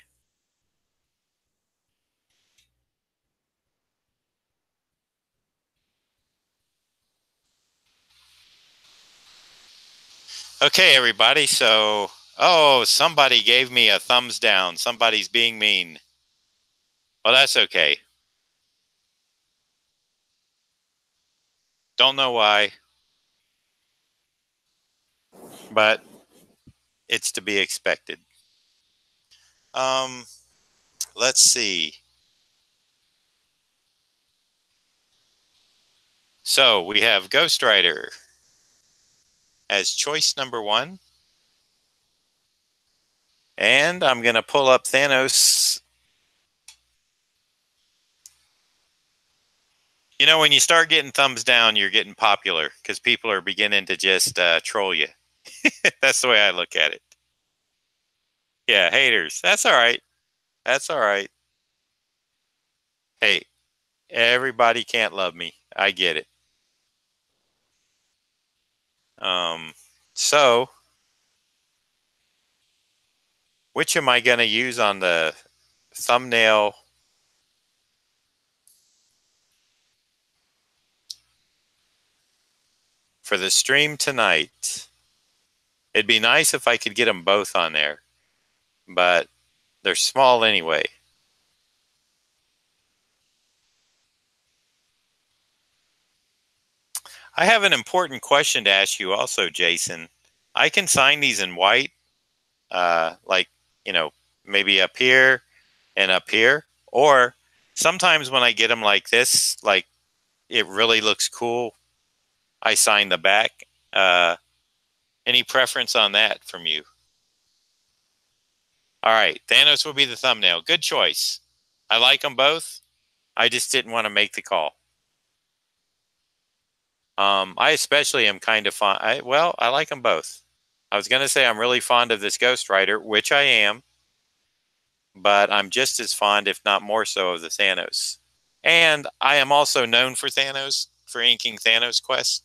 Okay, everybody. So, oh, somebody gave me a thumbs down. Somebody's being mean. Well, that's okay. Don't know why, but it's to be expected. Um, let's see. So we have Ghostrider as choice number one. And I'm going to pull up Thanos. You know, when you start getting thumbs down, you're getting popular because people are beginning to just troll you. That's the way I look at it. Yeah, haters. That's all right. That's all right. Hey, everybody can't love me. I get it. Um, so, which am I going to use on the thumbnail? For the stream tonight? It'd be nice if I could get them both on there, but they're small anyway. I have an important question to ask you also, Jason. I can sign these in white, like, you know, maybe up here and up here. Or sometimes when I get them like this, like it really looks cool, I sign the back. Any preference on that from you? All right, Thanos will be the thumbnail. Good choice. I like them both. I just didn't want to make the call. I especially am kind of fond. I like them both. I was going to say I'm really fond of this Ghostrider, which I am, but I'm just as fond, if not more so, of the Thanos. And I am also known for Thanos, for inking Thanos quests.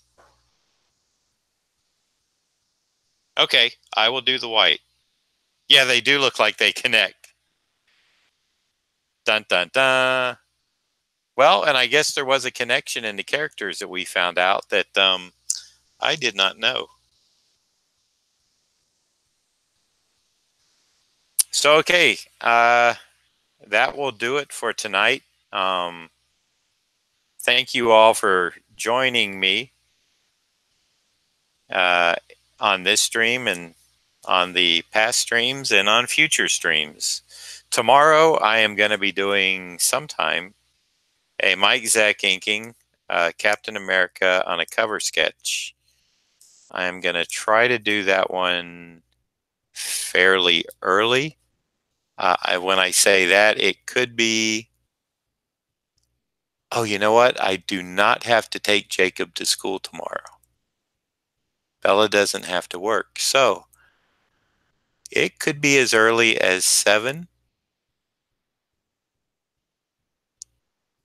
Okay, I will do the white. Yeah, they do look like they connect. Dun dun dun. Well, and I guess there was a connection in the characters that we found out that I did not know. So, okay, that will do it for tonight. Thank you all for joining me on this stream and on the past streams and on future streams. Tomorrow, I am going to be doing sometime a Mike Zack inking Captain America on a cover sketch. I am going to try to do that one fairly early. When I say that, it could be. Oh, you know what? I do not have to take Jacob to school tomorrow. Bella doesn't have to work. So it could be as early as 7,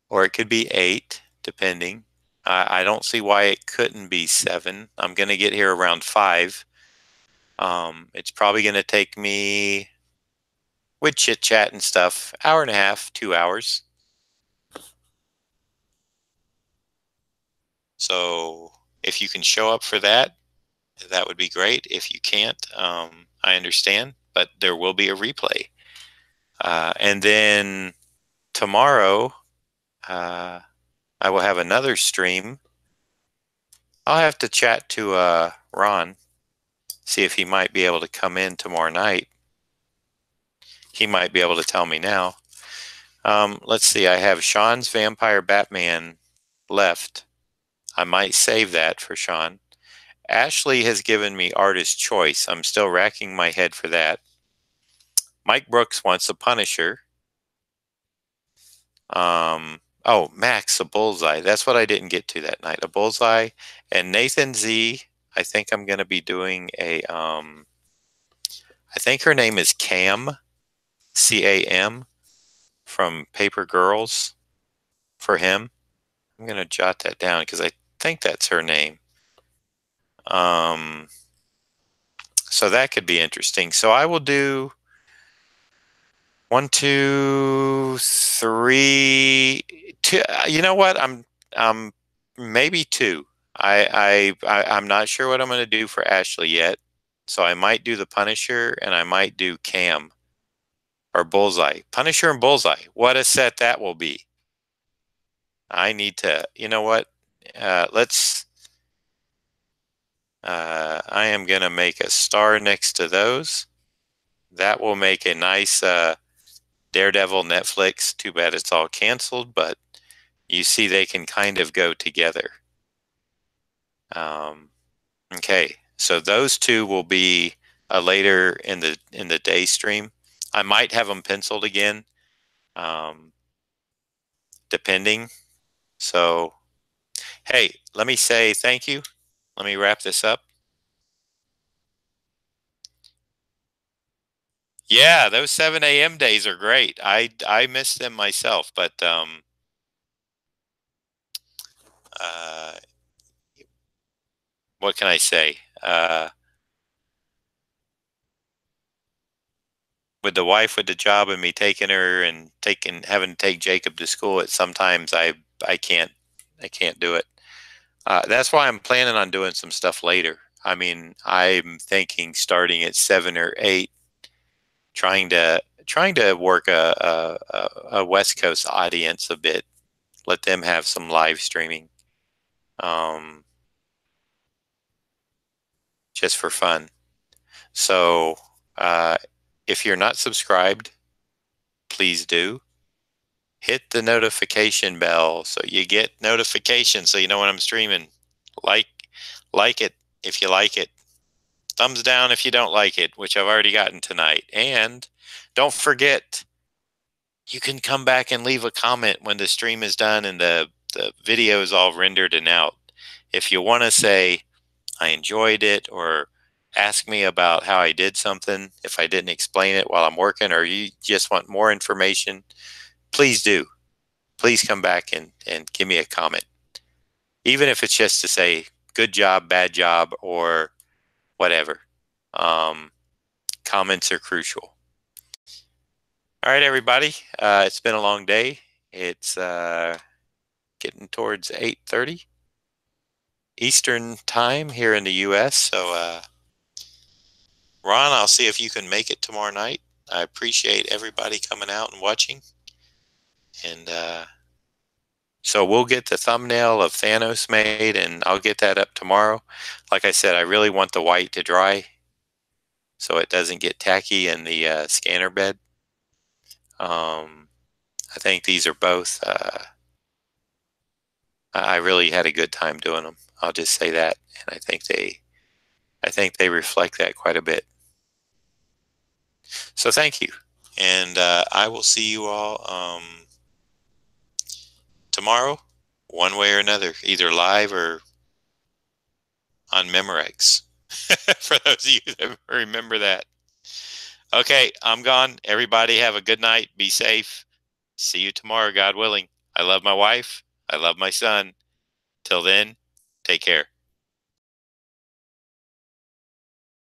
or it could be 8, depending. I don't see why it couldn't be 7. I'm going to get here around 5. It's probably going to take me, with chit chat and stuff, hour and a half, 2 hours. So if you can show up for that, that would be great. If you can't, I understand, but there will be a replay. And then tomorrow, I will have another stream. I'll have to chat to Ron, see if he might be able to come in tomorrow night. He might be able to tell me now. Let's see, I have Sean's Vampire Batman left. I might save that for Sean. Ashley has given me Artist Choice. I'm still racking my head for that. Mike Brooks wants a Punisher. Oh, Max, a Bullseye. That's what I didn't get to that night. A Bullseye. And Nathan Z, I think I'm going to be doing a, I think her name is Cam, C-A-M, from Paper Girls for him. I'm going to jot that down because I think that's her name. So that could be interesting. So I will do 1, 2, 3, 2. You know what? I'm maybe 2. I'm not sure what I'm going to do for Ashley yet. So I might do the Punisher and I might do Cam or Bullseye. Punisher and Bullseye. What a set that will be. I need to, you know what? Let's, I am going to make a star next to those. That will make a nice Daredevil Netflix. Too bad it's all canceled, but you see they can kind of go together. Okay, so those two will be later in the day stream. I might have them penciled again, depending. So, hey, let me say thank you. Let me wrap this up. Yeah, those 7 a.m. days are great. I miss them myself, but uh, what can I say? With the wife with the job and me taking her and having to take Jacob to school, it sometimes I can't do it. That's why I'm planning on doing some stuff later. I mean, I'm thinking starting at 7 or 8, trying to work a West Coast audience a bit, let them have some live streaming, um, just for fun. So uh, if you're not subscribed, please do. Hit the notification bell so you get notifications so you know when I'm streaming. Like like it if you like it. Thumbs down if you don't like it, which I've already gotten tonight. And don't forget, you can come back and leave a comment when the stream is done and the video is all rendered and out. If you want to say, I enjoyed it, or ask me about how I did something, if I didn't explain it while I'm working, or you just want more information, please do. Please come back and give me a comment. Even if it's just to say, good job, bad job, or whatever. Comments are crucial. All right, everybody. It's been a long day. It's getting towards 8:30 Eastern time here in the U.S. So, Ron, I'll see if you can make it tomorrow night. I appreciate everybody coming out and watching. And so we'll get the thumbnail of Thanos made, and I'll get that up tomorrow. Like I said, I really want the white to dry so it doesn't get tacky in the scanner bed. I think these are both. I really had a good time doing them. I'll just say that, and I think they reflect that quite a bit. So thank you, and I will see you all tomorrow, one way or another, either live or on Memorex. For those of you that remember that. Okay, I'm gone. Everybody have a good night. Be safe. See you tomorrow, God willing. I love my wife. I love my son. Till then, take care.